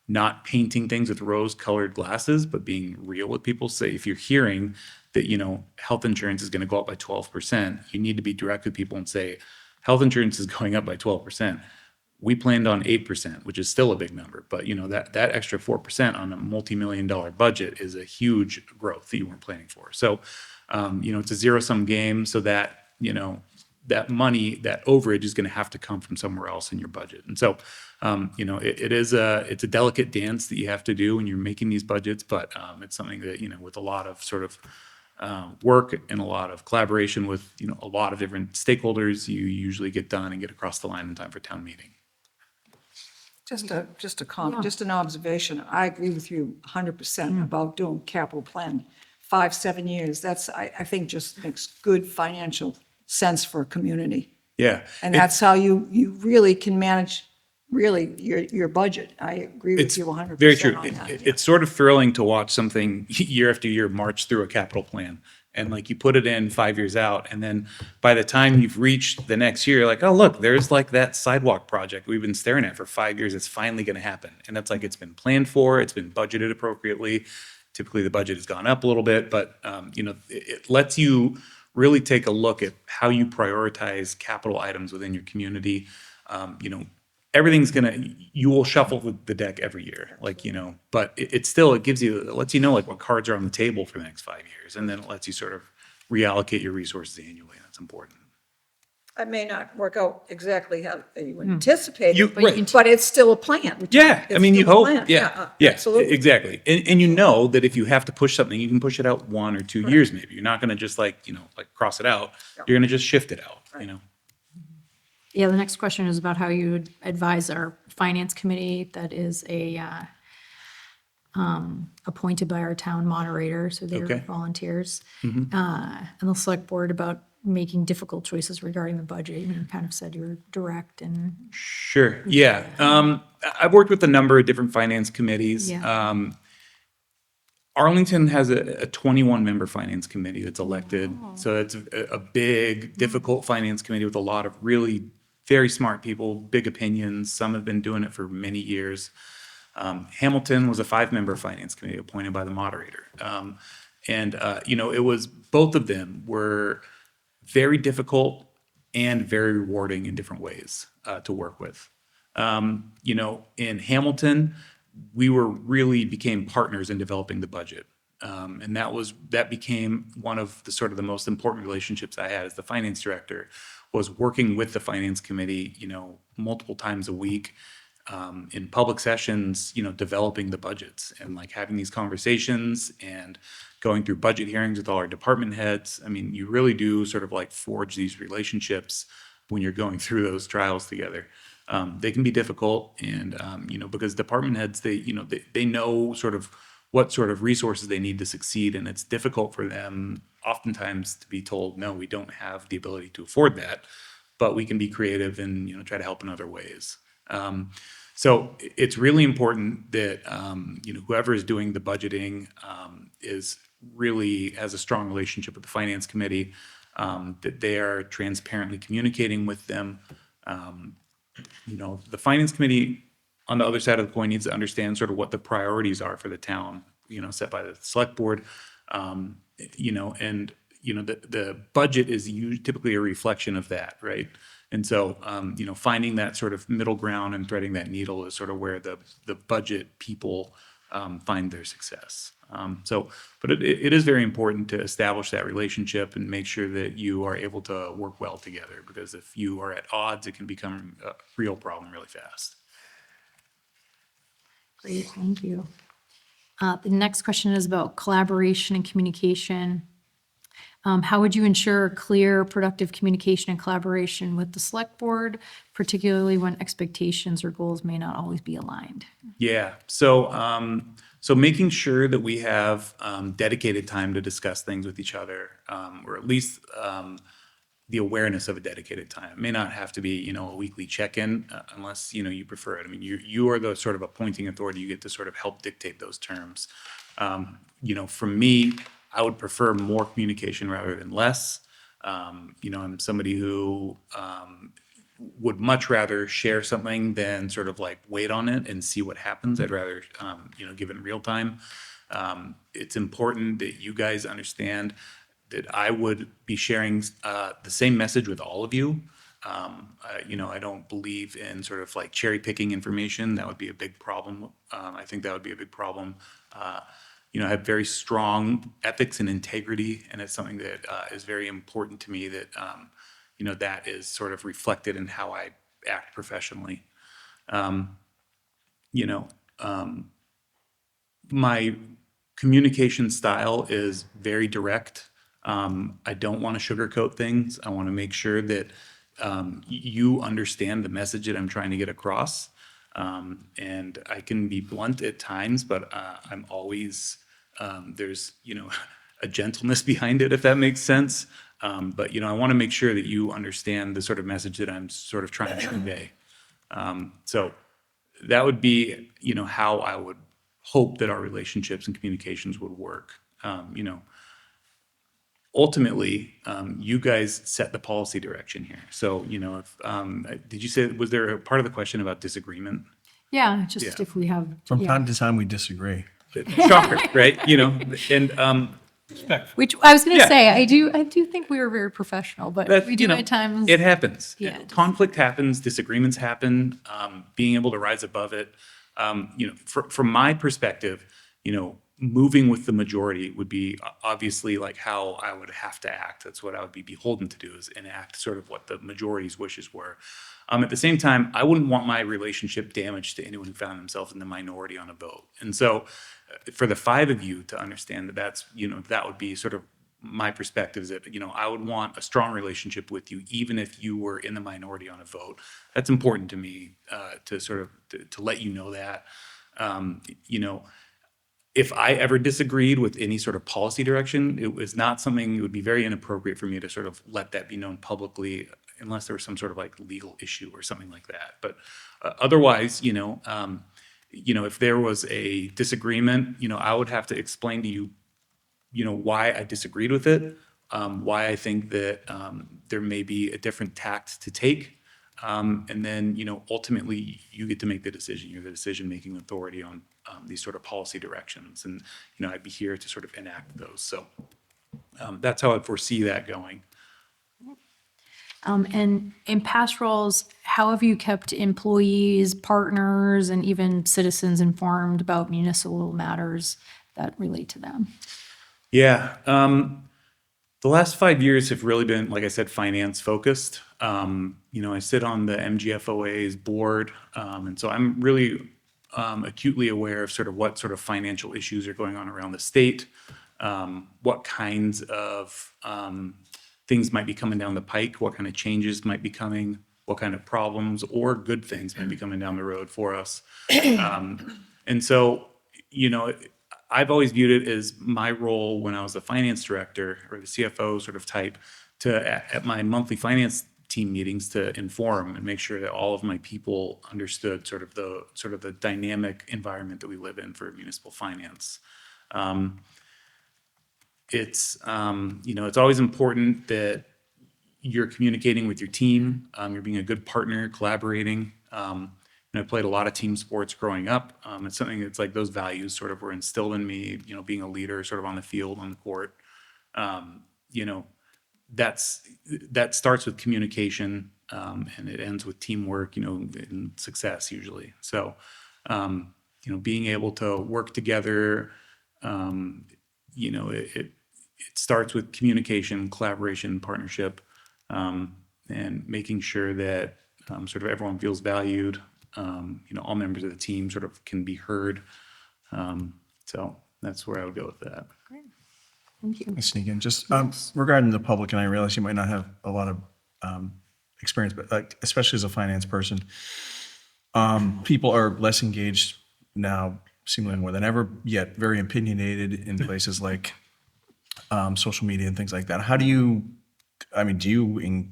Not painting things with rose-colored glasses, but being real with people. Say if you're hearing that, health insurance is going to go up by 12%, you need to be direct with people and say, health insurance is going up by 12%. We planned on 8%, which is still a big number, but that extra 4% on a multi-million-dollar budget is a huge growth that you weren't planning for. So, it's a zero-sum game, so that you know, that money, that overage is going to have to come from somewhere else in your budget. And so, you know, it's a delicate dance that you have to do when you're making these budgets, but it's something that, you know, with a lot of sort of work and a lot of collaboration with, you know, a lot of different stakeholders, you usually get done and get across the line in time for town meeting. Just a comment, just an observation. I agree with you 100% about doing capital plan. 5-7 years, that's, I think just makes good financial sense for a community. Yeah. And that's how you really can manage really your budget. I agree with It's you 100% very true. on that. It's sort of thrilling to watch something year after year march through a capital plan. And like you put it in 5 years out, and then by the time you've reached the next year, you're like, oh, look, there's like that sidewalk project we've been staring at for 5 years. It's finally going to happen. And that's like, it's been planned for, it's been budgeted appropriately. Typically the budget has gone up a little bit, but you know, it lets you really take a look at how you prioritize capital items within your community. You know, everything's you will shuffle the deck every year, like, you know, but it gives you, it lets you know like what cards are on the table for the next 5 years. And then it lets you sort of reallocate your resources annually. That's important. It may not work out exactly how you anticipated, You- right. but it's still a plan. Yeah, I It's mean, you still a hope, plan. yeah, Absolutely. exactly. And you know that if you have to push something, you can push it out 1 or 2 years maybe. You're not gonna just like, you know, like cross it out. You're gonna just shift it out, you know? Yeah, the next question is about how you would advise our finance committee that is appointed by our town moderator, so they're Okay. volunteers. And the select board about making difficult choices regarding the budget. You kind of said you were direct and, Sure, yeah. I've worked with a number of different finance committees. yeah. Arlington has a 21-member finance committee that's elected. So it's a big, difficult finance committee with a lot of really very smart people, big opinions. Some have been doing it for many years. Hamilton was a 5-member finance committee appointed by the moderator. You know, it was, both of them were very difficult and very rewarding in different ways to work with. You know, in Hamilton, we really became partners in developing the budget. And that became one of the sort of the most important relationships I had as the finance director, was working with the finance committee, you know, multiple times a week, in public sessions, you know, developing the budgets and like having these conversations and going through budget hearings with all our department heads. I mean, you really do sort of like forge these relationships when you're going through those trials together. They can be difficult, and you know, because department heads, they know sort of what sort of resources they need to succeed, and it's difficult for them oftentimes to be told, no, we don't have the ability to afford that, but we can be creative and, you know, try to help in other ways. So it's really important that you know, whoever is doing the budgeting has a strong relationship with the finance committee, that they are transparently communicating with them. You know, the finance committee on the other side of the coin needs to understand sort of what the priorities are for the town, you know, set by the select board. You know, and you know, the budget is typically a reflection of that, right? And so, you know, finding that sort of middle ground and threading that needle is sort of where the budget people find their success. But it is very important to establish that relationship and make sure that you are able to work well together, because if you are at odds, it can become a real problem really fast. Great, thank you. The next question is about collaboration and communication. How would you ensure clear, productive communication and collaboration with the select board, particularly when expectations or goals may not always be aligned? Yeah, so making sure that we have dedicated time to discuss things with each other, or at least the awareness of a dedicated time. It may not have to be, you know, a weekly check-in, unless, you know, you prefer it. I mean, you are the sort of appointing authority. You get to sort of help dictate those terms. You know, for me, I would prefer more communication rather than less. You know, I'm somebody who would much rather share something than sort of like wait on it and see what happens. I'd rather, you know, give it in real time. It's important that you guys understand that I would be sharing the same message with all of you. You know, I don't believe in sort of like cherry picking information. That would be a big problem. I think that would be a big problem. I have very strong ethics and integrity, and it's something that is very important to me that, that is sort of reflected in how I act professionally. You know, my communication style is very direct. I don't want to sugarcoat things. I want to make sure that you understand the message that I'm trying to get across. And I can be blunt at times, but I'm always, there's, a gentleness behind it, if that makes sense. But, I want to make sure that you understand the sort of message that I'm sort of trying to convey. So that would be, how I would hope that our relationships and communications would work. Ultimately, you guys set the policy direction here. So, if, did you say, was there a part of the question about disagreement? Yeah, just Yeah. if we have. From yeah. time to time, we disagree. Shocker, right? And Which I was going to Yeah. say, I do think we were very professional, but that, we do at times. it happens. Yeah. Conflict happens, disagreements happen, being able to rise above it. From my perspective, moving with the majority would be obviously like how I would have to act. That's what I would be beholden to do, is enact sort of what the majority's wishes were. At the same time, I wouldn't want my relationship damaged to anyone who found themselves in the minority on a vote. And so for the five of you to understand that that's, that would be sort of my perspective, is that, I would want a strong relationship with you, even if you were in the minority on a vote. That's important to me, to sort of, to let you know that. If I ever disagreed with any sort of policy direction, it was not something, it would be very inappropriate for me to sort of let that be known publicly, unless there was some sort of like legal issue or something like that. But otherwise, if there was a disagreement, I would have to explain to you, why I disagreed with it, why I think that there may be a different tact to take. And then, ultimately you get to make the decision. You're the decision-making authority on these sort of policy directions. And, I'd be here to sort of enact those. So that's how I foresee that going. And in past roles, how have you kept employees, partners, and even citizens informed about municipal matters that relate to them? Yeah. The last 5 years have really been, like I said, finance focused. I sit on the MGFOA's board. And so I'm really acutely aware of sort of what sort of financial issues are going on around the state, what kinds of things might be coming down the pike, what kind of changes might be coming, what kind of problems or good things might be coming down the road for us. And so, I've always viewed it as my role when I was the finance director or the CFO sort of type at my monthly finance team meetings to inform and make sure that all of my people understood sort of the dynamic environment that we live in for municipal finance. It's always important that you're communicating with your team. You're being a good partner, collaborating. I played a lot of team sports growing up. It's something that's like those values sort of were instilled in me, being a leader sort of on the field, on the court. That starts with communication, and it ends with teamwork, and success usually. So, being able to work together, it starts with communication, collaboration, partnership, and making sure that sort of everyone feels valued. All members of the team sort of can be heard. So that's where I would go with that. Thank you. I sneak in, just regarding the public, and I realize you might not have a lot of experience, but like, especially as a finance person, people are less engaged now, seemingly more than ever, yet very opinionated in places like social media and things like that. How do you, do you engage?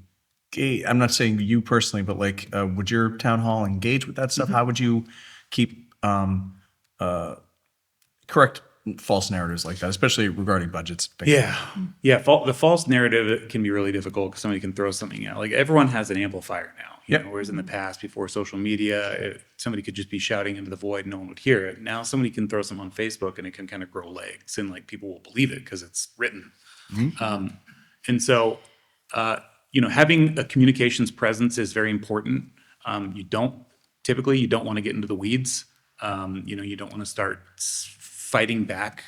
I'm not saying you personally, but like, would your town hall engage with that stuff? How would you keep correct false narratives like that, especially regarding budgets? Yeah. The false narrative can be really difficult because somebody can throw something out. Like everyone has an amplifier now. Whereas in the past, before social media, somebody could just be shouting into the void, no one would hear it. Now somebody can throw something on Facebook and it can kind of grow legs, and like people will believe it because it's written. And so, having a communications presence is very important. You don't want to get into the weeds. You don't want to start fighting back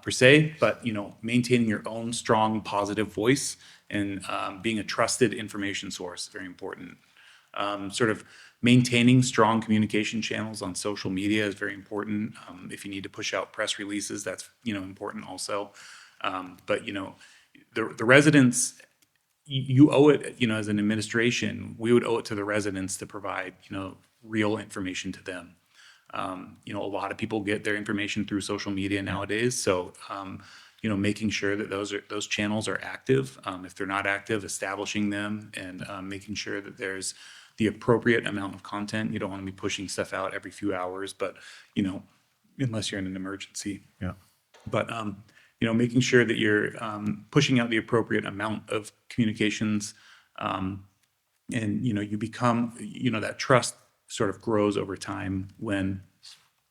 per se, but, maintaining your own strong, positive voice and being a trusted information source is very important. Sort of maintaining strong communication channels on social media is very important. If you need to push out press releases, that's, important also. But, the residents, you owe it, as an administration, we would owe it to the residents to provide, real information to them. A lot of people get their information through social media nowadays, so, making sure that those channels are active. If they're not active, establishing them and making sure that there's the appropriate amount of content. You don't want to be pushing stuff out every few hours, but, unless you're in an emergency. Yeah. But, making sure that you're pushing out the appropriate amount of communications, and, you become, that trust sort of grows over time when,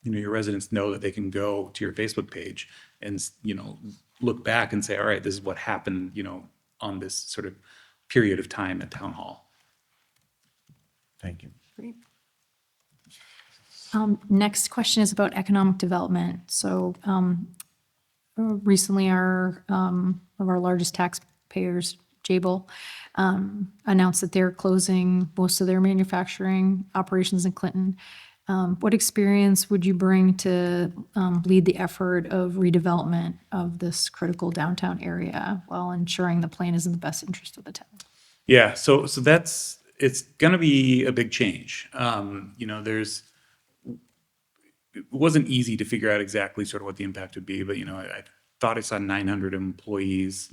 your residents know that they can go to your Facebook page and, look back and say, all right, this is what happened, on this sort of period of time at Town Hall. Thank you. Next question is about economic development. So recently, one of our largest taxpayers, Jabil, announced that they're closing most of their manufacturing operations in Clinton. What experience would you bring to lead the effort of redevelopment of this critical downtown area while ensuring the plan is in the best interest of the town? Yeah, so it's going to be a big change. It wasn't easy to figure out exactly sort of what the impact would be, but, I thought I saw 900 employees,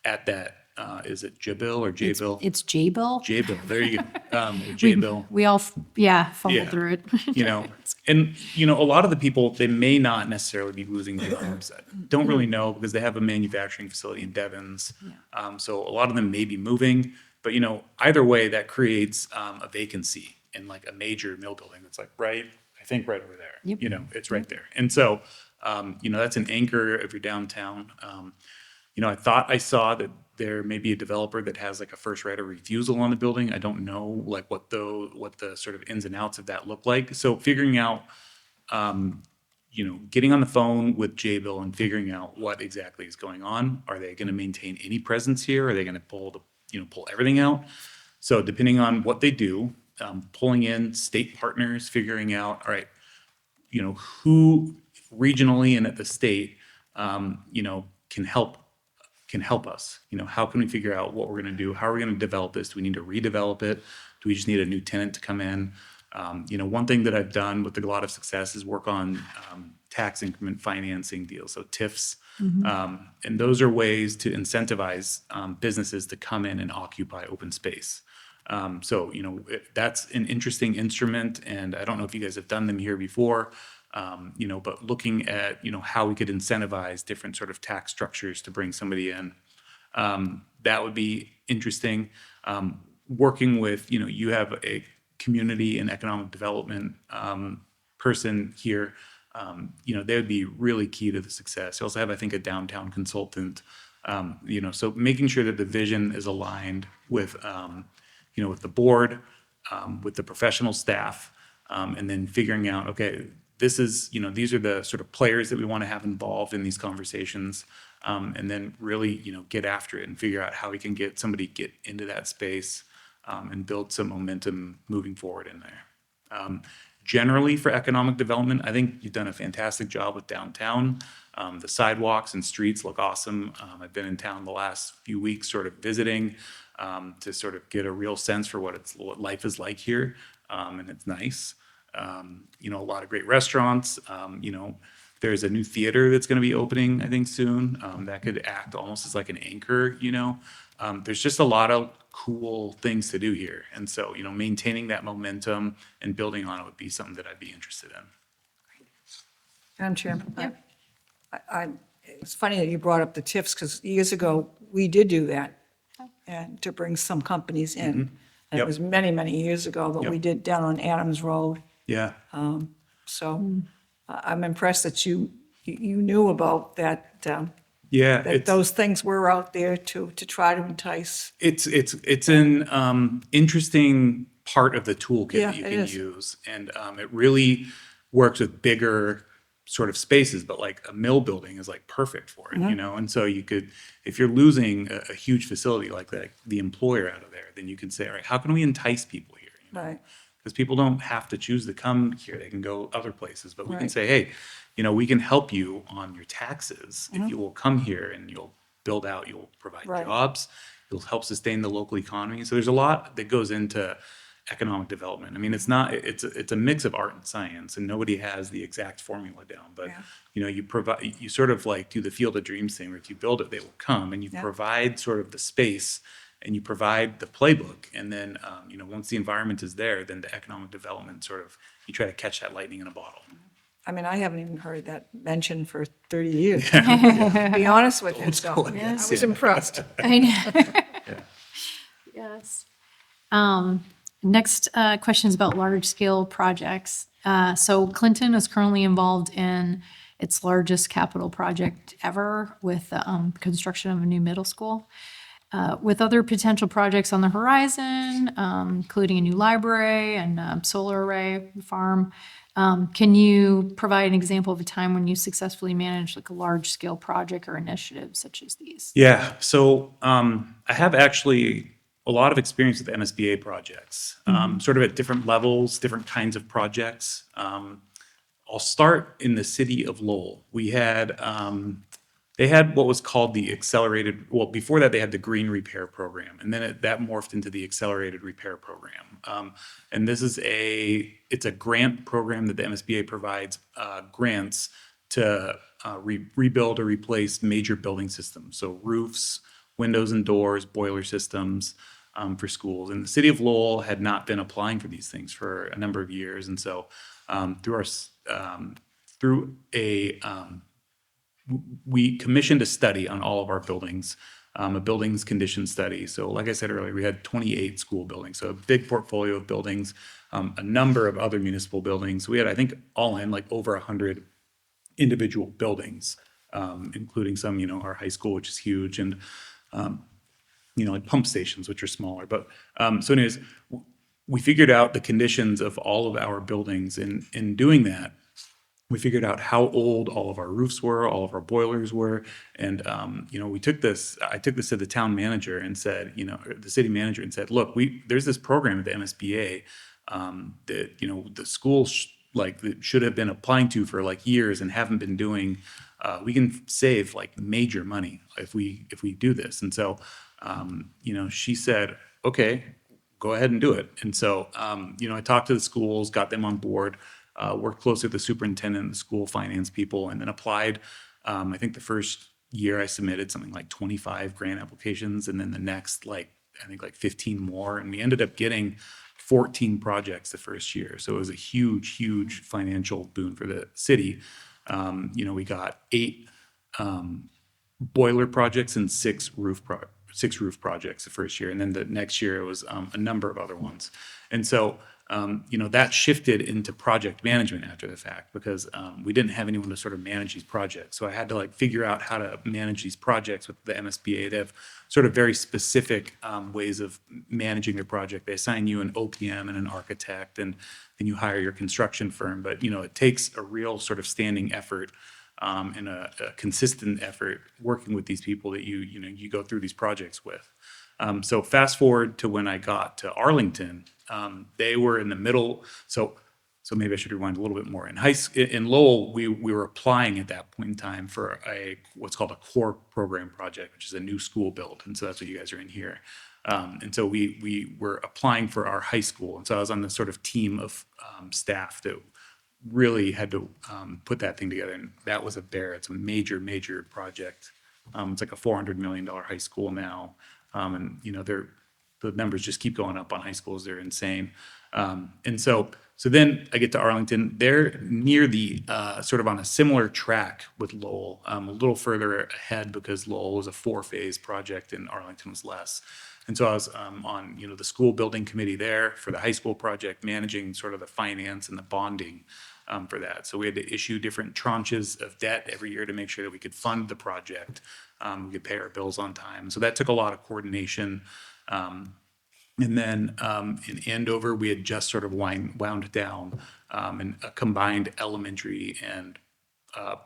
at that, is it Jabil or Jabil? It's Jabil. Jabil, there you go. Jabil. We all, fumbled Yeah. through it. And, a lot of the people, they may not necessarily be losing their jobs. Don't really know because they have a manufacturing facility in Devens. So a lot of them may be moving, but, either way, that creates a vacancy in like a major mill building that's like right over there. Yep. It's right there. And so, that's an anchor of your downtown. I thought I saw that there may be a developer that has like a first right of refusal on the building. I don't know like what the sort of ins and outs of that look like. So figuring out, getting on the phone with Jabil and figuring out what exactly is going on. Are they going to maintain any presence here? Are they going to pull everything out? So depending on what they do, pulling in state partners, figuring out, all right, who regionally and at the state, can help us. How can we figure out what we're going to do? How are we going to develop this? Do we need to redevelop it? Do we just need a new tenant to come in? One thing that I've done with a lot of success is work on tax increment financing deals, so TIFs. And those are ways to incentivize businesses to come in and occupy open space. That's an interesting instrument, and I don't know if you guys have done them here before, but looking at, how we could incentivize different sort of tax structures to bring somebody in, that would be interesting. Working with, you have a community and economic development person here, they would be really key to the success. You also have, I think, a downtown consultant, so making sure that the vision is aligned with, with the board, with the professional staff, and then figuring out, okay, this is, these are the sort of players that we want to have involved in these conversations, and then really, get after it and figure out how we can get into that space and build some momentum moving forward in there. Generally, for economic development, I think you've done a fantastic job with downtown. The sidewalks and streets look awesome. I've been in town the last few weeks sort of visiting to sort of get a real sense for what life is like here, and it's nice. A lot of great restaurants. There's a new theater that's going to be opening, I think, soon. That could act almost as like an anchor. There's just a lot of cool things to do here, and so maintaining that momentum and building on it would be something that I'd be interested in. Madam Chairman, it's funny that you brought up the TIFs, because years ago, we did do that, and to bring some companies in. And it Yep. was many, many years ago, but we Yep. did down on Adams Road. Yeah. So I'm impressed that you knew about that, Yeah. that those things were out there to try to entice. It's an interesting part of the toolkit Yeah, that you it can is. use, and it really works with bigger sort of spaces, but like a mill building is like perfect for it, you know? And so you could, if you're losing a huge facility like that, the employer out of there, then you can say, all right, how can we entice people here? You know? Right. Because people don't have to choose to come here. They can go other places, but we can Right. say, hey, you know, we can help you on your taxes if you will come here and you'll build out, you'll provide Right. jobs, you'll help sustain the local economy. So there's a lot that goes into economic development. I mean, it's not, it's a mix of art and science, and nobody has the exact formula down. But Yeah. you know, you provide, you sort of like do the Field of Dreams thing, where if you build it, they will come, and you Yeah. provide sort of the space, and you provide the playbook, and then you know, once the environment is there, then the economic development sort of, you try to catch that lightning in a bottle. I mean, I haven't even heard that mentioned for 30 years. To be honest with you, so I was impressed. I know. Yes. Next question is about large-scale projects. So Clinton is currently involved in its largest capital project ever with the construction of a new middle school. With other potential projects on the horizon, including a new library and solar array farm, can you provide an example of a time when you successfully managed like a large-scale project or initiative such as these? Yeah, so I have actually a lot of experience with MSBA projects, sort of at different levels, different kinds of projects. I'll start in the city of Lowell. We had, they had what was called the accelerated, well, before that, they had the green repair program, and then that morphed into the accelerated repair program. And this is it's a grant program that the MSBA provides grants to rebuild or replace major building systems. So roofs, windows and doors, boiler systems for schools. And the city of Lowell had not been applying for these things for a number of years. And so we commissioned a study on all of our buildings, a buildings condition study. So like I said earlier, we had 28 school buildings, so a big portfolio of buildings, a number of other municipal buildings. We had, I think, all in like over 100 individual buildings, including some, you know, our high school, which is huge, and, you know, like pump stations, which are smaller. But so anyways, we figured out the conditions of all of our buildings. In doing that, we figured out how old all of our roofs were, all of our boilers were. And, you know, I took this to the town manager and said, you know, the city manager, and said, look, there's this program at the MSBA that, you know, the schools that should have been applying to for like years and haven't been doing. We can save like major money if we do this. And so, you know, she said, okay, go ahead and do it. And so, you know, I talked to the schools, got them on board, worked closely with the superintendent, the school finance people, and then applied. I think the first year I submitted something like 25 grant applications, and then the next, I think 15 more. And we ended up getting 14 projects the first year. So it was a huge, huge financial boon for the city. You know, we got 8 boiler projects and 6 roof projects the first year. And then the next year it was a number of other ones. And so, you know, that shifted into project management after the fact, because we didn't have anyone to sort of manage these projects. So I had to like figure out how to manage these projects with the MSBA. They have sort of very specific ways of managing their project. They assign you an OPM and an architect, and then you hire your construction firm. But, you know, it takes a real sort of standing effort and a consistent effort working with these people that you go through these projects with. So fast forward to when I got to Arlington, they were in the middle. So maybe I should rewind a little bit more. In Lowell, we were applying at that point in time for what's called a core program project, which is a new school build. And so that's what you guys are in here. And so we were applying for our high school. And so I was on the sort of team of staff that really had to put that thing together. And that was it's a major, major project. It's like a $400 million high school now. And, you know, the numbers just keep going up on high schools. They're insane. And so then I get to Arlington. They're near the sort of on a similar track with Lowell, a little further ahead because Lowell was a 4-phase project and Arlington was less. And so I was on, you know, the school building committee there for the high school project, managing sort of the finance and the bonding for that. So we had to issue different tranches of debt every year to make sure that we could fund the project. We could pay our bills on time. So that took a lot of coordination. And then in Andover, we had just sort of wound down in a combined elementary and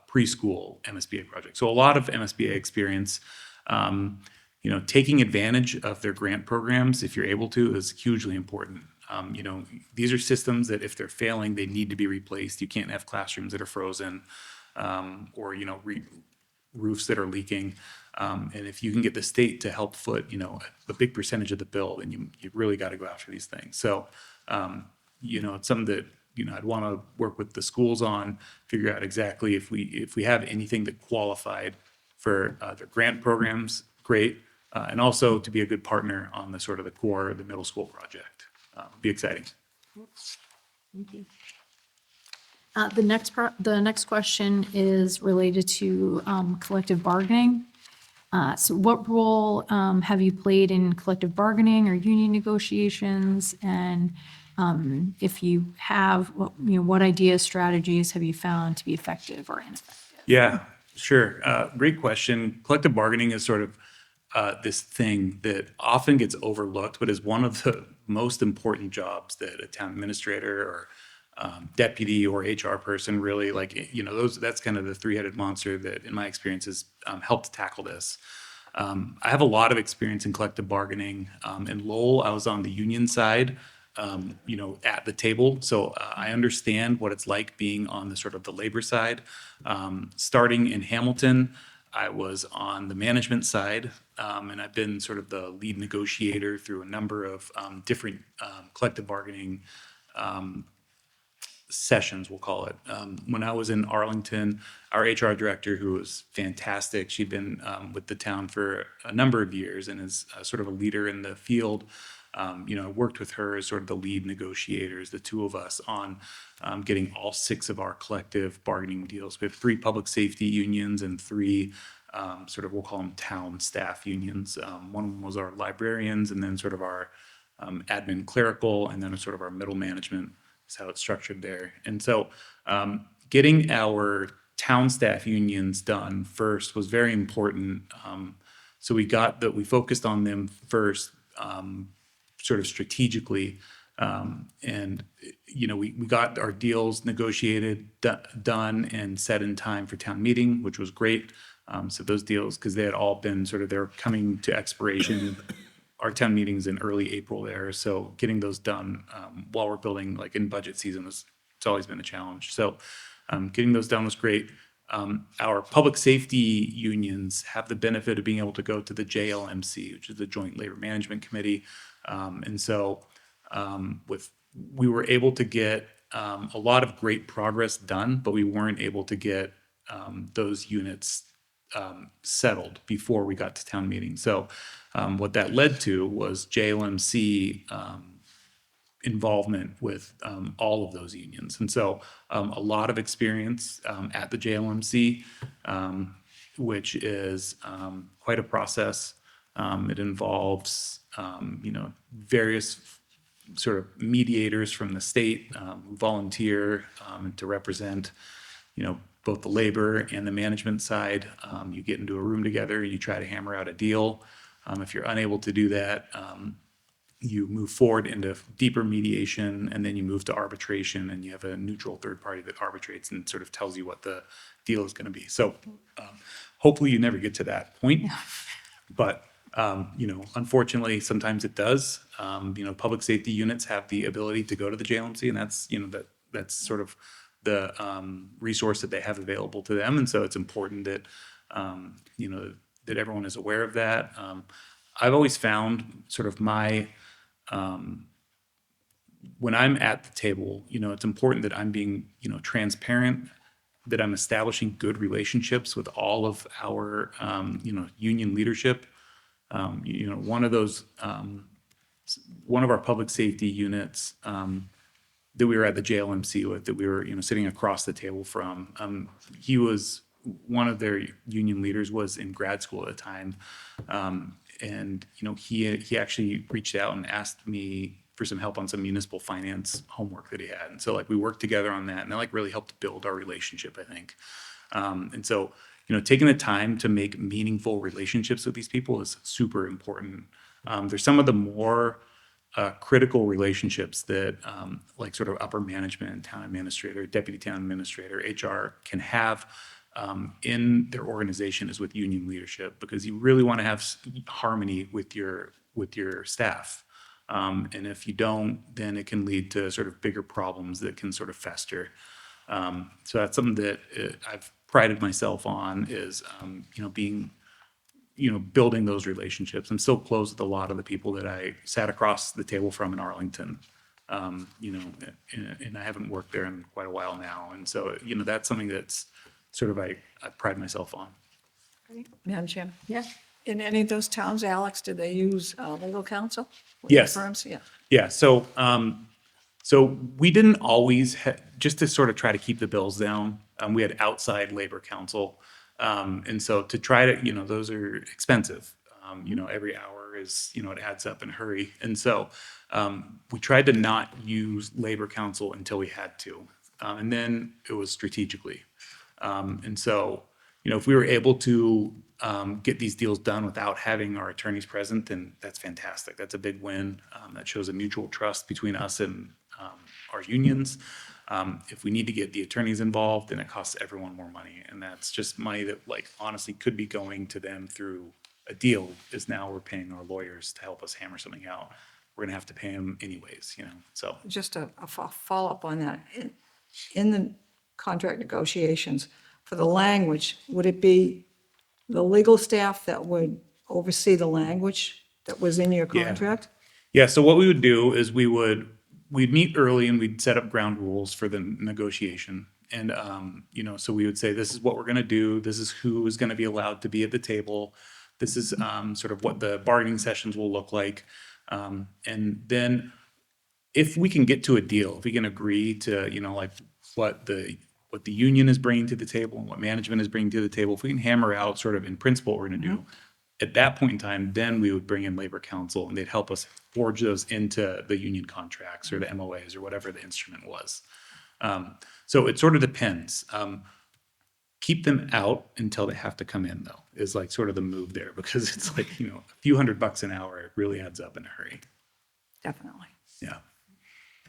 preschool MSBA project. So a lot of MSBA experience. Taking advantage of their grant programs, if you're able to, is hugely important. These are systems that if they're failing, they need to be replaced. You can't have classrooms that are frozen, or roofs that are leaking. And if you can get the state to help foot, a big percentage of the bill, then you really got to go after these things. So, it's something that, I'd want to work with the schools on, figure out exactly if we have anything that qualified for their grant programs, great. And also to be a good partner on the sort of the core of the middle school project. Be exciting. The next question is related to collective bargaining. So what role have you played in collective bargaining or union negotiations? And if you have, what ideas, strategies have you found to be effective or ineffective? Yeah, sure. Great question. Collective bargaining is sort of this thing that often gets overlooked, but is one of the most important jobs that a town administrator or deputy or HR person really that's kind of the three-headed monster that in my experience has helped tackle this. I have a lot of experience in collective bargaining. In Lowell, I was on the union side, at the table. So I understand what it's like being on the sort of the labor side. Starting in Hamilton, I was on the management side, and I've been sort of the lead negotiator through a number of different collective bargaining sessions, we'll call it. When I was in Arlington, our HR director, who was fantastic, she'd been with the town for a number of years and is sort of a leader in the field. I worked with her as sort of the lead negotiators, the two of us, on getting all 6 of our collective bargaining deals. We have 3 public safety unions and 3 sort of, we'll call them town staff unions. One of them was our librarians, and then sort of our admin clerical, and then sort of our middle management is how it's structured there. And so getting our town staff unions done first was very important. So we focused on them first, sort of strategically. And we got our deals negotiated, done, and set in time for town meeting, which was great. So those deals, because they had all been they're coming to expiration. Our town meeting's in early April there. So getting those done while we're building, like in budget season, it's always been a challenge. So getting those done was great. Our public safety unions have the benefit of being able to go to the JLMC, which is the Joint Labor Management Committee. And so we were able to get a lot of great progress done, but we weren't able to get those units settled before we got to town meeting. So what that led to was JLMC involvement with all of those unions. And so a lot of experience at the JLMC, which is quite a process. It involves, various sort of mediators from the state who volunteer to represent, both the labor and the management side. You get into a room together, you try to hammer out a deal. If you're unable to do that, you move forward into deeper mediation, and then you move to arbitration, and you have a neutral third party that arbitrates and sort of tells you what the deal is going to be. So hopefully you never get to that point. But unfortunately, sometimes it does. Public safety units have the ability to go to the JLMC, and that's sort of the resource that they have available to them. And so it's important that, that everyone is aware of that. I've always found sort of when I'm at the table, it's important that I'm being, transparent, that I'm establishing good relationships with all of our, union leadership. One of our public safety units that we were at the JLMC with, that we were, sitting across the table from, he was one of their union leaders, was in grad school at the time. And he actually reached out and asked me for some help on some municipal finance homework that he had. And so we worked together on that, and that really helped build our relationship, I think. And so, taking the time to make meaningful relationships with these people is super important. There's some of the more critical relationships that like sort of upper management, town administrator, deputy town administrator, HR can have in their organization is with union leadership, because you really want to have harmony with your staff. And if you don't, then it can lead to sort of bigger problems that can sort of fester. So that's something that I've prided myself on is, building those relationships. I'm still close with a lot of the people that I sat across the table from in Arlington. And I haven't worked there in quite a while now. And so, that's something that's sort of I pride myself on. Madam Chair? Yeah. In any of those towns, Alex, did they use legal counsel? Yes. Firms, yeah. Yeah, so we didn't always, just to sort of try to keep the bills down, we had outside labor counsel. And so to try to, those are expensive. Every hour is, it adds up in a hurry. And so we tried to not use labor counsel until we had to. And then it was strategically. And so, if we were able to get these deals done without having our attorneys present, then that's fantastic. That's a big win. That shows a mutual trust between us and our unions. If we need to get the attorneys involved, then it costs everyone more money. And that's just money that, honestly could be going to them through a deal, is now we're paying our lawyers to help us hammer something out. We're going to have to pay them anyways, so. Just a follow-up on that. In the contract negotiations, for the language, would it be the legal staff that would oversee the language that was in your Yeah. contract? Yeah, so what we would do is we'd meet early and we'd set up ground rules for the negotiation. And, so we would say, this is what we're going to do. This is who is going to be allowed to be at the table. This is sort of what the bargaining sessions will look like. And then if we can get to a deal, if we can agree to, what the union is bringing to the table and what management is bringing to the table, if we can hammer out sort of in principle what we're going to do, at that point in time, then we would bring in labor counsel and they'd help us forge those into the union contracts or the MOAs or whatever the instrument was. So it sort of depends. Keep them out until they have to come in, though, is sort of the move there, because it's a few $100 an hour, it really adds up in a hurry. Definitely. Yeah.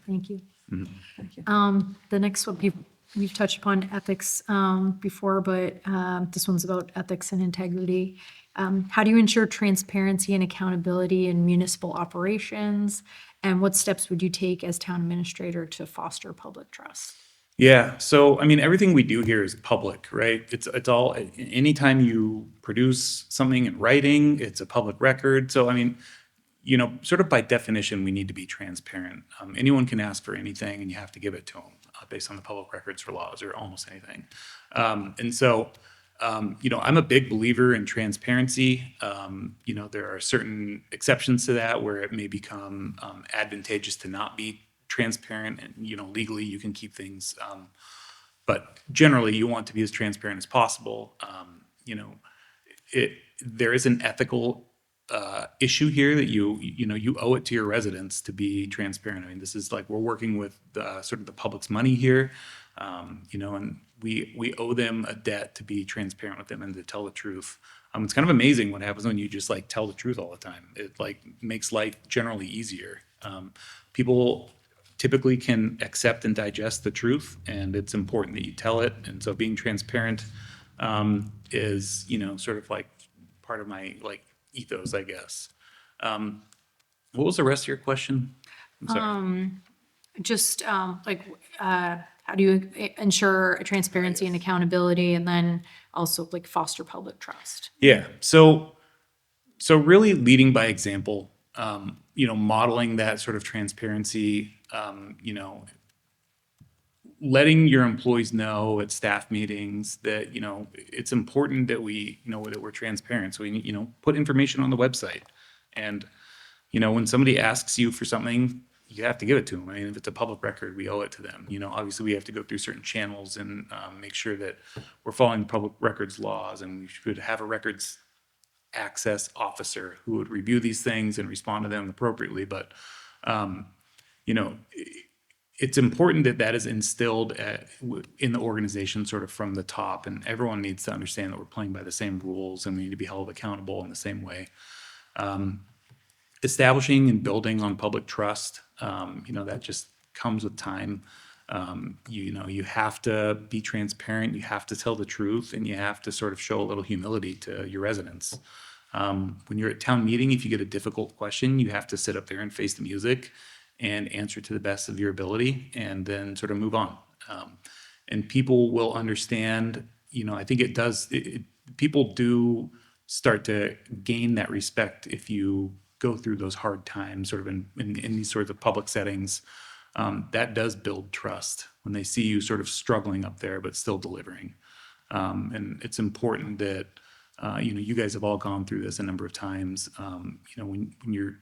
Thank you. Thank you. The next one, we've touched upon ethics before, but this one's about ethics and integrity. How do you ensure transparency and accountability in municipal operations? And what steps would you take as town administrator to foster public trust? Yeah, so everything we do here is public, right? It's all, anytime you produce something in writing, it's a public record. So sort of by definition, we need to be transparent. Anyone can ask for anything and you have to give it to them based on the public records for laws or almost anything. And so, I'm a big believer in transparency. There are certain exceptions to that where it may become advantageous to not be transparent, and legally you can keep things, but generally you want to be as transparent as possible. There is an ethical issue here that you owe it to your residents to be transparent. This is we're working with sort of the public's money here, and we owe them a debt to be transparent with them and to tell the truth. It's kind of amazing what happens when you just tell the truth all the time. It makes life generally easier. People typically can accept and digest the truth, and it's important that you tell it. And so being transparent is, sort of part of my ethos, I guess. What was the rest of your question? I'm sorry. Just how do you ensure transparency and accountability, and then also foster public trust? Yeah. So really leading by example, modeling that sort of transparency, letting your employees know at staff meetings that, it's important that we know that we're transparent. So we, put information on the website. And, when somebody asks you for something, you have to give it to them. If it's a public record, we owe it to them. Obviously we have to go through certain channels and make sure that we're following the public records laws, and we should have a records access officer who would review these things and respond to them appropriately. But, it's important that that is instilled in the organization sort of from the top, and everyone needs to understand that we're playing by the same rules and we need to be held accountable in the same way. establishing and building on public trust, that just comes with time. You have to be transparent, you have to tell the truth, and you have to sort of show a little humility to your residents. When you're at town meeting, if you get a difficult question, you have to sit up there and face the music and answer to the best of your ability and then sort of move on. And people will understand, I think it does, people do start to gain that respect if you go through those hard times sort of in these sorts of public settings. That does build trust when they see you sort of struggling up there, but still delivering. And it's important that, you guys have all gone through this a number of times. When you're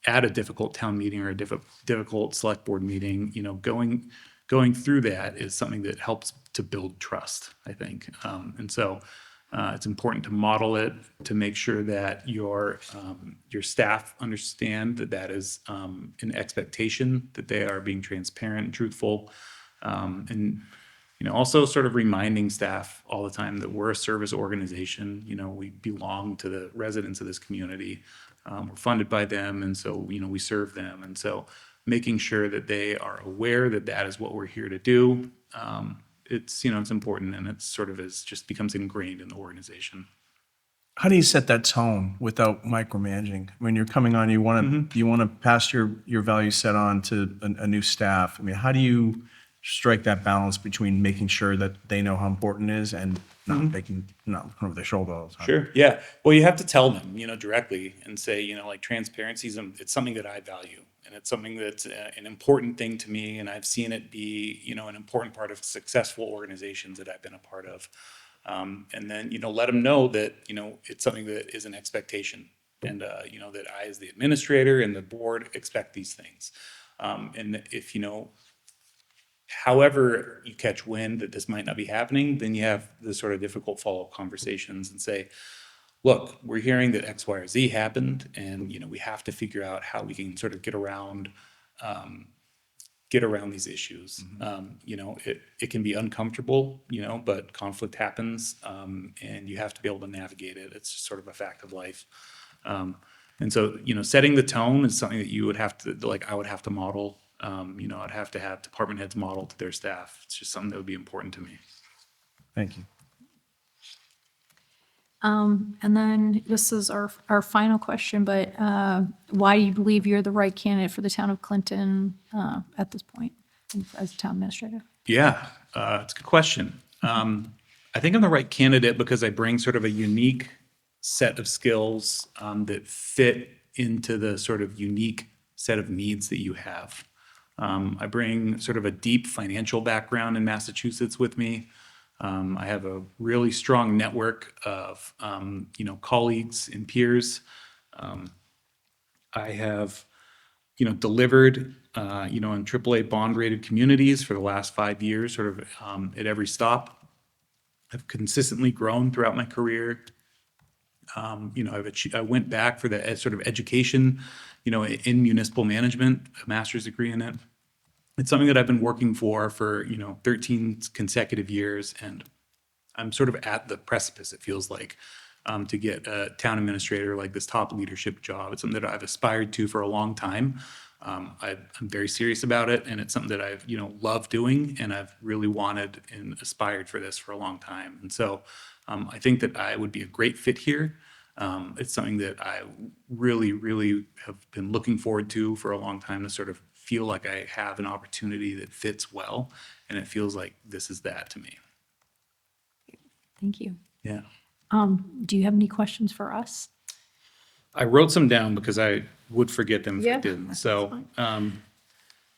at a difficult town meeting or a difficult select board meeting, going through that is something that helps to build trust, I think. And so it's important to model it, to make sure that your staff understand that that is an expectation, that they are being transparent and truthful. And also sort of reminding staff all the time that we're a service organization. We belong to the residents of this community. We're funded by them, and so we serve them. And so making sure that they are aware that that is what we're here to do. It's important, and it's sort of just becomes ingrained in the organization. How do you set that tone without micromanaging? When you're coming on, you want to pass your value set on to a new staff. I mean, how do you strike that balance between making sure that they know how important it is and not looking over their shoulder all the time? Sure. Yeah. Well, you have to tell them, directly and say, like transparency it's something that I value, and it's something that's an important thing to me. And I've seen it be, an important part of successful organizations that I've been a part of. And then, let them know that, it's something that is an expectation, and, that I, as the administrator and the board, expect these things. And if, however you catch wind that this might not be happening, then you have the sort of difficult follow-up conversations and say, look, we're hearing that X, Y, or Z happened, and, we have to figure out how we can sort of get around these issues. It can be uncomfortable, but conflict happens, and you have to be able to navigate it. It's just sort of a fact of life. And so, setting the tone is something that you would have to, I would have to model. I'd have to have department heads model to their staff. It's just something that would be important to me. Thank you. And then this is our final question, but why do you believe you're the right candidate for the town of Clinton at this point as town administrator? Yeah, it's a good question. I think I'm the right candidate because I bring sort of a unique set of skills that fit into the sort of unique set of needs that you have. I bring sort of a deep financial background in Massachusetts with me. I have a really strong network of, colleagues and peers. I have, delivered, in AAA bond-rated communities for the last 5 years, sort of at every stop. I've consistently grown throughout my career. I went back for the sort of education, in municipal management, a master's degree in it. It's something that I've been working for 13 consecutive years, and I'm sort of at the precipice, it feels like, to get a town administrator, like this top leadership job. It's something that I've aspired to for a long time. I'm very serious about it, and it's something that I've, loved doing, and I've really wanted and aspired for this for a long time. And so I think that I would be a great fit here. It's something that I really, really have been looking forward to for a long time, to sort of feel like I have an opportunity that fits well, and it feels like this is that to me. Thank you. Yeah. Do you have any questions for us? I wrote some down because I would forget them if I Yeah, didn't. that's So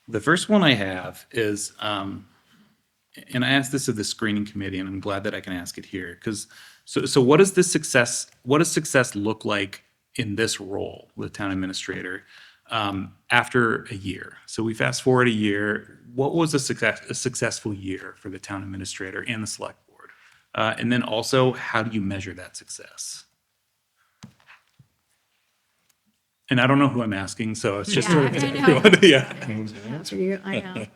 the first one I have is, and I asked this of the screening committee, and I'm glad that I can ask it here, because so what does success look like in this role, the town administrator, after a year? So we fast forward a year. What was a successful year for the town administrator and the select board? And then also, how do you measure that success? And I don't know who I'm asking, so it's just sort of I know. everyone. Yeah. Answer you, I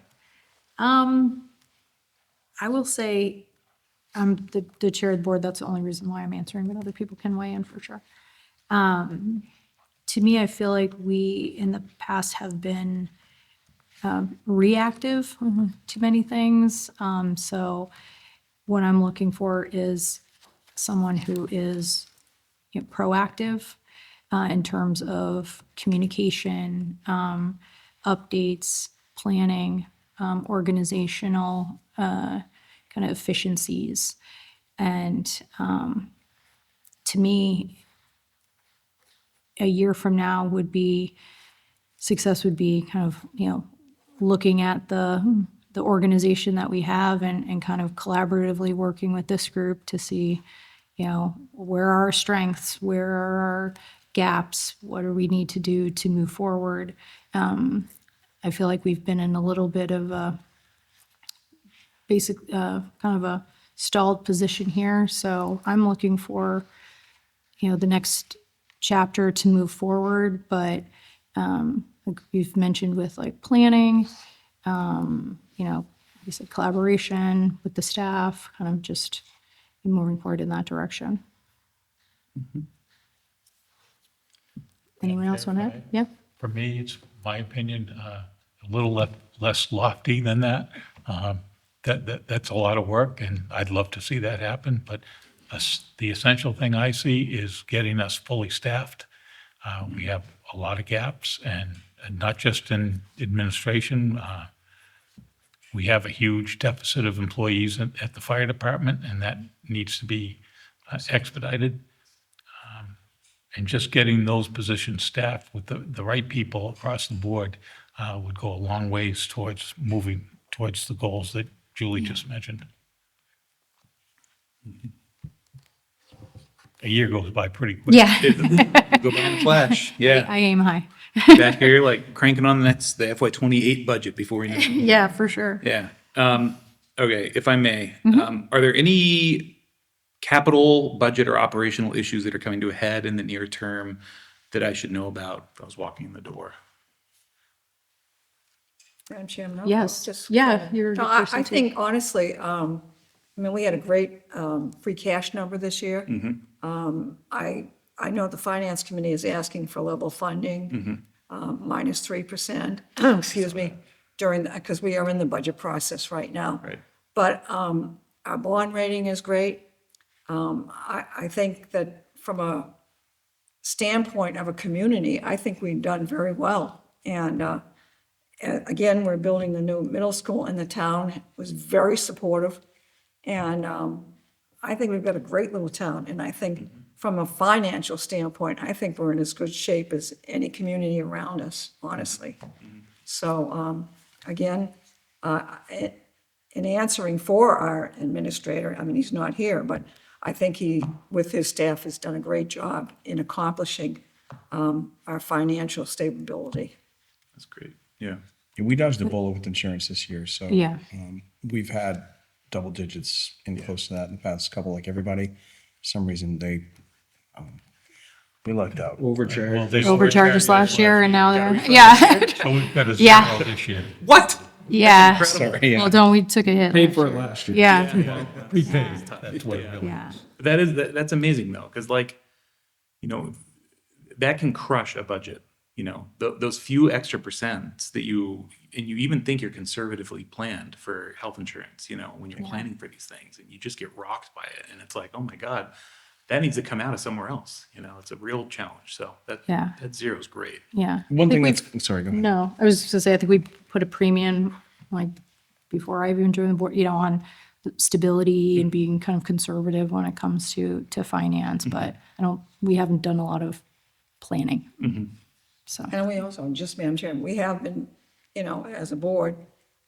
know. I will say, I'm the chair of the board. That's the only reason why I'm answering, but other people can weigh in for sure. to me, I feel like we in the past have been reactive to many things. So what I'm looking for is someone who is proactive in terms of communication, updates, planning, organizational kind of efficiencies. And to me, a year from now would be, success would be kind of, looking at the organization that we have and kind of collaboratively working with this group to see, where are our strengths, where are our gaps, what do we need to do to move forward. I feel like we've been in a little bit of a basic, kind of a stalled position here. So I'm looking for, the next chapter to move forward, but like you've mentioned with like planning, you said collaboration with the staff, kind of just moving forward in that direction. Anyone else want to add? Yeah? For me, it's my opinion, a little less lofty than that. That's a lot of work, and I'd love to see that happen, but the essential thing I see is getting us fully staffed. We have a lot of gaps, and not just in administration. We have a huge deficit of employees at the fire department, and that needs to be expedited. And just getting those positions staffed with the right people across the board would go a long ways towards moving towards the goals that Julie just mentioned. A year goes by pretty quick. Yeah, Go by in a flash. Yeah. I aim high. Back here, like cranking on the FY '28 budget before we know it. Yeah, for sure. Yeah. Okay, if I may, are there any capital budget or operational issues that are coming to a head in the near term that I should know about if I was walking in the door? Madam Chair, no, Yes. just- Yeah, you're a No, good I person to- think honestly, we had a great free cash number this year. I know the Finance Committee is asking for level funding, minus 3%, excuse me, because we are in the budget process right now. Right. But our bond rating is great. I think that from a standpoint of a community, I think we've done very well. And again, we're building a new middle school, and the town was very supportive. And I think we've got a great little town, and I think from a financial standpoint, I think we're in as good shape as any community around us, honestly. So, again, in answering for our administrator, he's not here, but I think he, with his staff, has done a great job in accomplishing our financial stability. That's great. Yeah. Yeah, we dodged a bullet with insurance this year, so. Yeah. We've had double digits and close to that in the past couple, like everybody. For some reason, we lucked out. Well, they Overcharged us last year and now they're, yeah, So we've got a Yeah. zero this year. What? yeah. Sorry, yeah. Well, don't, we took a hit. Paid for it last year. Yeah, Prepaid, that's what it really yeah. That's amazing though, because that can crush a budget. Those few extra percents that you even think you're conservatively planned for health insurance, when you're planning for these things, and you just get rocked by it, and it's like, oh my God, that needs to come out of somewhere else. It's a real challenge. So Yeah. that zero is great. Yeah. One I thing think that's, sorry, go ahead. No, I was just gonna say, I think we put a premium, like, before I even joined the board, on stability and being kind of conservative when it comes to finance, but we haven't done a lot of planning. So, And we also, just, Madam Chair, we have been, as a board,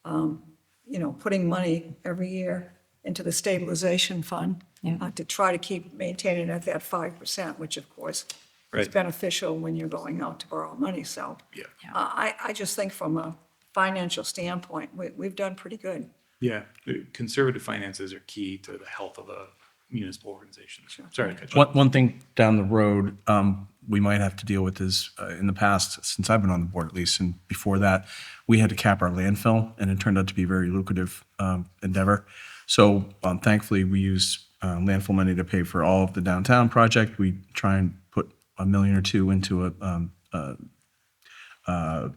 putting money every year into the stabilization fund Yeah. to try to keep maintaining at that 5%, which of course is Right. beneficial when you're going out to borrow money. So Yeah. I just think from a financial standpoint, we've done pretty good. Yeah. Conservative finances are key to the health of a municipal organization. Sorry to cut you off. One thing down the road, we might have to deal with is, in the past, since I've been on the board at least, and before that, we had to cap our landfill, and it turned out to be a very lucrative endeavor. So thankfully, we use landfill money to pay for all of the downtown project. We try and put $1 million or $2 million into a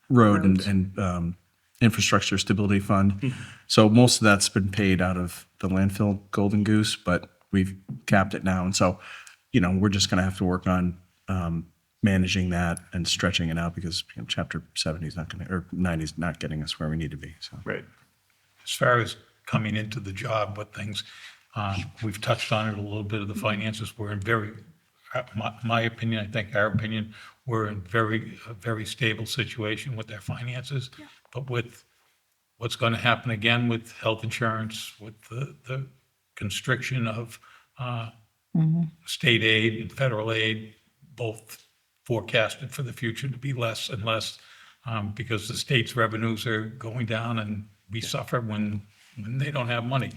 road and infrastructure stability fund. So most of that's been paid out of the landfill Golden Goose, but we've capped it now. And so, we're just going to have to work on managing that and stretching it out because Chapter 70 is not going to, or 90 is not getting us where we need to be. So Right. As far as coming into the job, what things, we've touched on it a little bit of the finances. We're in my opinion, I think our opinion, we're in a very stable situation with our finances. But with what's going to happen again with health insurance, with the constriction of state aid and federal aid, both forecasted for the future to be less and less because the state's revenues are going down and we suffer when they don't have money.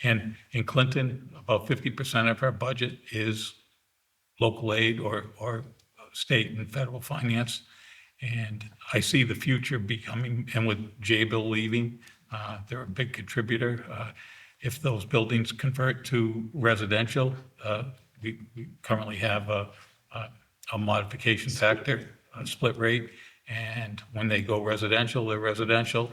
And in Clinton, about 50% of our budget is local aid or state and federal finance. And I see the future becoming, and with J-Bill leaving, they're a big contributor. If those buildings convert to residential, we currently have a modification factor, a split rate. And when they go residential, they're residential.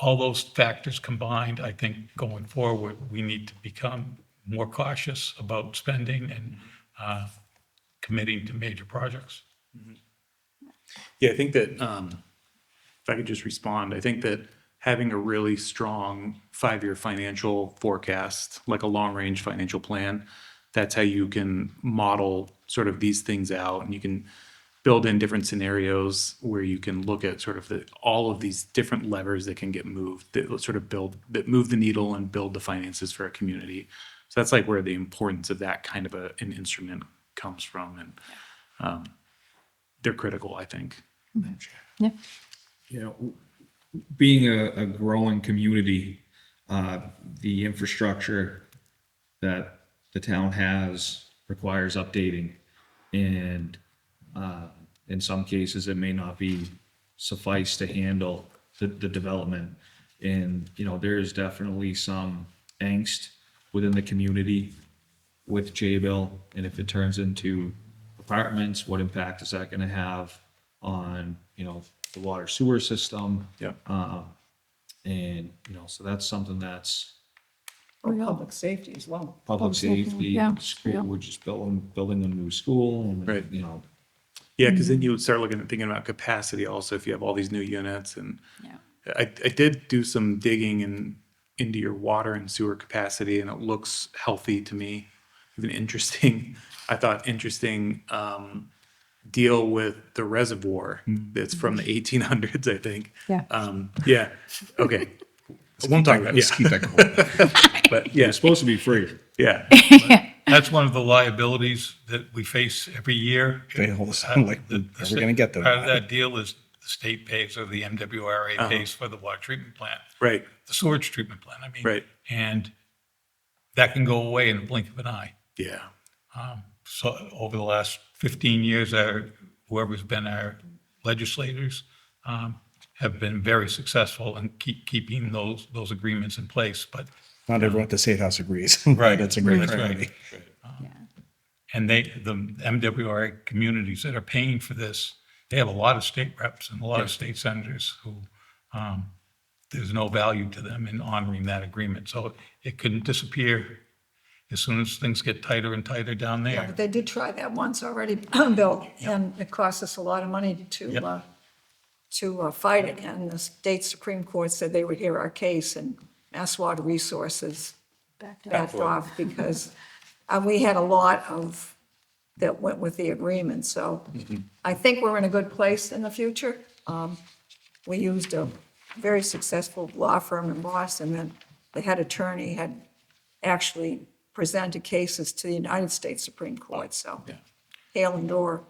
All those factors combined, I think going forward, we need to become more cautious about spending and committing to major projects. Yeah, I think that, if I could just respond, I think that having a really strong 5-year financial forecast, like a long-range financial plan, that's how you can model sort of these things out, and you can build in different scenarios where you can look at sort of all of these different levers that can get moved, that sort of that move the needle and build the finances for a community. So that's like where the importance of that kind of an instrument comes from, and they're critical, I think. Yeah. Being a growing community, the infrastructure that the town has requires updating. And in some cases, it may not be suffice to handle the development. And, there's definitely some angst within the community with J-Bill. And if it turns into apartments, what impact is that going to have on, the water sewer system? Yeah. And, so that's something that's Or public safety as well. public safety. yeah, yeah. We're just building a new school and, Right. Yeah, because then you would start thinking about capacity also if you have all these new units. And Yeah. I did do some digging into your water and sewer capacity, and it looks healthy to me. Even interesting deal with the reservoir that's from the 1800s, I think. Yeah. Yeah. Okay. I won't talk about it. Let's keep that going. But yeah, It's supposed to be free. yeah. That's one of the liabilities that we face every year. They hold us on like we're never gonna get them. Part of that deal is the state pays or the MWRA pays for the water treatment plant, Right. the sewage treatment plant, I mean. Right. And that can go away in the blink of an eye. Yeah. So over the last 15 years, whoever's been our legislators have been very successul in keeping those agreements in place. But Not everyone at the State House agrees. Right. That's a great That's community. and the MWRA communities that are paying for this, they have a lot of state reps and a lot of state senators who there's no value to them in honoring that agreement. So it can disappear as soon as things get tighter and tighter down there. But they did try that once already, Bill, and it cost us a lot of money to fight it. And the state Supreme Court said they would hear our case, and Mass Water Resources backed off because we had a lot of that went with the agreement. So I think we're in a good place in the future. We used a very successful law firm in Boston, and the head attorney had actually presented cases to the United States Supreme Court. So Hale and Dorr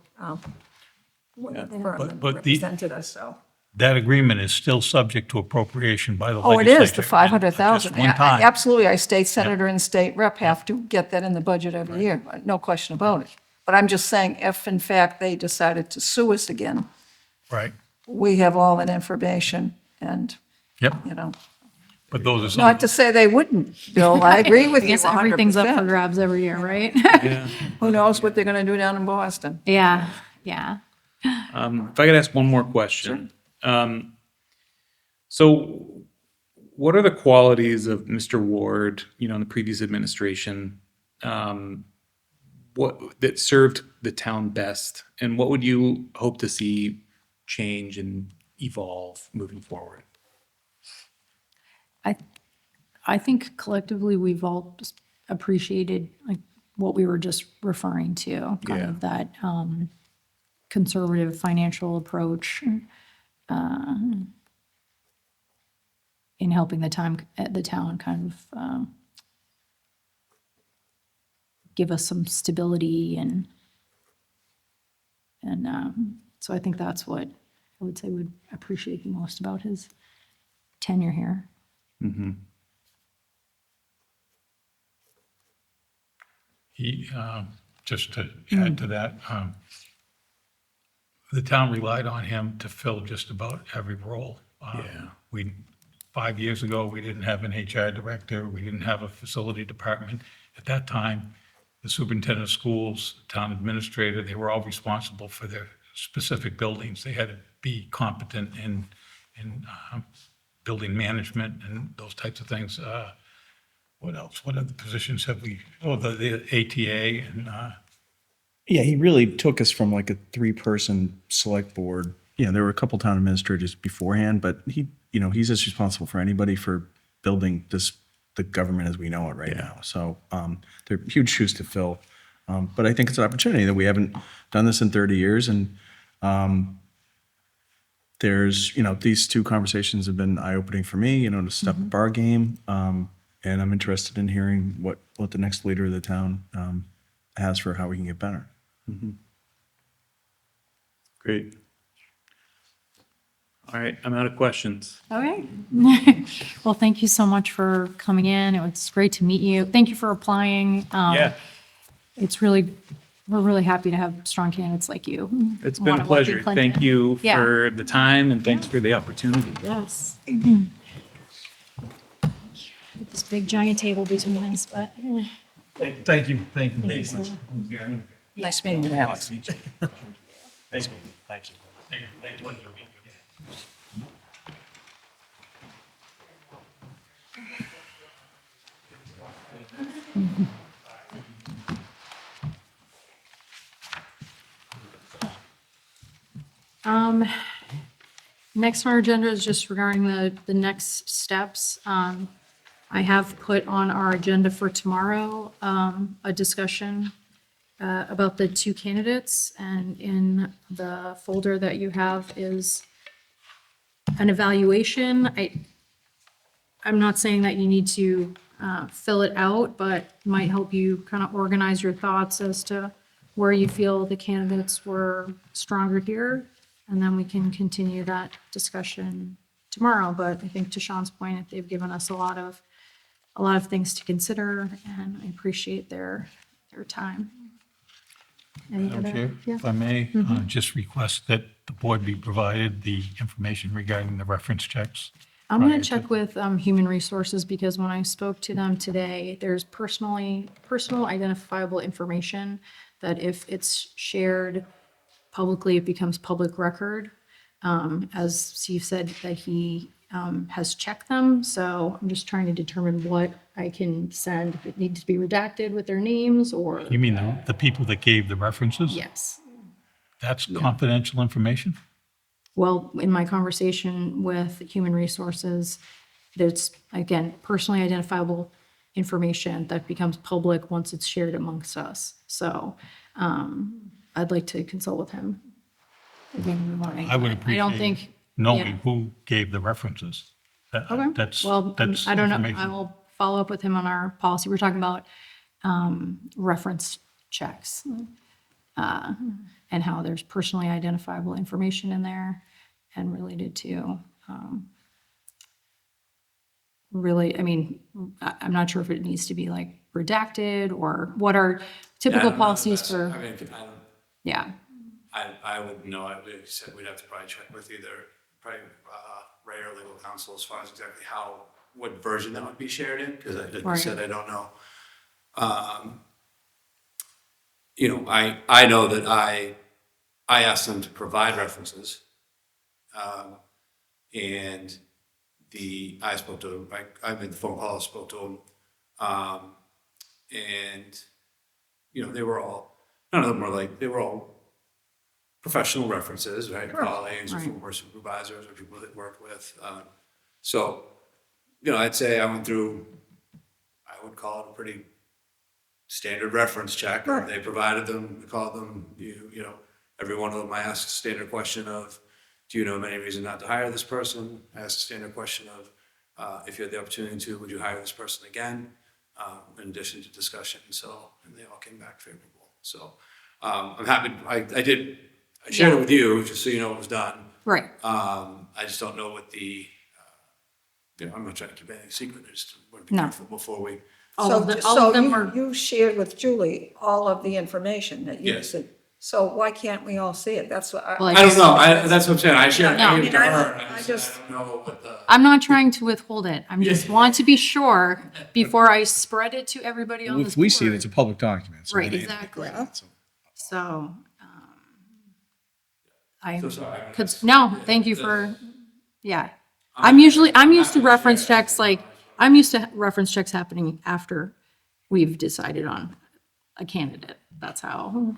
were the firm that But the- represented us, so. That agreement is still subject to appropriation by the Oh, it legislature. is, the 500,000. Just one time. Absolutely, our state senator and state rep have to get that in the budget every year, no question about it. But I'm just saying, if in fact they decided to sue us again, Right. we have all that information and, Yep. But those are some, Not to say they wouldn't, Bill, I agree with I you guess everything's up for 100%. grabs every year, right? Yeah. Who knows what they're gonna do down in Boston? Yeah, yeah. If I could ask one more question. So what are the qualities of Mr. Ward, you know, in the previous administration, what, that served the town best? And what would you hope to see change and evolve moving forward? I think collectively, we've all just appreciated like what we were just referring to, kind Yeah. of that conservative financial approach in helping the town kind of give us some stability and so I think that's what I would say would appreciate the most about his tenure here. he, just to add to that, the town relied on him to fill just about every role. We, 5 years ago, we didn't have an HR director, we didn't have a facility department. At that time, the superintendent of schools, town administrator, they were all responsible for their specific buildings. They had to be competent in building management and those types of things. What else? What other positions have we, the ATA and, Yeah, he really took us from like a 3-person select board. You know, there were a couple town administrators beforehand, but he, you know, he's as responsible for anybody for building the government as we know it right now. So they're huge shoes to fill. But I think it's an opportunity that we haven't done this in 30 years. And there's, you know, these 2 conversations have been eye-opening for me, you know, to step up our game. And I'm interested in hearing what the next leader of the town has for how we can get better. Great. All right, I'm out of questions. Okay. Well, thank you so much for coming in. It was great to meet you. Thank you for applying. It's really, we're really happy to have strong candidates like you. It's been a Wanna work in pleasure. Clinton. Thank you Yeah. for the time and thanks for the opportunity. Yes. This big giant table between us, but. Thank you, thank you. Nice meeting you, Alex. Thank you, thank you. Next on our agenda is just regarding the next steps. I have put on our agenda for tomorrow, a discussion about the 2 candidates, and in the folder that you have is an evaluation. I'm not saying that you need to fill it out, but might help you kind of organize your thoughts as to where you feel the candidates were stronger here. And then we can continue that discussion tomorrow. But I think to Sean's point, they've given us a lot of things to consider, and I appreciate their time. Any Madam other- Chair, Yeah. if I may, just request that the board be provided the information regarding the reference checks. I'm going prior to check with Human Resources, because when I spoke to them today, there's personal identifiable information that if it's shared publicly, it becomes public record. As Steve said, that he has checked them, so I'm just trying to determine what I can send. If it needs to be redacted with their names, or, You mean the people that gave the references? yes. That's confidential information? Well, in my conversation with Human Resources, there's, again, personally identifiable information that becomes public once it's shared amongst us. So I'd like to consult with him. Again, in the morning. I would I appreciate don't think, knowing who gave the references. okay, That's, well, that's I don't know, I information. will follow up with him on our policy. We're talking about reference checks. And how there's personally identifiable information in there and related to, really, I mean, I'm not sure if it needs to be like redacted or what are typical policies for, I mean, yeah. I would know, like you said, we'd have to probably check with either, Ray or legal counsel as far as exactly how what version that would be shared in, because like I Right. said, I don't know. You know, I know that I asked them to provide references. And I spoke to him, I made the phone call, spoke to him. And, you know, none of them were like, they were all professional references, right? Colleagues or Right. former supervisors or people that worked with. So, you know, I'd say I went through, I would call it a pretty standard reference check. Right. They provided them, we called them, you know, every one of them I asked a standard question of, do you know of any reason not to hire this person? I asked a standard question of, if you had the opportunity to, would you hire this person again? In addition to discussion, and they all came back favorable. So, I'm happy, I shared it with you, just so you know it was done. Right. I just don't know what you know, I'm not trying to keep anything secret, I just want to be No. careful before we. All So, of them so are, you shared with Julie all of the information that you Yes. said. So why can't we all see it? That's what Well, I don't know, that's what I'm saying, I shared, No. I gave it to I her, mean, I I just don't know what the. I'm not trying to withhold it. I'm just want to be sure before I spread it to everybody on this If we see it, board. it's a public document. so Right, it ain't- exactly. Yeah. So, I, So sorry. no, thank you for, yeah. I'm used to reference checks, I'm used to reference checks happening after we've decided on a candidate. That's how.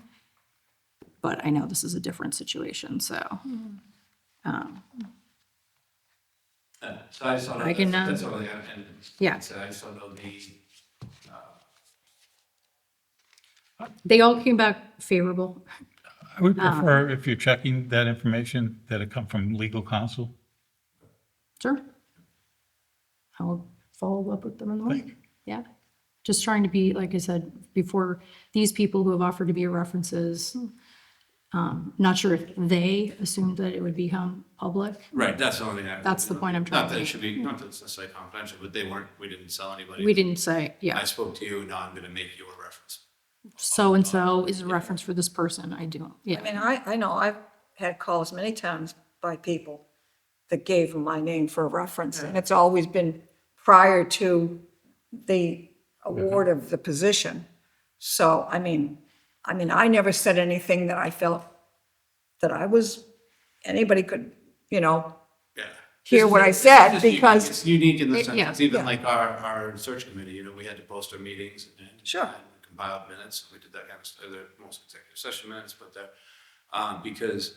But I know this is a different situation, so. So I just don't know, I can, that's all I have, and. yeah. So I just don't know They all came back favorable. I would prefer, if you're checking that information, that it come from legal counsel. Sure. I'll follow up with them in the morning. Yeah. Just trying to be, like I said, before these people who have offered to be references, not sure if they assumed that it would become public. Right, that's the only thing. That's the point I'm trying Not to that it make. should be, not that it's necessarily confidential, but we didn't sell anybody. We didn't say, I yeah, spoke to you, now I'm gonna make you a reference. so-and-so is a reference for this person. I do, I yeah. mean, I know I've had calls many times by people that gave my name for a reference, and it's always been prior to the award of the position. So, I mean, I never said anything that I felt that anybody could, you know, Yeah. hear what I said, because, It's unique in the sense, yeah. it's even Yeah. like our search committee, you know, we had to post our meetings and Sure. and compile minutes, we did that kind of stuff, the most executive session minutes, but because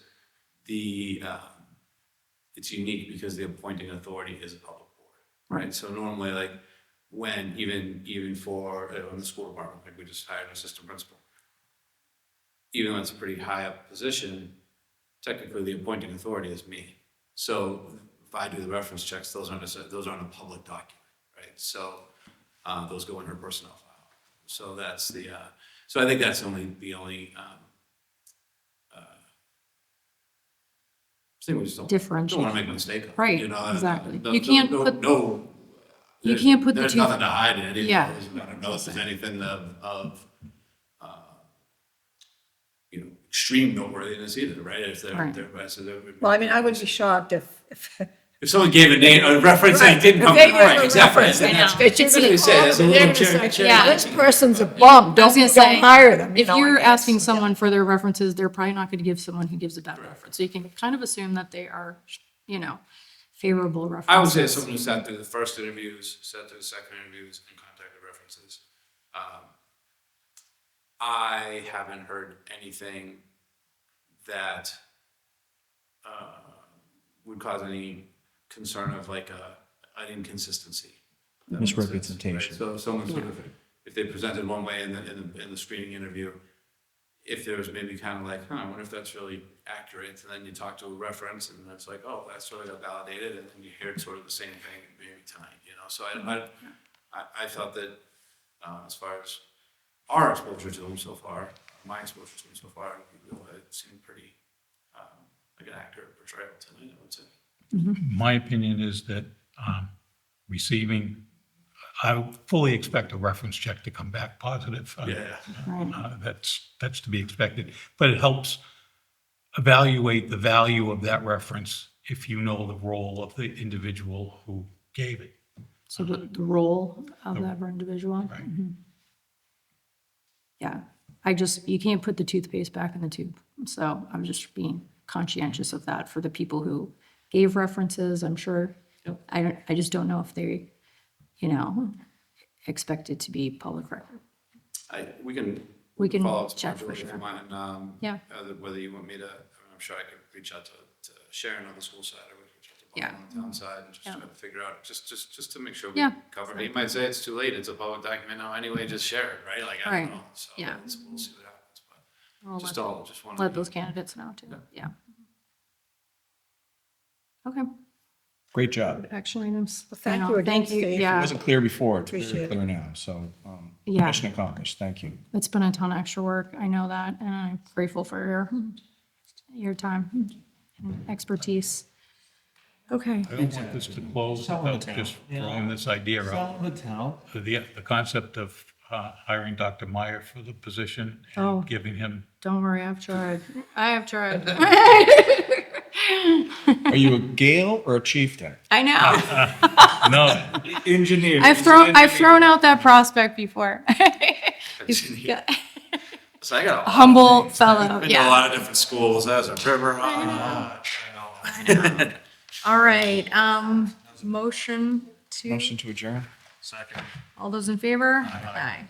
it's unique because the appointing authority is a public board, right? So normally, like, when, even for, in the school department, like, we just hired an assistant principal. Even though it's a pretty high up position, technically the appointing authority is me. So if I do the reference checks, those aren't a public document, right? So, those go in her personnel file. So that's so I think that's the only thing we just don't Differentiate. want to make a mistake of. Right, You know, exactly. no- You can't no- put- no, you there's- can't put the There's two- nothing to hide in it. Yeah. I don't know if there's anything of you know, extreme noteworthiness either, right? If Right. well, I mean, I would be shocked if if someone gave a reference that didn't come If they from, gave right, a exactly. reference, And that's- they should that's what they say, that's a they're little gonna cherry. say, Yeah. this person's a bum, I was gonna don't say, hire them. you if know, you're I guess. asking someone for their references, they're probably not gonna give someone who gives a bad reference. So you can kind of assume that they are, favorable references. I would say someone who sat through the first interviews, sat through the second interviews, and contacted references. I haven't heard anything that would cause any concern of like an inconsistency. That makes sense, right? Misrepresentation. So someone sort of, if they presented one way in the screening interview, if there was maybe kind of like, I wonder if that's really accurate, and then you talk to a reference, and it's like, oh, that's really got validated, and then you hear sort of the same thing maybe tonight, So I felt that as far as our exposure to them so far, my exposure to them so far, it seemed pretty like an accurate portrayal tonight, I would say. My opinion is that I fully expect a reference check to come back positive. That's to be expected. But it helps evaluate the value of that reference if you know the role of the individual who gave it. So the role of that individual? Mhm. Yeah, you can't put the toothpaste back in the tube. So I'm just being conscientious of that for the people who gave references, I'm sure. I just don't know if they, expect it to be public record. We can. We can follow up check for tomorrow if you sure. want, Yeah. whether you want me to, I'm sure I could reach out to Sharon on the school side, or we could reach out to Bob Yeah. on the town side and just Yeah. try to figure out, just to make sure we Yeah. cover it. He might say it's too late, it's a public document now anyway, just share it, right? Like, I Right. don't know, so Yeah. we'll see what happens, but We'll just let want to. those candidates know too. Yeah. Okay, Great job. action items. thank I know. you again, Thank you. Steve. It Yeah, wasn't clear before, it's Appreciate very it. clear now, so, Yeah. mission accomplished, thank you. it's been a ton of extra work. I know that, and I'm grateful for your time and expertise. Okay. I don't want this to close without just throwing this idea out. The town. The concept of hiring Dr. Meyer for the position Oh. and giving him, Don't worry, I've tried. I have tried. Are you a Gale or a chieftain? I know. no, Engineer. I've thrown out that prospect before. He's got- So I got a humble fellow, been to a yeah. lot of different schools, as a river. All right, motion to, Motion to adjourn? all those in favor? Aye.